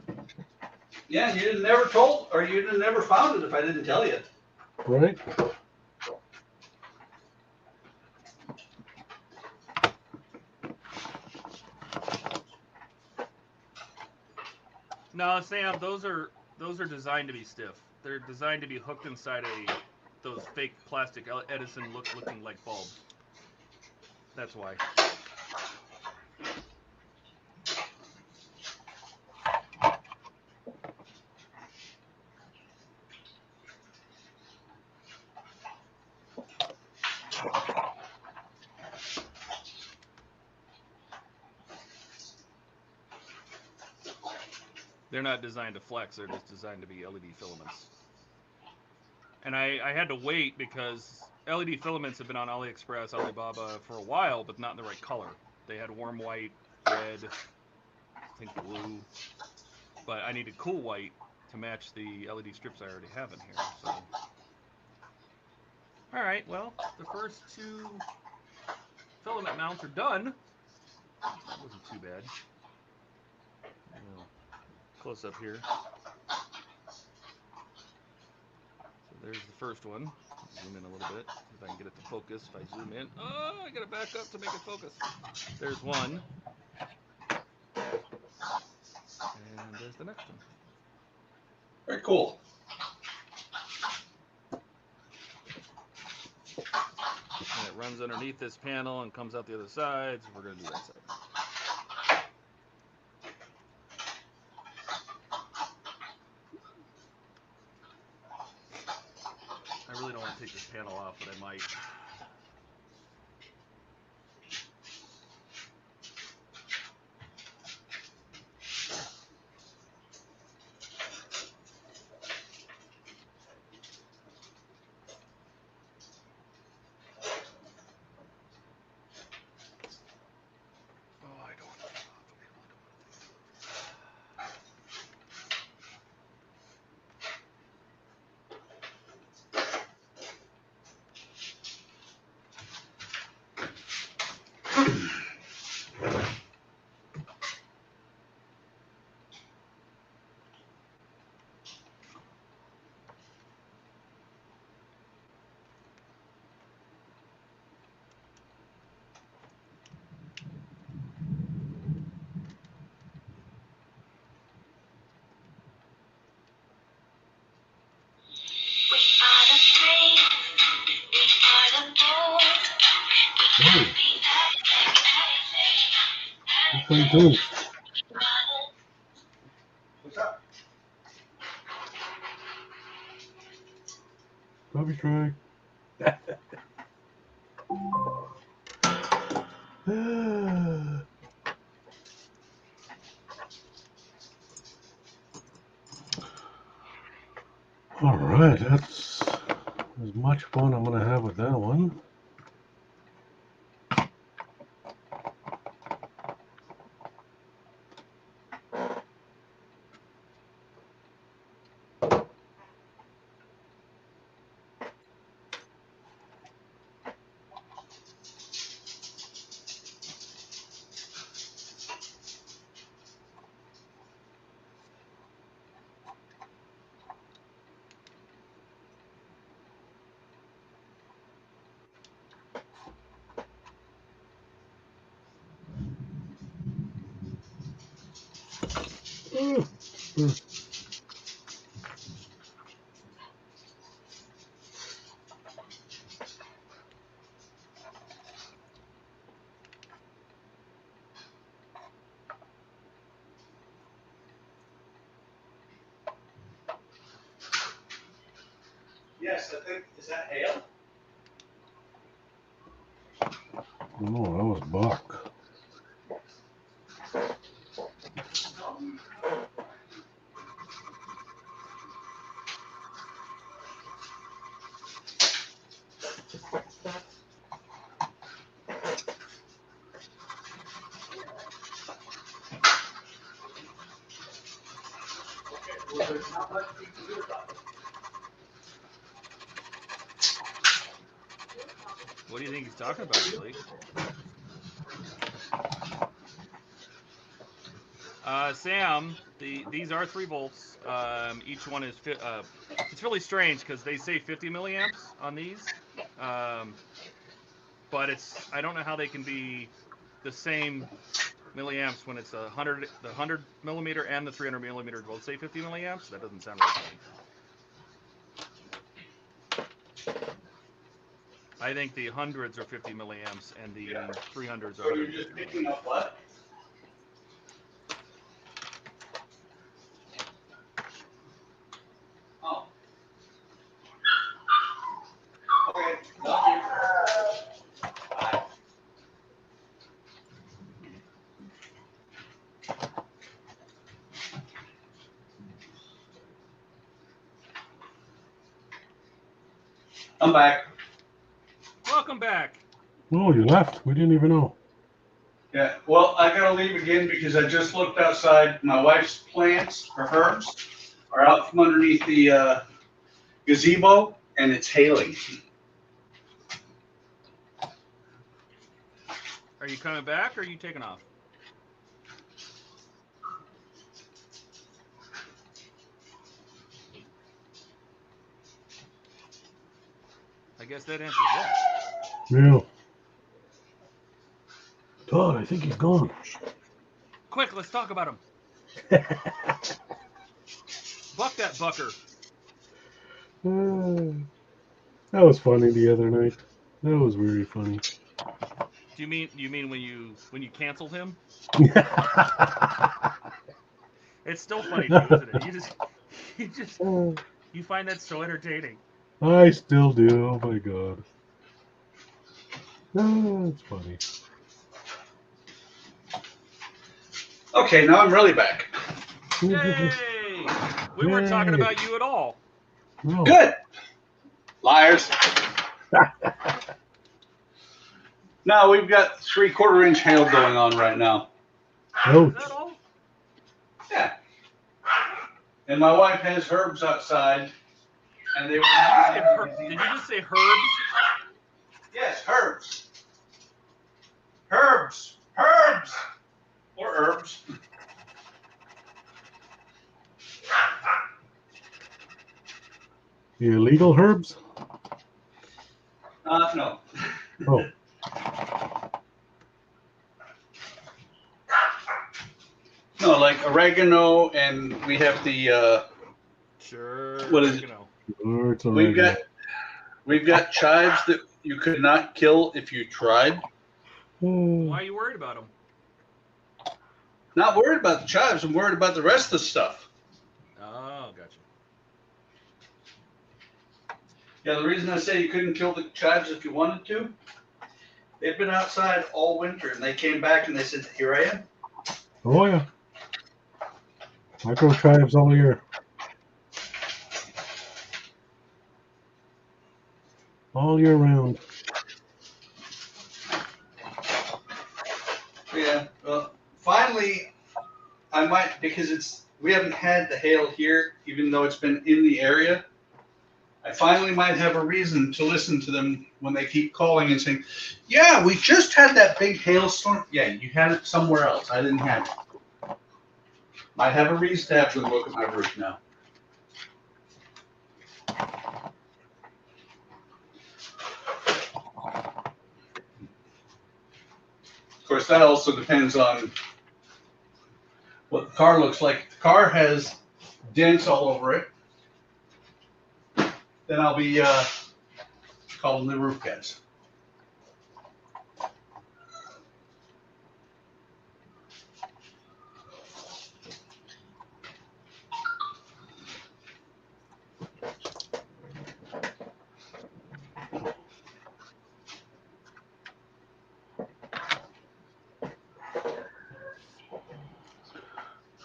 Speaker 3: Yeah, you'd have never told, or you'd have never found it if I didn't tell you.
Speaker 5: Right?
Speaker 1: No, Sam, those are designed to be stiff. They're designed to be hooked inside those fake plastic Edison looking like bulbs. That's why. They're not designed to flex. They're just designed to be LED filaments. And I had to wait because LED filaments have been on AliExpress, Alibaba for a while, but not in the right color. They had warm white, red, I think blue, but I needed cool white to match the LED strips I already have in here. So, all right, well, the first two filament mounts are done. That wasn't too bad. Close up here. So there's the first one. Zoom in a little bit, see if I can get it to focus. If I zoom in, oh, I gotta back up to make it focus. There's one. And there's the next one.
Speaker 3: Very cool.
Speaker 1: And it runs underneath this panel and comes out the other side, so we're gonna do that side. I really don't want to take this panel off, but I might. Oh, I don't want to take it off. I really don't want to take it off.
Speaker 5: Playing tunes.
Speaker 3: What's up?
Speaker 5: Probably try. All right, that's as much fun I'm going to have with that one.
Speaker 3: Yes, I think, is that hail?
Speaker 5: No, that was Buck.
Speaker 3: Well, there's not much we can do about it.
Speaker 1: What do you think he's talking about, Billy? Sam, these are 3 volts. Each one is it's really strange because they say 50 milliamps on these, but I don't know how they can be the same milliamps when it's the 100 millimeter and the 300 millimeter both say 50 milliamps. That doesn't sound right to me. I think the hundreds are 50 milliamps and the 300s are.
Speaker 3: So you're just picking up what? Oh. Okay. Love you. Bye. I'm back.
Speaker 1: Welcome back.
Speaker 5: Oh, you left. We didn't even know.
Speaker 3: Yeah, well, I gotta leave again because I just looked outside. My wife's plants, her herbs, are out from underneath the gazebo, and it's hailing.
Speaker 1: Are you coming back or are you taking off? I guess that answers that.
Speaker 5: Yeah. Todd, I think he's gone.
Speaker 1: Quick, let's talk about him. Buck that bucker.
Speaker 5: That was funny the other night. That was very funny.
Speaker 1: Do you mean when you canceled him? It's still funny too, isn't it? You find that so entertaining.
Speaker 5: I still do. Oh my god. It's funny.
Speaker 3: Okay, now I'm really back.
Speaker 1: Yay! We weren't talking about you at all.
Speaker 5: No.
Speaker 3: Good. Liars. No, we've got 3/4 inch hail going on right now.
Speaker 1: Is that all?
Speaker 3: Yeah. And my wife has herbs outside, and they were.
Speaker 1: Did you just say herbs?
Speaker 3: Yes, herbs. Herbs. Herbs. Or herbs.
Speaker 5: The illegal herbs?
Speaker 3: No.
Speaker 5: Oh.
Speaker 3: No, like oregano, and we have the.
Speaker 1: Sure.
Speaker 3: What is it? We've got chives that you could not kill if you tried.
Speaker 1: Why are you worried about them?
Speaker 3: Not worried about the chives. I'm worried about the rest of the stuff.
Speaker 1: Oh, gotcha.
Speaker 3: Yeah, the reason I say you couldn't kill the chives if you wanted to, they've been outside all winter, and they came back and they said, "Here I am."
Speaker 5: Oh yeah. I grow chives all year. All year round.
Speaker 3: Yeah. Well, finally, I might, because we haven't had the hail here, even though it's been in the area. I finally might have a reason to listen to them when they keep calling and saying, "Yeah, we just had that big hailstorm." Yeah, you had it somewhere else. I didn't have it. Might have a reason to have to look at my roof now. Of course, that also depends on what the car looks like. If the car has dents all over it, then I'll be calling the roof guys.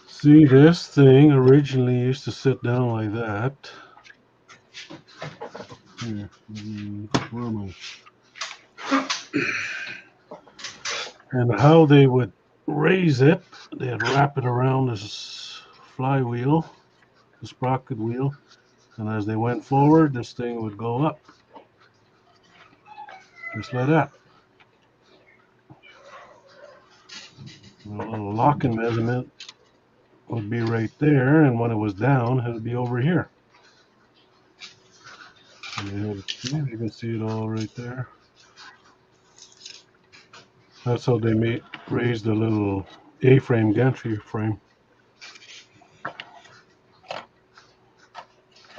Speaker 5: See, this thing originally used to sit down like that. Here, where am I? And how they would raise it, they'd wrap it around this flywheel, the sprocket wheel, and as they went forward, this thing would go up, just like that. And a little locking measurement would be right there, and when it was down, it would be over here. And you can see it all right there. That's how they raise the little A-frame gantry frame.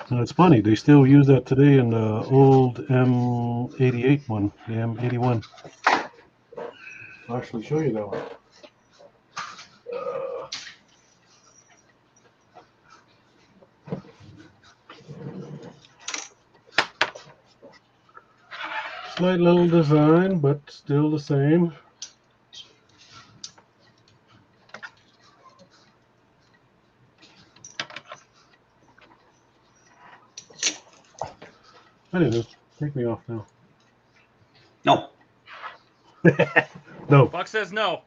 Speaker 5: And it's funny, they still use that today in the old M88 one, the M81. I'll actually show you that one. Slight little design, but still the same. Anywho, take me off now.
Speaker 3: No.
Speaker 5: No.
Speaker 1: Buck says no.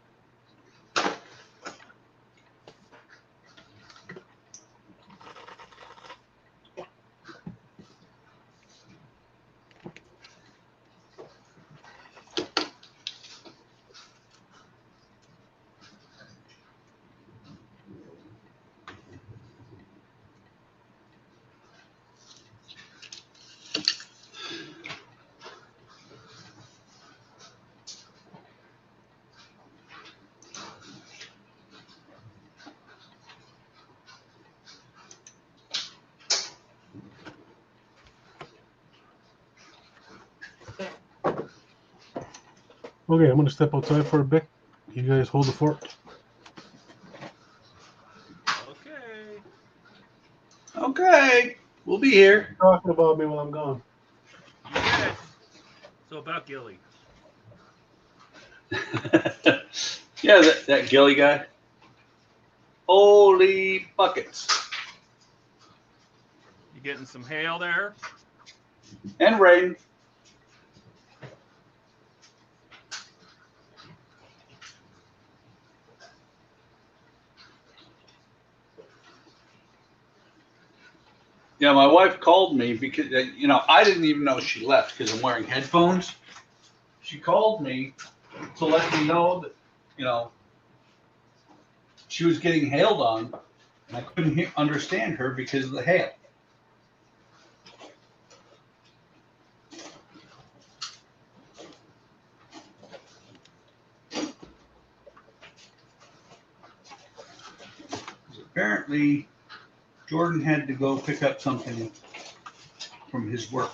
Speaker 5: Okay, I'm going to step outside for a bit. You guys hold the fort.
Speaker 1: Okay.
Speaker 3: Okay, we'll be here.
Speaker 5: Talking about me while I'm gone.
Speaker 1: Okay. So about Gilly.
Speaker 3: Yeah, that Gilly guy. Holy buckets.
Speaker 1: You getting some hail there?
Speaker 3: And rain. Yeah, my wife called me because, I didn't even know she left because I'm wearing headphones. She called me to let me know that, she was getting hailed on, and I couldn't understand her because of the hail. Apparently, Jordan had to go pick up something from his work.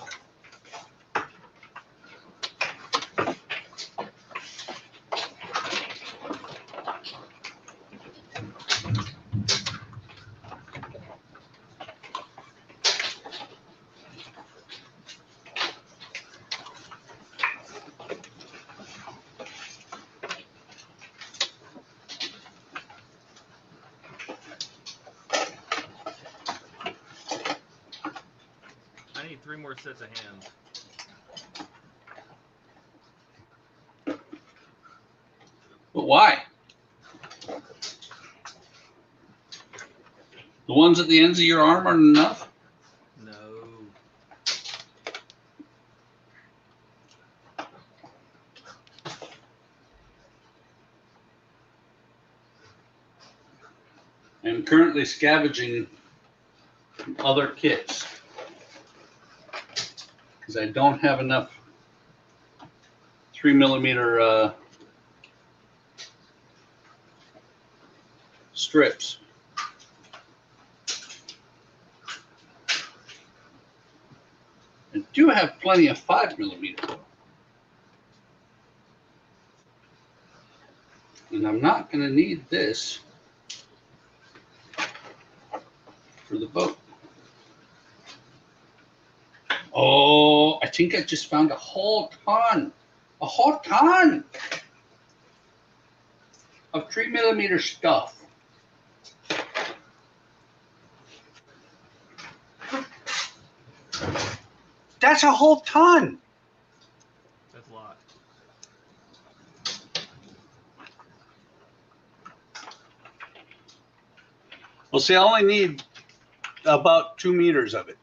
Speaker 1: I need 3 more sets of hands.
Speaker 3: But why? The ones at the ends of your arm aren't enough?
Speaker 1: No.
Speaker 3: I'm currently scavenging other kits because I don't have enough 3mm strips. I do have plenty of 5mm. And I'm not going to need this for the boat. Oh, I think I just found a whole ton of 3mm stuff. That's a whole ton.
Speaker 1: That's a lot.
Speaker 3: Well, see, I only need about 2 meters of it.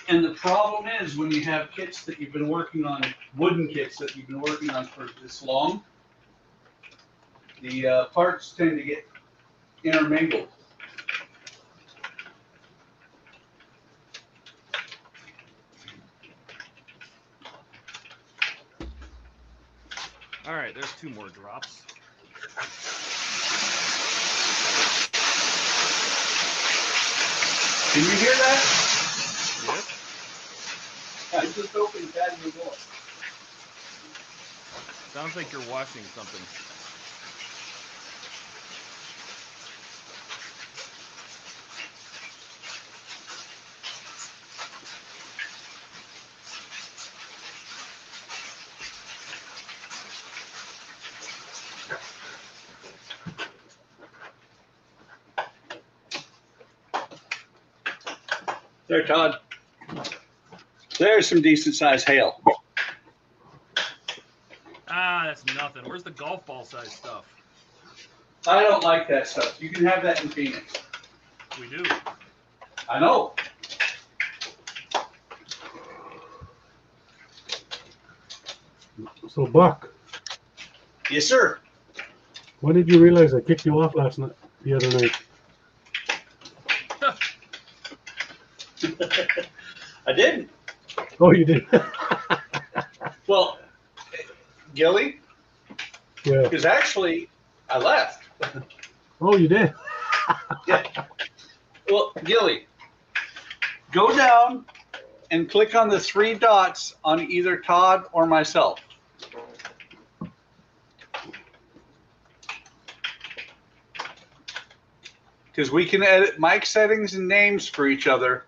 Speaker 3: And the problem is when you have kits that you've been working on, wooden kits that you've been working on for this long, the parts tend to get intermingled.
Speaker 1: All right, there's 2 more drops.
Speaker 3: Can you hear that?
Speaker 1: Yes.
Speaker 3: I just opened that new door.
Speaker 1: Sounds like you're washing something.
Speaker 3: There, Todd. There's some decent sized hail.
Speaker 1: Ah, that's nothing. Where's the golf ball size stuff?
Speaker 3: I don't like that stuff. You can have that in Phoenix.
Speaker 1: We do.
Speaker 3: I know.
Speaker 5: So, Buck,
Speaker 3: Yes, sir.
Speaker 5: when did you realize I kicked you off the other night?
Speaker 3: I didn't.
Speaker 5: Oh, you did?
Speaker 3: Well, Gilly,
Speaker 5: Yeah.
Speaker 3: because actually I left.
Speaker 5: Oh, you did?
Speaker 3: Yeah. Well, Gilly, go down and click on the 3 dots on either Todd or myself. Because we can edit mic settings and names for each other,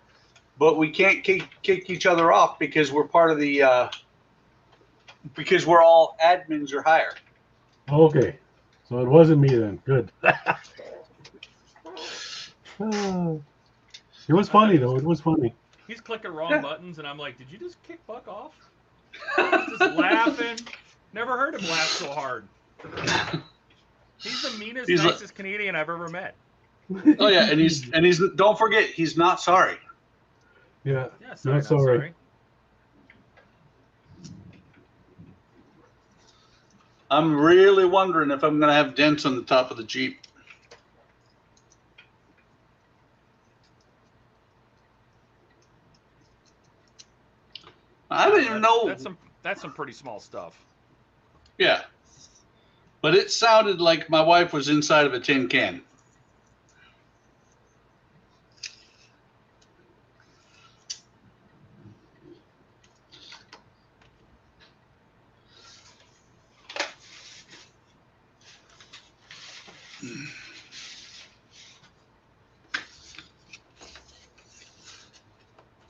Speaker 3: but we can't kick each other off because we're part of the, because we're all admins or higher.
Speaker 5: Okay. So it wasn't me then. Good. It was funny, though. It was funny.
Speaker 1: He's clicking wrong buttons, and I'm like, did you just kick Buck off? He's just laughing. Never heard him laugh so hard. He's the meanest, nicest Canadian I've ever met.
Speaker 3: Oh yeah, and he's don't forget, he's not sorry.
Speaker 5: Yeah,
Speaker 1: Yeah, sorry,
Speaker 5: not sorry.
Speaker 3: I'm really wondering if I'm going to have dents on the top of the Jeep. I don't even know.
Speaker 1: That's some pretty small stuff.
Speaker 3: Yeah. But it sounded like my wife was inside of a tin can.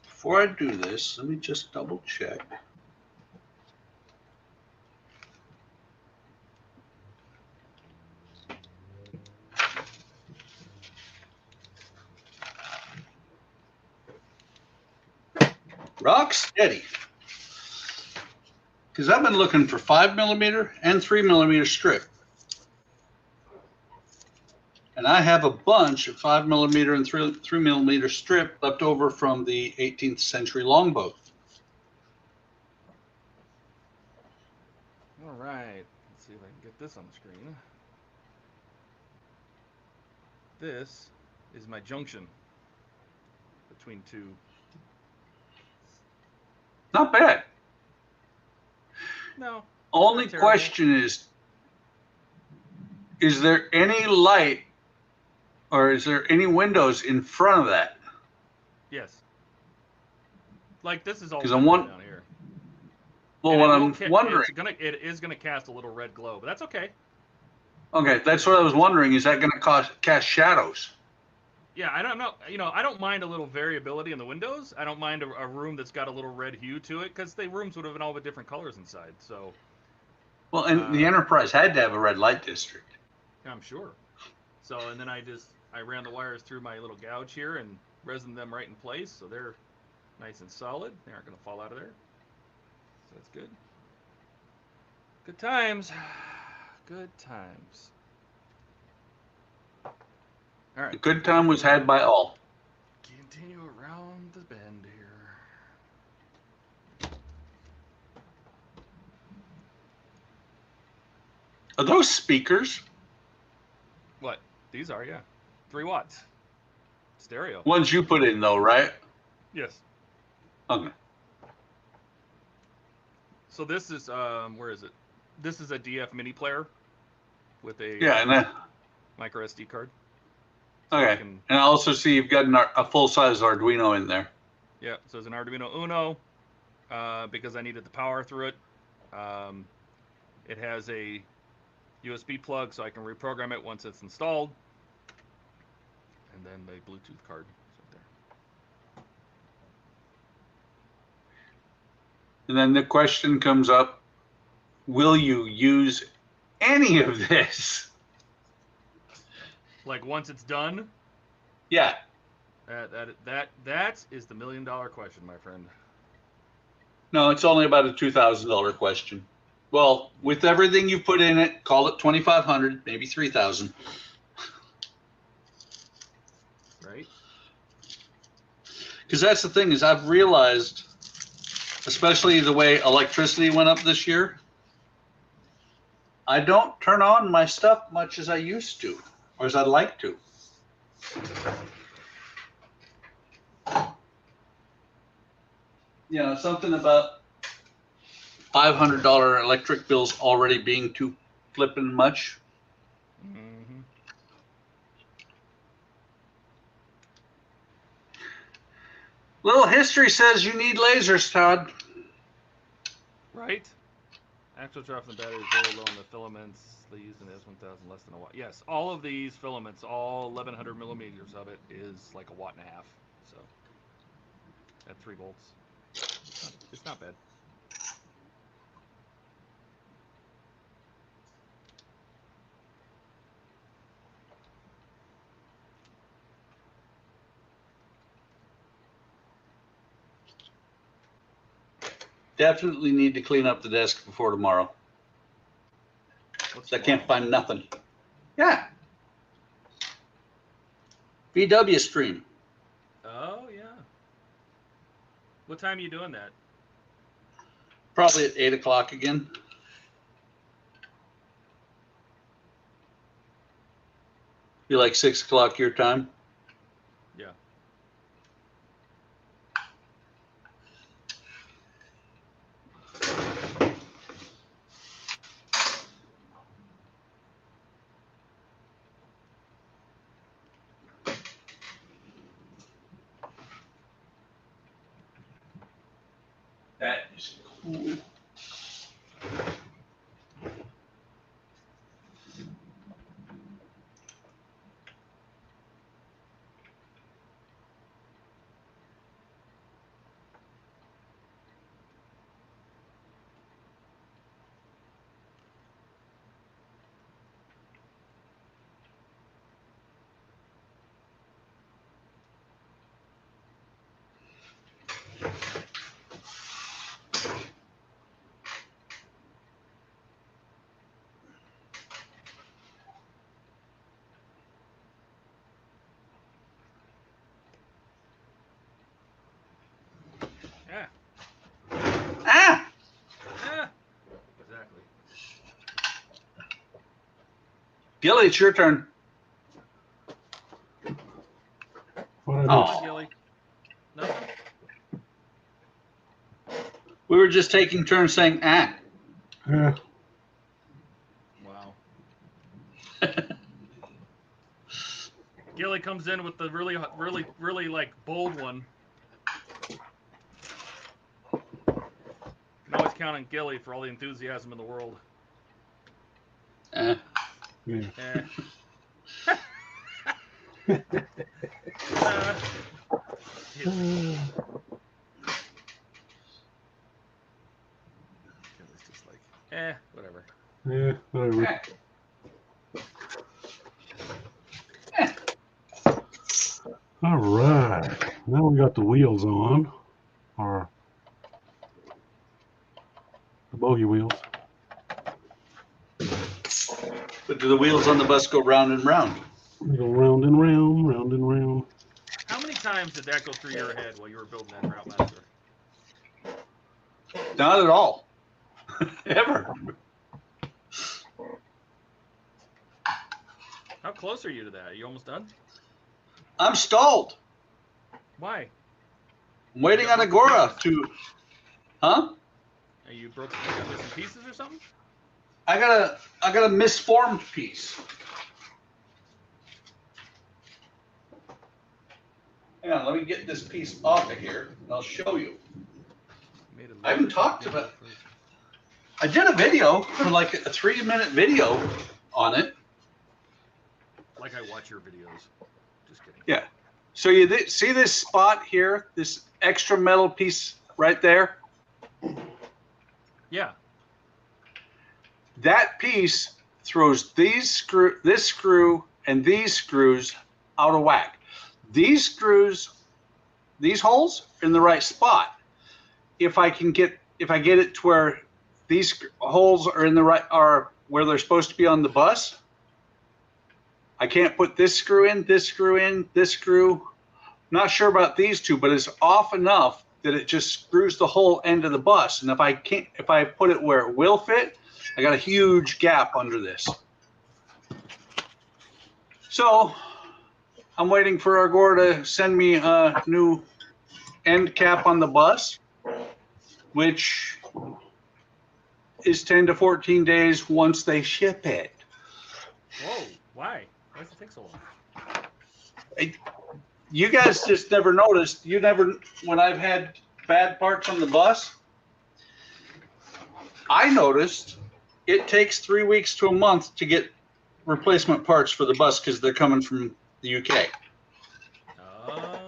Speaker 3: Before I do this, let me just double check. Rock steady. Because I've been looking for 5mm and 3mm strip. And I have a bunch of 5mm and 3mm strip left over from the 18th century longboat.
Speaker 1: All right. Let's see if I can get this on the screen. This is my junction between 2.
Speaker 3: Not bad.
Speaker 1: No.
Speaker 3: Only question is there any light or is there any windows in front of that?
Speaker 1: Yes. Like this is all
Speaker 3: down
Speaker 1: here.
Speaker 3: Well, what I'm wondering,
Speaker 1: it is gonna cast a little red glow, but that's okay.
Speaker 3: Okay, that's what I was wondering. Is that gonna cast shadows?
Speaker 1: Yeah, I don't know. You know, I don't mind a little variability in the windows. I don't mind a room that's got a little red hue to it because the rooms would have been all with different colors inside. So.
Speaker 3: Well, and the Enterprise had to have a red light district.
Speaker 1: I'm sure. So, and then I ran the wires through my little gouge here and resined them right in place, so they're nice and solid. They aren't going to fall out of there. So that's good. Good times. Good times. All right.
Speaker 3: A good time was had by all.
Speaker 1: Continue around the bend here.
Speaker 3: Are those speakers?
Speaker 1: What? These are, yeah. 3 watts. Stereo.
Speaker 3: Ones you put in, though, right?
Speaker 1: Yes.
Speaker 3: Okay.
Speaker 1: So this is, where is it? This is a DF mini player with a micro SD card. So
Speaker 3: okay. And I also see you've got a full-size Arduino in there.
Speaker 1: Yeah, so it's an Arduino Uno because I needed the power through it. It has a USB plug so I can reprogram it once it's installed. And then the Bluetooth card is right there.
Speaker 3: And then the question comes up, will you use any of this?
Speaker 1: Like once it's done?
Speaker 3: Yeah.
Speaker 1: That is the $1 million question, my friend.
Speaker 3: No, it's only about a $2,000 question. Well, with everything you put in it, call it $2,500, maybe $3,000.
Speaker 1: Right?
Speaker 3: Because that's the thing is I've realized, especially the way electricity went up this year, I don't turn on my stuff much as I used to, or as I'd like to. You know, something about $500 electric bills already being too flippin' much.
Speaker 1: Mm-hmm.
Speaker 3: Little history says you need lasers, Todd.
Speaker 1: Right? Actual drop in the battery is very low in the filaments. They use an S1000 less than a watt. Yes, all of these filaments, all 1100 millimeters of it is like 1.5 watts. So at 3 volts, it's not bad.
Speaker 3: Definitely need to clean up the desk before tomorrow. I can't find nothing. Yeah. VW stream.
Speaker 1: Oh, yeah. What time are you doing that?
Speaker 3: Probably at 8 o'clock again. Be like 6 o'clock your time.
Speaker 1: Yeah.
Speaker 3: That is cool.
Speaker 1: Yeah.
Speaker 3: Ah!
Speaker 1: Yeah. Exactly.
Speaker 3: Gilly, it's your turn.
Speaker 5: What I do?
Speaker 3: Oh.
Speaker 1: Gilly. Nothing?
Speaker 3: We were just taking turns saying ah.
Speaker 5: Yeah,
Speaker 1: Gilly comes in with the really like bold one. You can always count on Gilly for all the enthusiasm in the world.
Speaker 5: Yeah.
Speaker 1: It's just like, whatever.
Speaker 5: Yeah, whatever. All right. Now we got the wheels on. Or the bogey wheels.
Speaker 3: But do the wheels on the bus go round and round?
Speaker 5: They go round and round, round and round.
Speaker 1: How many times did that go through your head while you were building that Route Master?
Speaker 3: Not at all. Ever.
Speaker 1: How close are you to that? Are you almost done?
Speaker 3: I'm stalled.
Speaker 1: Why?
Speaker 3: I'm waiting on Agora to... Huh?
Speaker 1: Are you broken missing pieces or something?
Speaker 3: I got a misformed piece. Hang on, let me get this piece off of here, and I'll show you. I haven't talked about it. I did a video for like a 3-minute video on it.
Speaker 1: Like I watch your videos. Just kidding.
Speaker 3: Yeah. So you see this spot here, this extra metal piece right there?
Speaker 1: Yeah.
Speaker 3: That piece throws this screw, and these screws out of whack. These screws, these holes are in the right spot. If I get it to where these holes are in the right, are where they're supposed to be on the bus, I can't put this screw in, this screw in, this screw. Not sure about these two, but it's off enough that it just screws the whole end of the bus. And if I put it where it will fit, I got a huge gap under this. So I'm waiting for Agora to send me a new end cap on the bus, which is 10 to 14 days once they ship it.
Speaker 1: Whoa, why? Why does it take so long?
Speaker 3: You guys just never noticed. When I've had bad parts on the bus, I noticed it takes 3 weeks to a month to get replacement parts for the bus because they're coming from the UK.
Speaker 1: Oh.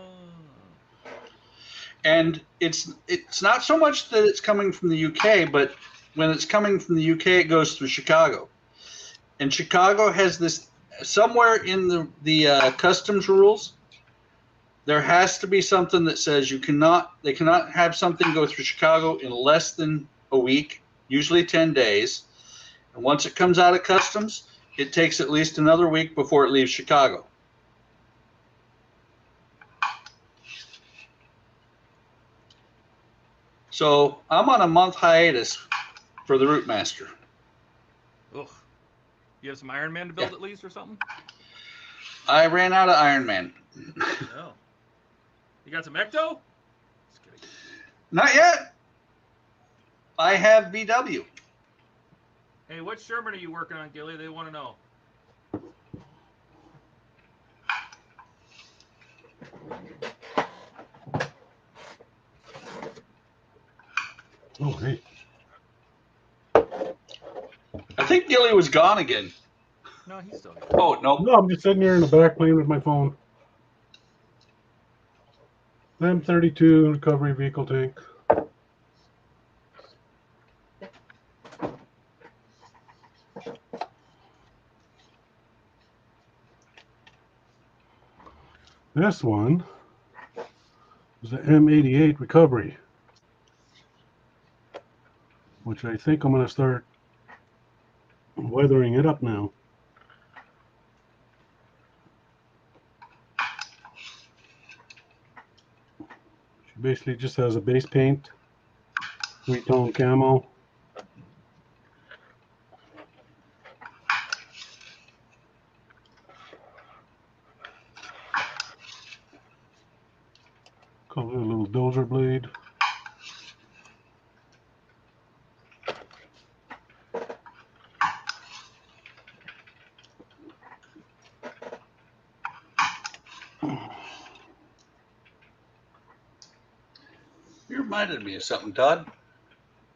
Speaker 3: And it's not so much that it's coming from the UK, but when it's coming from the UK, it goes through Chicago. And Chicago has this, somewhere in the customs rules, there has to be something that says they cannot have something go through Chicago in less than a week, usually 10 days. And once it comes out of customs, it takes at least another week before it leaves Chicago. So I'm on a month hiatus for the Route Master.
Speaker 1: Ugh. You have some Iron Man to build at least or something?
Speaker 3: I ran out of Iron Man.
Speaker 1: No. You got some Ecto? Just kidding.
Speaker 3: Not yet. I have VW.
Speaker 1: Hey, what Sherman are you working on, Gilly? They want to know.
Speaker 5: Oh, hey.
Speaker 3: I think Gilly was gone again.
Speaker 1: No, he's still here.
Speaker 3: Oh, no.
Speaker 5: No, I'm just sitting here in the back playing with my phone. M32 recovery vehicle tank. This one is the M88 recovery, which I think I'm going to start weathering it up now. She basically just has a base paint, 3-tone camo. Call it a little dozer blade.
Speaker 3: You reminded me of something, Todd.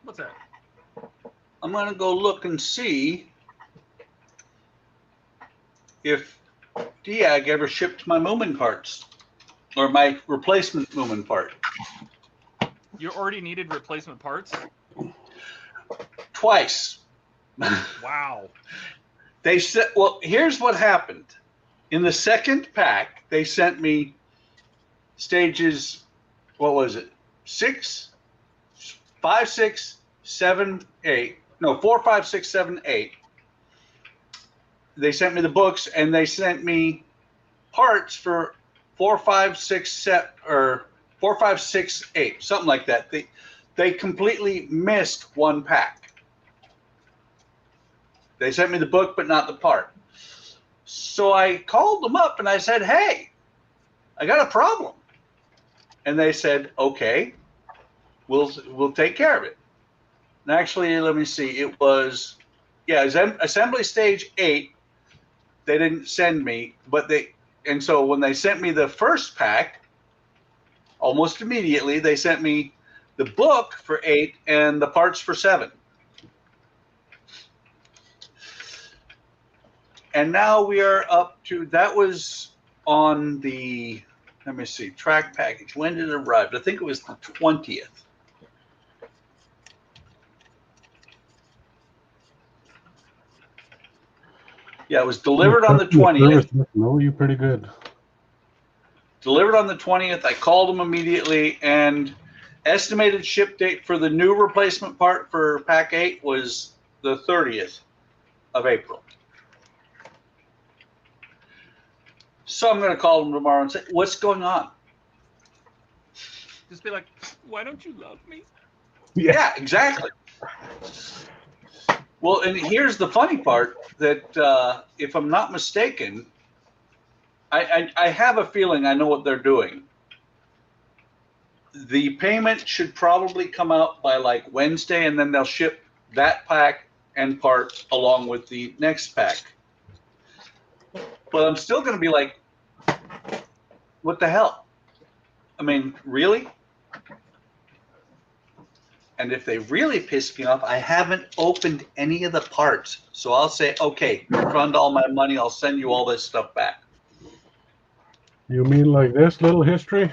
Speaker 1: What's that?
Speaker 3: I'm going to go look and see if Diag ever shipped my Moomin parts or my replacement Moomin part.
Speaker 1: You already needed replacement parts?
Speaker 3: Twice.
Speaker 1: Wow.
Speaker 3: They said, well, here's what happened. In the second pack, they sent me stages, what was it? 5, 6, 7, 8. No, 4, 5, 6, 7, 8. They sent me the books, and they sent me parts for 4, 5, 6, 7, or 4, 5, 6, 8, something like that. They completely missed one pack. They sent me the book, but not the part. So I called them up and I said, hey, I got a problem. And they said, okay, we'll take care of it. And actually, let me see. It was, yeah, assembly stage 8. They didn't send me, and so when they sent me the first pack, almost immediately, they sent me the book for 8 and the parts for 7. And now we are up to, that was on the, let me see, track package. When did it arrive? I think it was the 20th. Yeah, it was delivered on the 20th.
Speaker 5: No, you're pretty good.
Speaker 3: Delivered on the 20th. I called them immediately, and estimated ship date for the new replacement part for pack 8 was the 30th of April. So I'm going to call them tomorrow and say, what's going on?
Speaker 1: Just be like, why don't you love me?
Speaker 3: Yeah, exactly. Well, and here's the funny part, that if I'm not mistaken, I have a feeling I know what they're doing. The payment should probably come out by like Wednesday, and then they'll ship that pack and part along with the next pack. But I'm still going to be like, what the hell? I mean, really? And if they really piss me off, I haven't opened any of the parts. So I'll say, okay, refund all my money. I'll send you all this stuff back.
Speaker 5: You mean like this little history?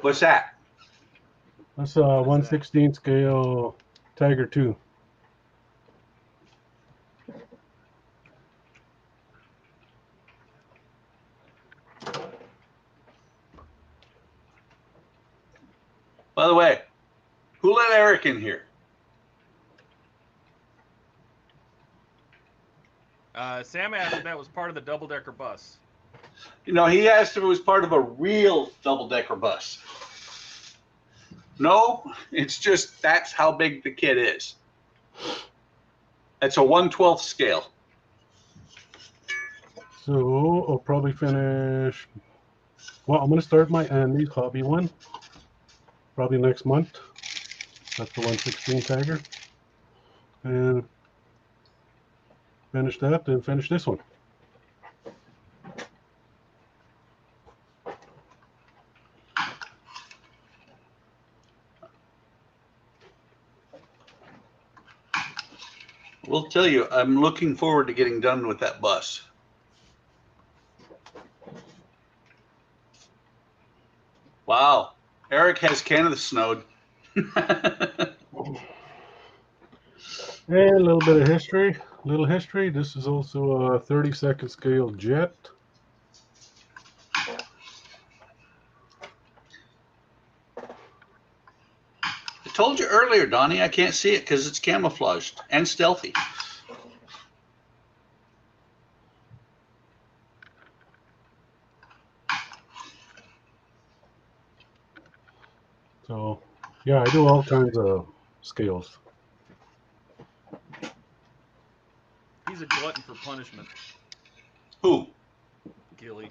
Speaker 3: What's that?
Speaker 5: That's a 1/16 scale Tiger 2.
Speaker 3: By the way, who let Eric in here?
Speaker 1: Sam asked if that was part of the double-decker bus.
Speaker 3: You know, he asked if it was part of a real double-decker bus. No, it's just that's how big the kit is. It's a 1/12 scale.
Speaker 5: So I'll probably finish. Well, I'm going to start my Andy's hobby one probably next month. That's the 1/16 Tiger. And finish that, then finish this one.
Speaker 3: We'll tell you, I'm looking forward to getting done with that bus. Wow. Eric has Canada snowed.
Speaker 5: And a little bit of history. This is also a 32nd scale jet.
Speaker 3: I told you earlier, Donnie, I can't see it because it's camouflaged and stealthy.
Speaker 5: So, yeah, I do all kinds of scales.
Speaker 1: He's a glutton for punishment.
Speaker 3: Who?
Speaker 1: Gilly.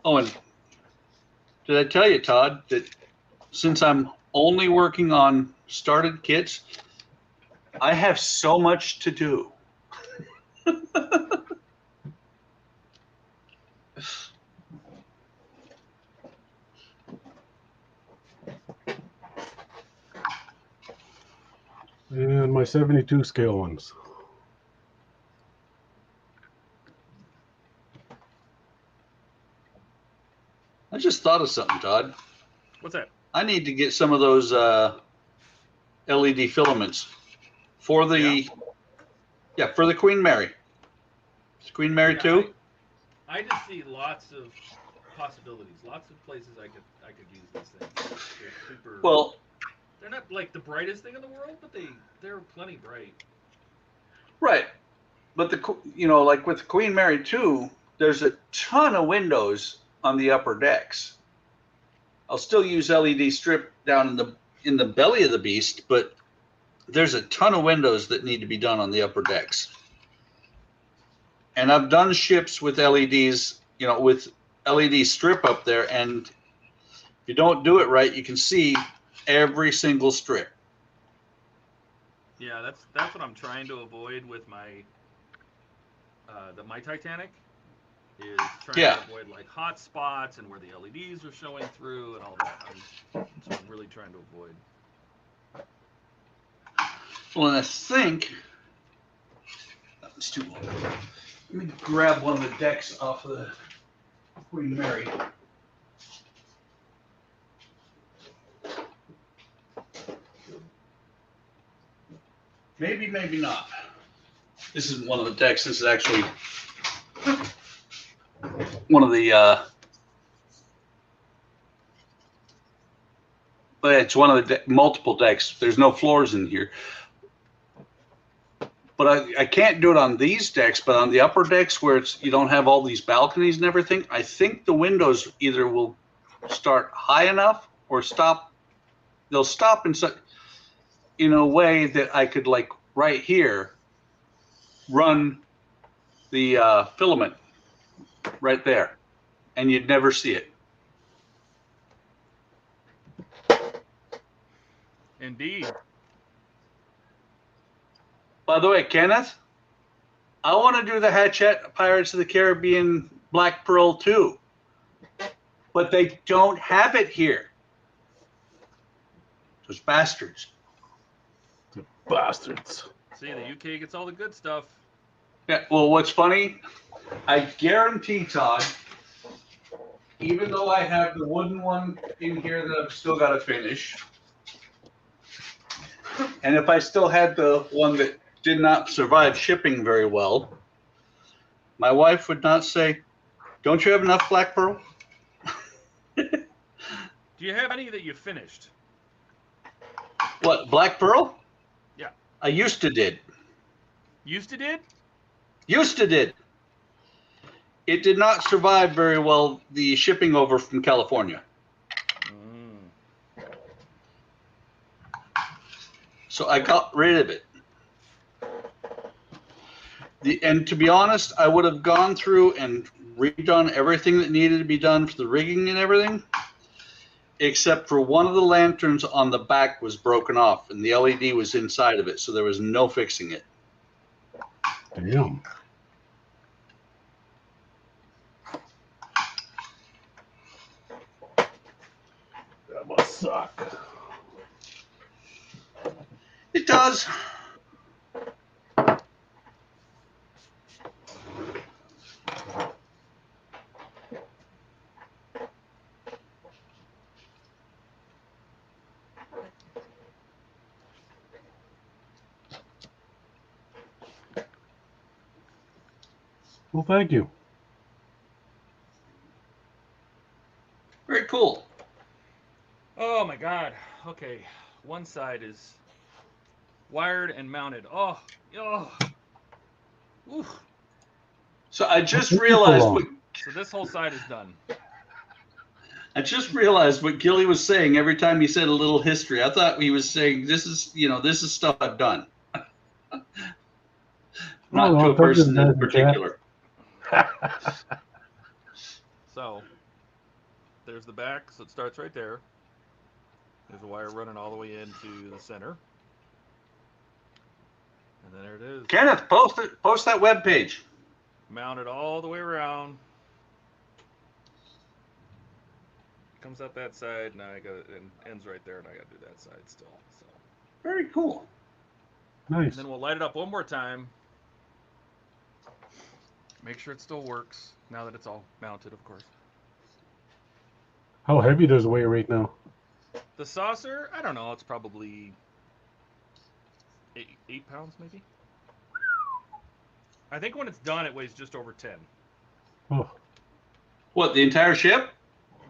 Speaker 3: Oh, and did I tell you, Todd, that since I'm only working on started kits. I have so much to do.
Speaker 5: And my 72 scale ones.
Speaker 3: I just thought of something, Todd.
Speaker 1: What's that?
Speaker 3: I need to get some of those LED filaments for the for the Queen Mary. Queen Mary 2.
Speaker 1: I just see lots of possibilities, lots of places I could use these things. They're super.
Speaker 3: Well,
Speaker 1: they're not like the brightest thing in the world, but they're plenty bright.
Speaker 3: Right, but like with the Queen Mary 2, there's a ton of windows on the upper decks. I'll still use LED strip down in the belly of the beast, but there's a ton of windows that need to be done on the upper decks. And I've done ships with LEDs, with LED strip up there, and if you don't do it right, you can see every single strip.
Speaker 1: Yeah, that's what I'm trying to avoid with my my Titanic. Is trying to avoid like hot spots and where the LEDs are showing through and all that. That's what I'm really trying to avoid.
Speaker 3: Well, and I think it's too long. Let me grab one of the decks off of the Queen Mary. Maybe, maybe not. This isn't one of the decks. This is actually one of the but it's one of the multiple decks. There's no floors in here, but I can't do it on these decks. But on the upper decks where you don't have all these balconies and everything, I think the windows either will start high enough or stop. They'll stop in a way that I could, like right here, run the filament right there, and you'd never see it.
Speaker 1: Indeed.
Speaker 3: By the way, Kenneth, I want to do the Hachette Pirates of the Caribbean Black Pearl too, but they don't have it here. Those bastards.
Speaker 5: The bastards.
Speaker 1: See, the UK gets all the good stuff.
Speaker 3: Yeah, well, what's funny, I guarantee, Todd, even though I have the wooden one in here that I've still got to finish, and if I still had the one that did not survive shipping very well, my wife would not say, "Don't you have enough Black Pearl?"
Speaker 1: Do you have any that you finished?
Speaker 3: What, Black Pearl?
Speaker 1: Yeah.
Speaker 3: I used to did.
Speaker 1: Used to did?
Speaker 3: Used to did. It did not survive very well the shipping over from California. So I got rid of it. And to be honest, I would have gone through and redone everything that needed to be done for the rigging and everything, except for one of the lanterns on the back was broken off, and the LED was inside of it, so there was no fixing it.
Speaker 5: Damn. That must suck.
Speaker 3: It does.
Speaker 5: Well, thank you.
Speaker 3: Very cool.
Speaker 1: Oh my God. Okay, one side is wired and mounted. Oh. Oof.
Speaker 3: So I just realized
Speaker 1: So this whole side is done.
Speaker 3: I just realized what Gilly was saying every time he said a little history. I thought he was saying, this is stuff I've done. Not to a person in particular.
Speaker 1: So there's the back, so it starts right there. There's a wire running all the way into the center. And then there it is.
Speaker 3: Kenneth, post that web page.
Speaker 1: Mounted all the way around. Comes out that side, now I got it, and ends right there, and I got to do that side still. So
Speaker 3: very cool.
Speaker 5: Nice.
Speaker 1: And then we'll light it up one more time. Make sure it still works now that it's all mounted, of course.
Speaker 5: How heavy does it weigh right now?
Speaker 1: The saucer, I don't know. It's probably 8 pounds, maybe. I think when it's done, it weighs just over 10.
Speaker 5: Oh.
Speaker 3: What, the entire ship?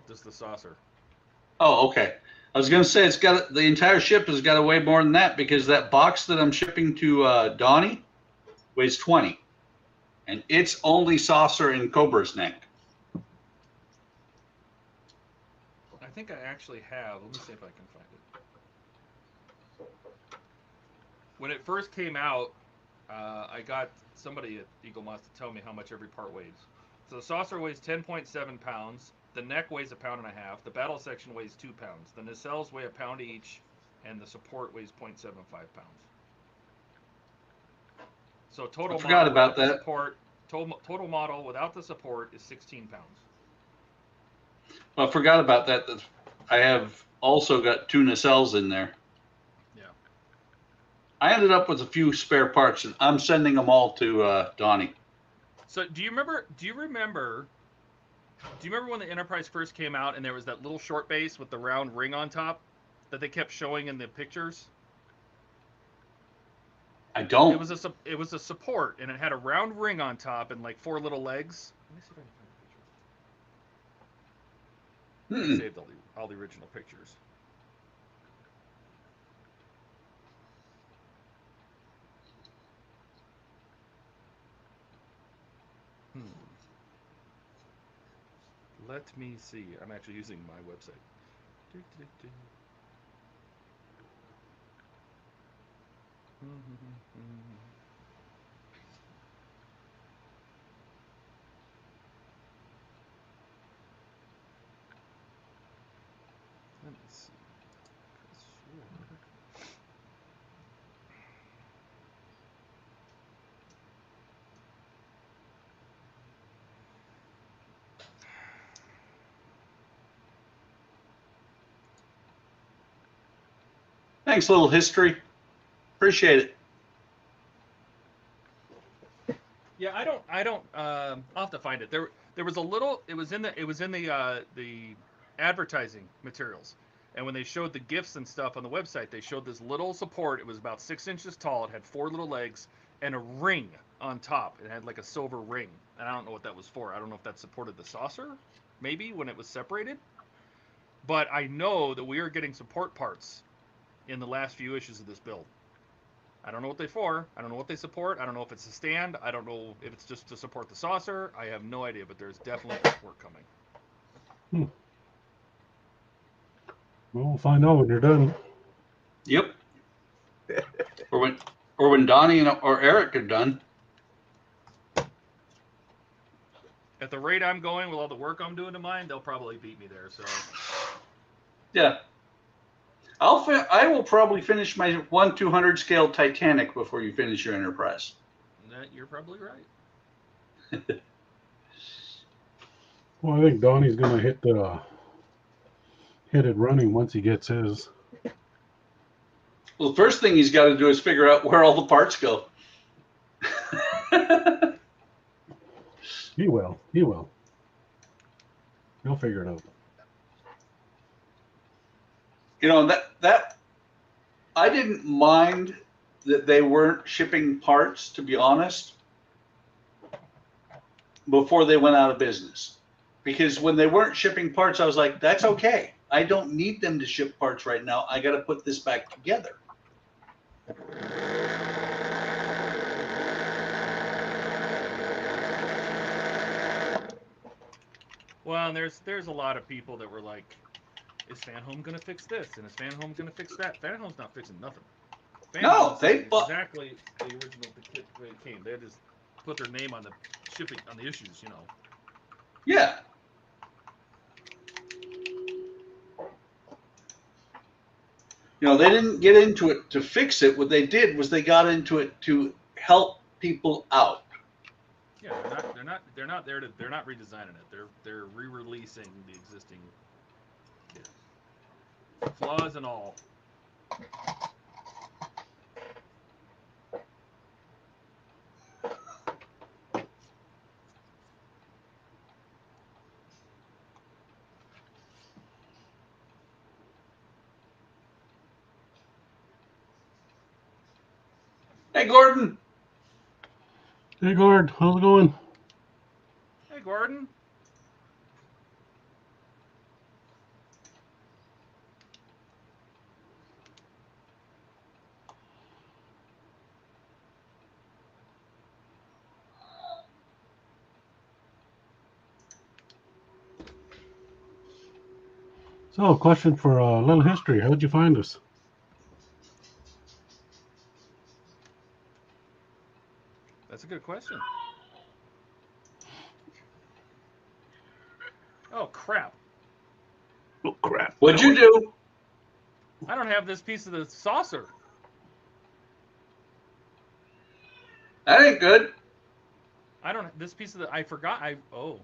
Speaker 1: Just the saucer.
Speaker 3: Oh, okay. I was going to say the entire ship has got to weigh more than that because that box that I'm shipping to Donnie weighs 20, and it's only saucer and Cobra's neck.
Speaker 1: I think I actually have. Let me see if I can find it. When it first came out, I got somebody at Eagle Moss to tell me how much every part weighs. So the saucer weighs 10.7 pounds. The neck weighs 1.5 pounds. The battle section weighs 2 pounds. The nacelles weigh 1 pound each, and the support weighs 0.75 pounds. So total
Speaker 3: I forgot about that.
Speaker 1: Support, total model without the support is 16 pounds.
Speaker 3: Well, I forgot about that. I have also got 2 nacelles in there.
Speaker 1: Yeah.
Speaker 3: I ended up with a few spare parts, and I'm sending them all to Donnie.
Speaker 1: So do you remember when the Enterprise first came out and there was that little short base with the round ring on top that they kept showing in the pictures?
Speaker 3: I don't.
Speaker 1: It was a support, and it had a round ring on top and like 4 little legs. Let me see if I can find the picture. I saved all the original pictures. Let me see. I'm actually using my website. Let me see.
Speaker 3: Thanks, little history. Appreciate it.
Speaker 1: Yeah, I don't. I'll have to find it. There was a little. It was in the advertising materials, and when they showed the GIFs and stuff on the website, they showed this little support. It was about 6 inches tall. It had 4 little legs and a ring on top. It had like a silver ring, and I don't know what that was for. I don't know if that supported the saucer, maybe when it was separated. But I know that we are getting support parts in the last few issues of this build. I don't know what they're for. I don't know what they support. I don't know if it's a stand. I don't know if it's just to support the saucer. I have no idea, but there's definitely support coming.
Speaker 5: Well, we'll find out when you're done.
Speaker 3: Yep. or when Donnie or Eric are done.
Speaker 1: At the rate I'm going with all the work I'm doing to mine, they'll probably beat me there. So.
Speaker 3: Yeah. I will probably finish my 1/200 scale Titanic before you finish your Enterprise.
Speaker 1: You're probably right.
Speaker 5: Well, I think Donnie's gonna hit it running once he gets his.
Speaker 3: Well, the first thing he's got to do is figure out where all the parts go.
Speaker 5: He will. He'll figure it out.
Speaker 3: You know, that I didn't mind that they weren't shipping parts, to be honest, before they went out of business. Because when they weren't shipping parts, I was like, that's okay. I don't need them to ship parts right now. I got to put this back together.
Speaker 1: Well, and there's a lot of people that were like, is Fan Home gonna fix this? And is Fan Home gonna fix that? Fan Home's not fixing nothing.
Speaker 3: No, they
Speaker 1: exactly the original kit way it came. They just put their name on the shipping on the issues, you know.
Speaker 3: Yeah. You know, they didn't get into it to fix it. What they did was they got into it to help people out.
Speaker 1: Yeah, they're not there to. They're not redesigning it. They're re-releasing the existing. Yeah. Flaws and all.
Speaker 3: Hey, Gordon.
Speaker 5: Hey, Gord, how's it going?
Speaker 1: Hey, Gordon.
Speaker 5: So, question for a little history. How'd you find us?
Speaker 1: That's a good question. Oh, crap.
Speaker 5: Oh, crap.
Speaker 3: What'd you do?
Speaker 1: I don't have this piece of the saucer.
Speaker 3: That ain't good.
Speaker 1: I don't. This piece of the. I forgot. Oh.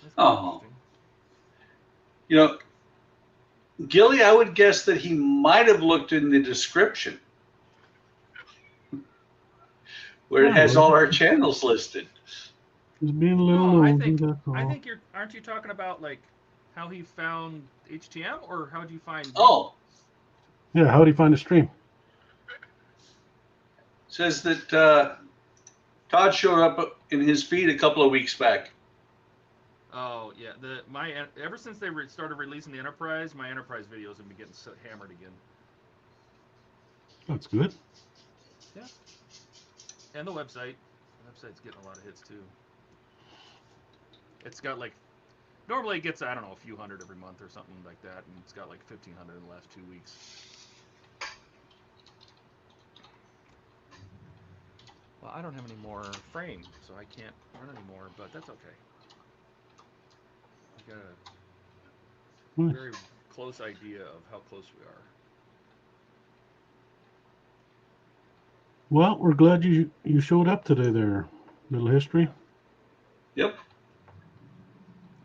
Speaker 1: That's
Speaker 3: Oh.
Speaker 1: interesting.
Speaker 3: You know, Gilly, I would guess that he might have looked in the description where it has all our channels listed.
Speaker 5: Just being a little
Speaker 1: No,
Speaker 5: nosy, that's all.
Speaker 1: I think you're. Aren't you talking about like how he found HTM, or how did you find?
Speaker 3: Oh.
Speaker 5: Yeah, how did he find the stream?
Speaker 3: Says that Todd showed up in his feed a couple of weeks back.
Speaker 1: Oh yeah, ever since they started releasing the Enterprise, my Enterprise videos have been getting hammered again.
Speaker 5: That's good.
Speaker 1: Yeah. And the website. The website's getting a lot of hits too. It's got like, normally it gets, I don't know, a few hundred every month or something like that, and it's got like 1,500 in the last 2 weeks. Well, I don't have any more frame, so I can't run anymore, but that's okay. I got a very close idea of how close we are.
Speaker 5: Well, we're glad you showed up today there. Little history.
Speaker 3: Yep.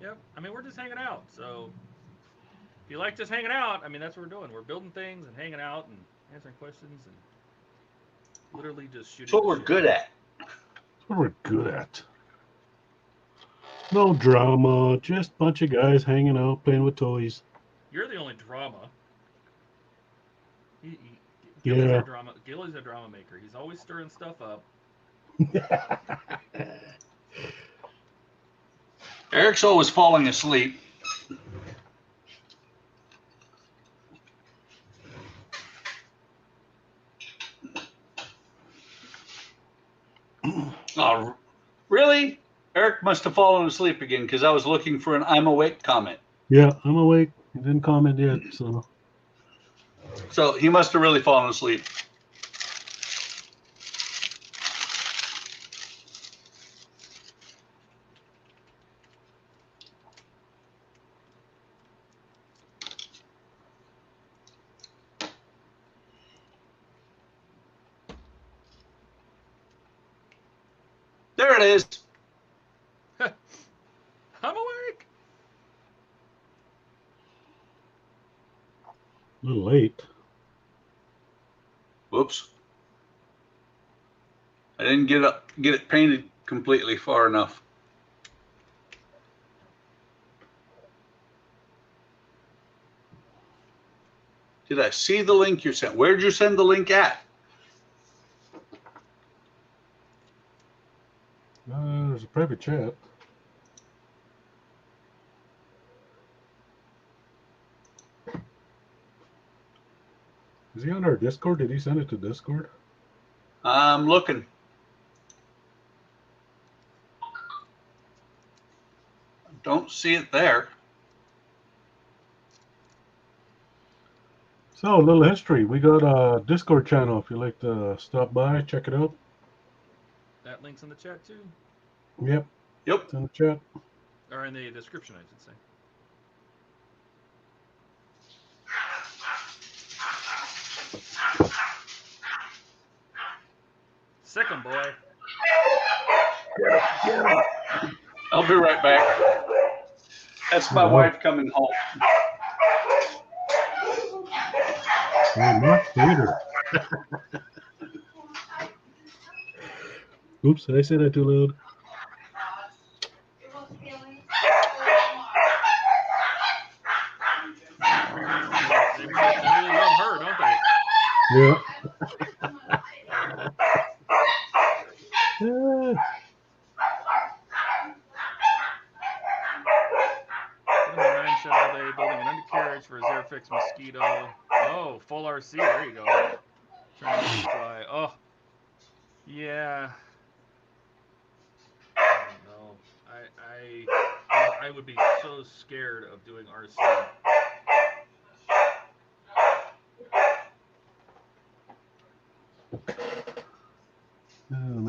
Speaker 1: Yep. I mean, we're just hanging out, so if you like just hanging out, I mean, that's what we're doing. We're building things and hanging out and answering questions and literally just shooting.
Speaker 3: That's what we're good at.
Speaker 5: That's what we're good at. No drama, just a bunch of guys hanging out, playing with toys.
Speaker 1: You're the only drama.
Speaker 5: Gilly's
Speaker 1: a drama maker. He's always stirring stuff up.
Speaker 3: Eric's always falling asleep. Oh, really? Eric must have fallen asleep again because I was looking for an "I'm awake" comment.
Speaker 5: Yeah, I'm awake. He didn't comment yet, so.
Speaker 3: So he must have really fallen asleep. There it is.
Speaker 1: I'm awake.
Speaker 5: A little late.
Speaker 3: Whoops. I didn't get it painted completely far enough. Did I see the link you sent? Where'd you send the link at?
Speaker 5: There's a private chat. Is he on our Discord? Did he send it to Discord?
Speaker 3: I'm looking. Don't see it there.
Speaker 5: So, a little history. We got a Discord channel. If you'd like to stop by, check it out.
Speaker 1: That link's in the chat too.
Speaker 5: Yep.
Speaker 3: Yep.
Speaker 5: It's in the chat.
Speaker 1: Or in the description, I should say. Sick 'em, boy.
Speaker 3: I'll be right back. That's my wife coming home.
Speaker 5: Oh, Mark Vader. Oops, did I say that too loud?
Speaker 1: They really love her, don't they?
Speaker 5: Yeah.
Speaker 1: Man shut all day building an undercarriage for his Airfix Mosquito. Oh, full RC. There you go. Trying to make it fly. Oh, yeah. I don't know. I would be so scared of doing RC.
Speaker 5: Oh,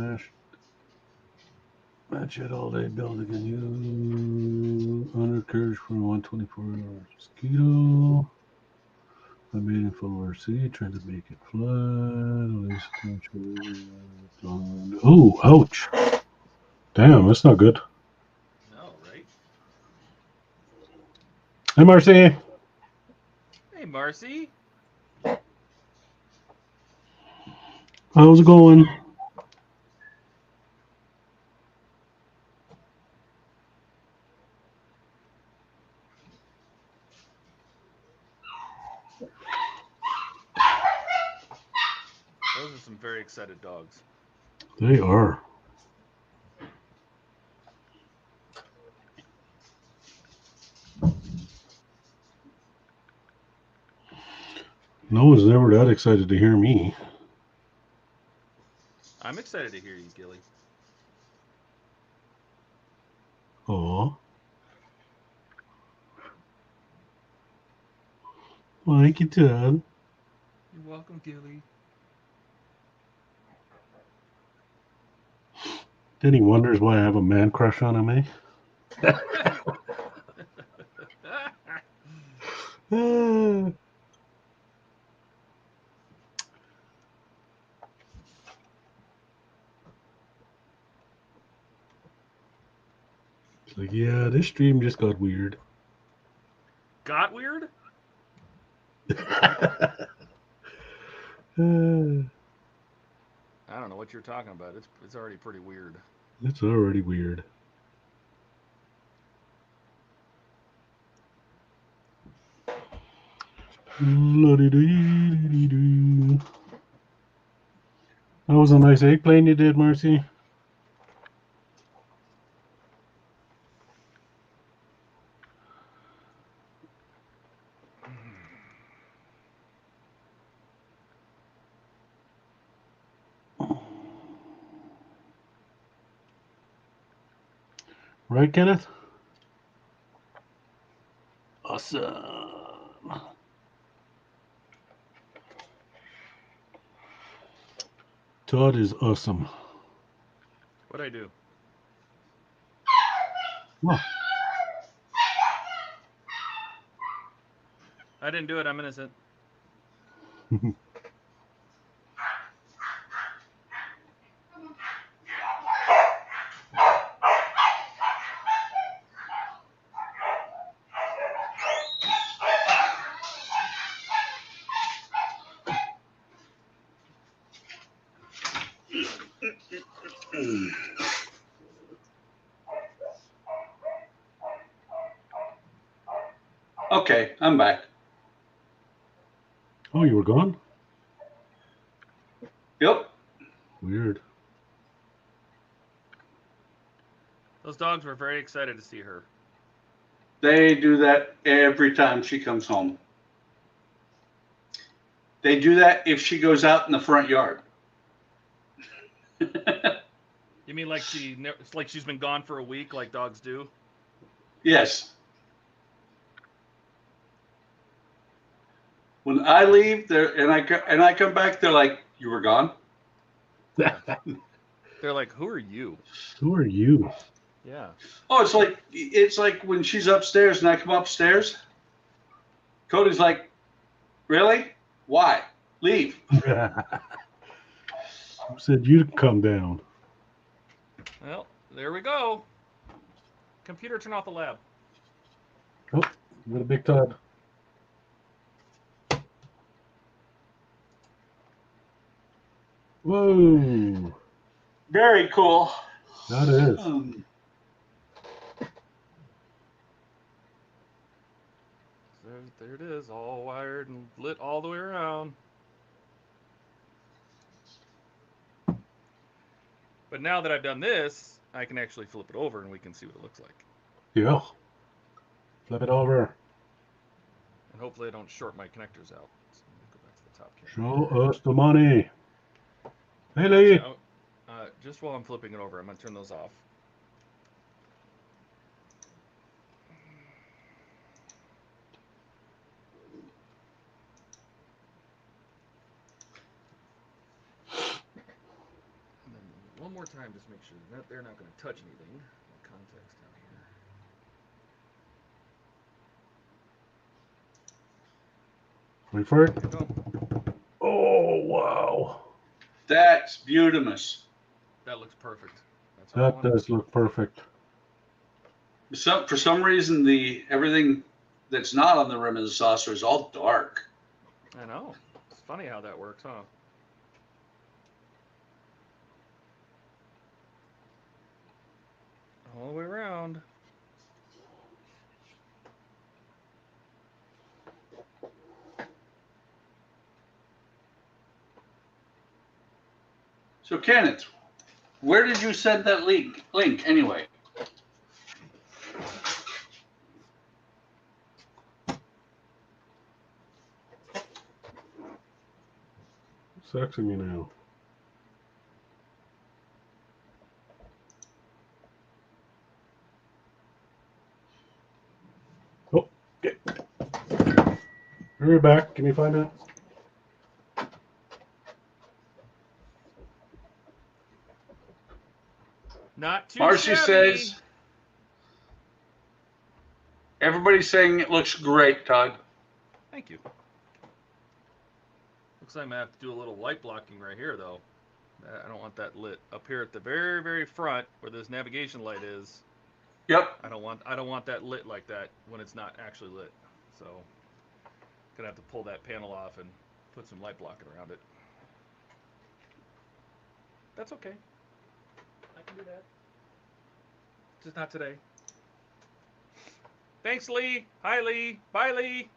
Speaker 5: match it all day building a new undercarriage for 124 mosquito. I made it full RC, trying to make it flat. Oh, ouch. Damn, that's not good.
Speaker 1: No, right?
Speaker 5: Hey, Marcy.
Speaker 1: Hey, Marcy.
Speaker 5: How's it going?
Speaker 1: Those are some very excited dogs.
Speaker 5: They are. No one's never that excited to hear me.
Speaker 1: I'm excited to hear you, Gilly.
Speaker 5: Aw. Thank you, Todd.
Speaker 1: You're welcome, Gilly.
Speaker 5: Then he wonders why I have a man crush on him, eh? It's like, yeah, this stream just got weird.
Speaker 1: Got weird?
Speaker 5: I
Speaker 1: don't know what you're talking about. It's already pretty weird.
Speaker 5: It's already weird. That was a nice egg plane you did, Marcy. Right, Kenneth? Awesome. Todd is awesome.
Speaker 1: What'd I do?
Speaker 5: What?
Speaker 1: I didn't do it. I'm innocent.
Speaker 3: Okay, I'm back.
Speaker 5: Oh, you were gone?
Speaker 3: Yep.
Speaker 5: Weird.
Speaker 1: Those dogs were very excited to see her.
Speaker 3: They do that every time she comes home. They do that if she goes out in the front yard.
Speaker 1: You mean like she's been gone for a week, like dogs do?
Speaker 3: Yes. When I leave there and I come back, they're like, "You were gone?"
Speaker 1: They're like, "Who are you?"
Speaker 5: Who are you?
Speaker 1: Yeah.
Speaker 3: Oh, it's like when she's upstairs and I come upstairs. Cody's like, "Really? Why? Leave."
Speaker 5: Who said you'd come down?
Speaker 1: Well, there we go. Computer, turn off the lab.
Speaker 5: Oh, got a big tub. Whoa.
Speaker 3: Very cool.
Speaker 5: That is.
Speaker 1: There it is, all wired and lit all the way around. But now that I've done this, I can actually flip it over and we can see what it looks like.
Speaker 5: Yeah. Flip it over.
Speaker 1: And hopefully I don't short my connectors out. So let me go back to the top camera.
Speaker 5: Show us the money. Hey, Lee.
Speaker 1: So, just while I'm flipping it over, I'm going to turn those off. And then one more time, just make sure that they're not going to touch anything. Context down here.
Speaker 5: Wait for it. Oh, wow.
Speaker 3: That's beautimous.
Speaker 1: That looks perfect. That's what
Speaker 5: That does look perfect.
Speaker 3: For some reason, everything that's not on the rim of the saucer is all dark.
Speaker 1: I know. It's funny how that works, huh? All the way around.
Speaker 3: So, Kenneth, where did you send that link anyway?
Speaker 5: Sexy me now. Oh, okay. Hurry back. Can you find that?
Speaker 1: Not too
Speaker 3: Marcy
Speaker 1: shabby.
Speaker 3: says, everybody's saying it looks great, Todd.
Speaker 1: Thank you. Looks like I'm going to have to do a little light blocking right here, though. I don't want that lit. Up here at the very, very front, where this navigation light is.
Speaker 3: Yep.
Speaker 1: I don't want that lit like that when it's not actually lit. So, gonna have to pull that panel off and put some light blocking around it. That's okay. I can do that. Just not today. Thanks, Lee. Hi, Lee. Bye, Lee.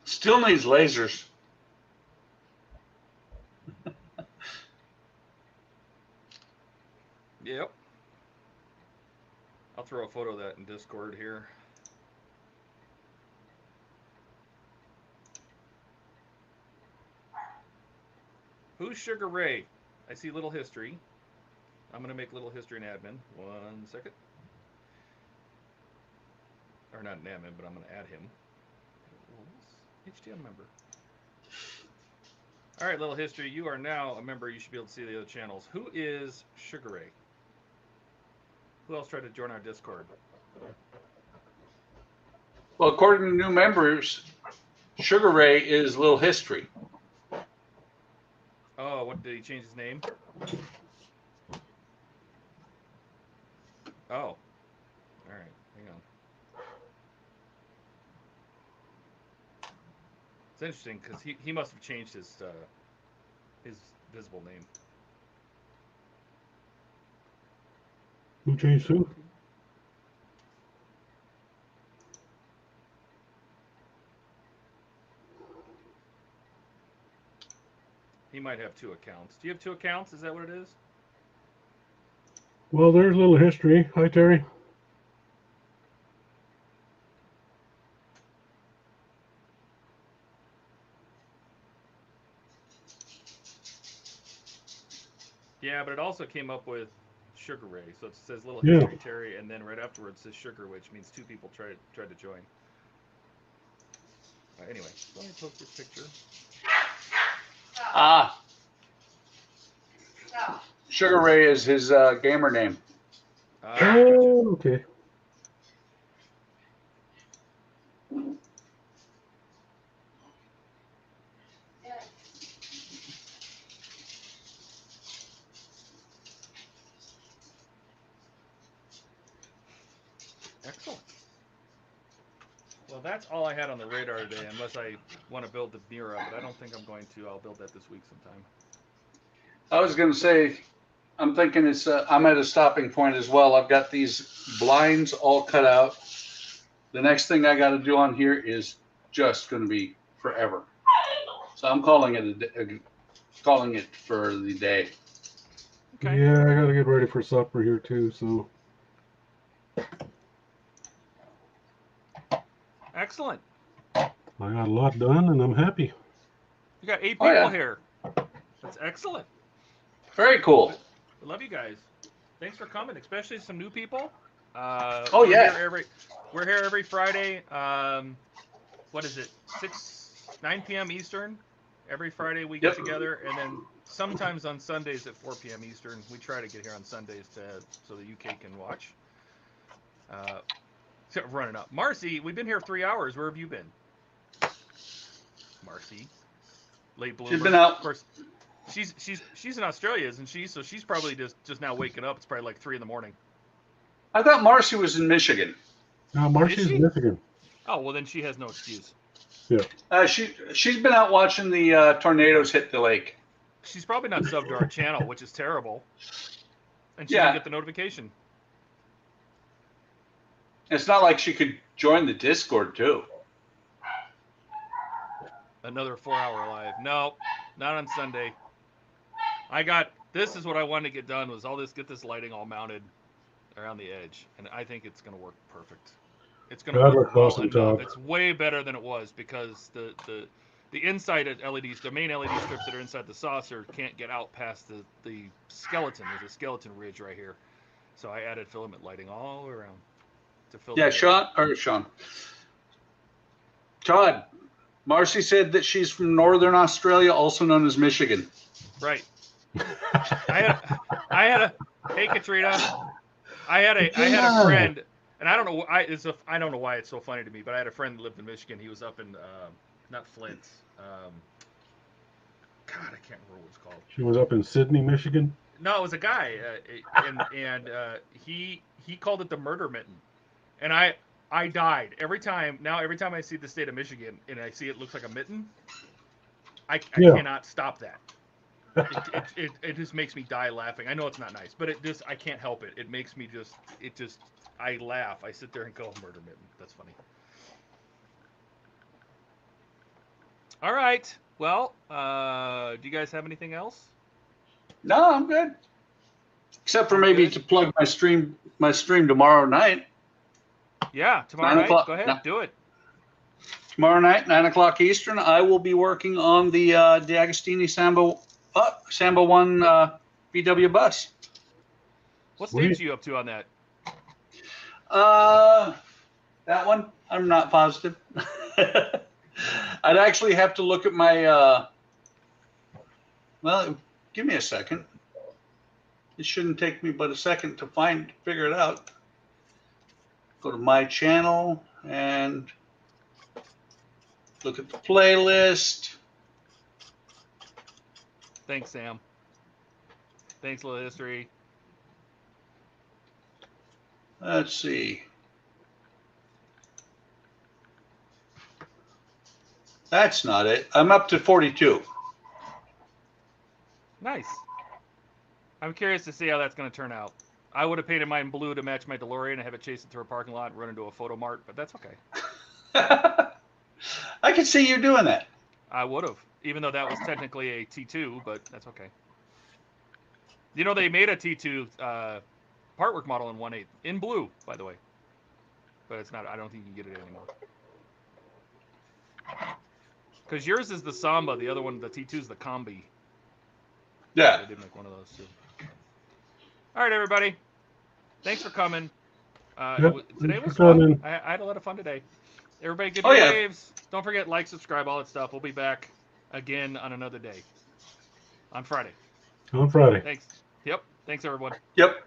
Speaker 3: Still needs lasers.
Speaker 1: Yep. I'll throw a photo of that in Discord here. Who's Sugar Ray? I see Little History. I'm going to make Little History an admin. 1 second. Or not an admin, but I'm going to add him. HTM member. All right, Little History, you are now a member. You should be able to see the other channels. Who is Sugar Ray? Who else tried to join our Discord?
Speaker 3: Well, according to new members, Sugar Ray is Little History.
Speaker 1: Oh, what, did he change his name? Oh. All right, hang on. It's interesting because he must have changed his visible name.
Speaker 5: Who changed who?
Speaker 1: He might have 2 accounts. Do you have 2 accounts? Is that what it is?
Speaker 5: Well, there's a little history. Hi, Terry.
Speaker 1: Yeah, but it also came up with Sugar Ray. So it says Little
Speaker 5: Yeah.
Speaker 1: History Terry, and then right afterwards says Sugar, which means 2 people tried to join. Anyway, let me post this picture.
Speaker 3: Sugar Ray is his gamer name.
Speaker 5: Oh, okay.
Speaker 1: Excellent. Well, that's all I had on the radar today, unless I want to build the Mira, but I don't think I'm going to. I'll build that this week sometime.
Speaker 3: I was going to say, I'm thinking I'm at a stopping point as well. I've got these blinds all cut out. The next thing I got to do on here is just going to be forever. So I'm calling it for the day.
Speaker 1: Okay.
Speaker 5: Yeah, I gotta get ready for supper here too, so.
Speaker 1: Excellent.
Speaker 5: I got a lot done and I'm happy.
Speaker 1: You got 8 people here. That's excellent.
Speaker 3: Very cool.
Speaker 1: I love you guys. Thanks for coming, especially some new people.
Speaker 3: We're
Speaker 1: here every Friday. What is it? 9 p.m. Eastern. Every Friday we get together, and then sometimes on Sundays at 4 p.m. Eastern. We try to get here on Sundays so the UK can watch. Running up. Marcy, we've been here 3 hours. Where have you been? Marcy. Late bloomer.
Speaker 3: She's been out.
Speaker 1: Of course, she's in Australia, isn't she? So she's probably just now waking up. It's probably like 3 in the morning.
Speaker 3: I thought Marcy was in Michigan.
Speaker 5: No, Marcy's in Michigan.
Speaker 1: Oh, well then she has no excuse.
Speaker 5: Yeah.
Speaker 3: She's been out watching the tornadoes hit the lake.
Speaker 1: She's probably not subbed to our channel, which is terrible. And she didn't get the notification.
Speaker 3: It's not like she could join the Discord too.
Speaker 1: Another 4-hour live. No, not on Sunday. This is what I wanted to get done, was get this lighting all mounted around the edge. And I think it's going to work perfect. It's going to work well enough. It's way better than it was, because the inside LEDs, the main LED strips that are inside the saucer can't get out past the skeleton. There's a skeleton ridge right here. So I added filament lighting all the way around to fill Sean.
Speaker 3: Todd, Marcy said that she's from Northern Australia, also known as Michigan.
Speaker 1: Right. Hey Katrina. I had a friend, and I don't know. I don't know why it's so funny to me, but I had a friend that lived in Michigan. He was up in not Flint. God, I can't remember what it's called.
Speaker 5: She was up in Sydney, Michigan.
Speaker 1: No, it was a guy, and he called it the murder mitten, and I died every time. Now every time I see the state of Michigan and I see it looks like a mitten, I cannot stop that. It just makes me die laughing. I know it's not nice, but I can't help it. It makes me I laugh. I sit there and go, murder mitten. That's funny. All right. Well, do you guys have anything else?
Speaker 3: No, I'm good. Except for maybe to plug my stream tomorrow night.
Speaker 1: Yeah, tomorrow night. Go ahead, do it.
Speaker 3: Tomorrow night, 9 o'clock Eastern, I will be working on the D'Agostini Samba 1 VW bus.
Speaker 1: What stage are you up to on that?
Speaker 3: That one, I'm not positive. I'd actually have to look at my. Well, give me a second. It shouldn't take me but a second to figure it out. Go to my channel and look at the playlist.
Speaker 1: Thanks, Sam. Thanks, Little History.
Speaker 3: Let's see. That's not it. I'm up to 42.
Speaker 1: Nice. I'm curious to see how that's going to turn out. I would have painted mine blue to match my DeLorean and have it chase it through a parking lot and run into a photo mart, but that's okay.
Speaker 3: I could see you doing that.
Speaker 1: I would have, even though that was technically a T2, but that's okay. You know, they made a T2 partwork model in 1/8 in blue, by the way, but it's not. I don't think you can get it anymore. Because yours is the Samba, the other one, the T2 is the Combi.
Speaker 3: Yeah.
Speaker 1: They did make one of those too. All right, everybody. Thanks for coming. Today was fun. I had a lot of fun today. Everybody give me waves. Don't forget, like, subscribe, all that stuff. We'll be back again on another day. On Friday.
Speaker 5: On Friday.
Speaker 1: Thanks. Yep. Thanks, everyone.
Speaker 3: Yep.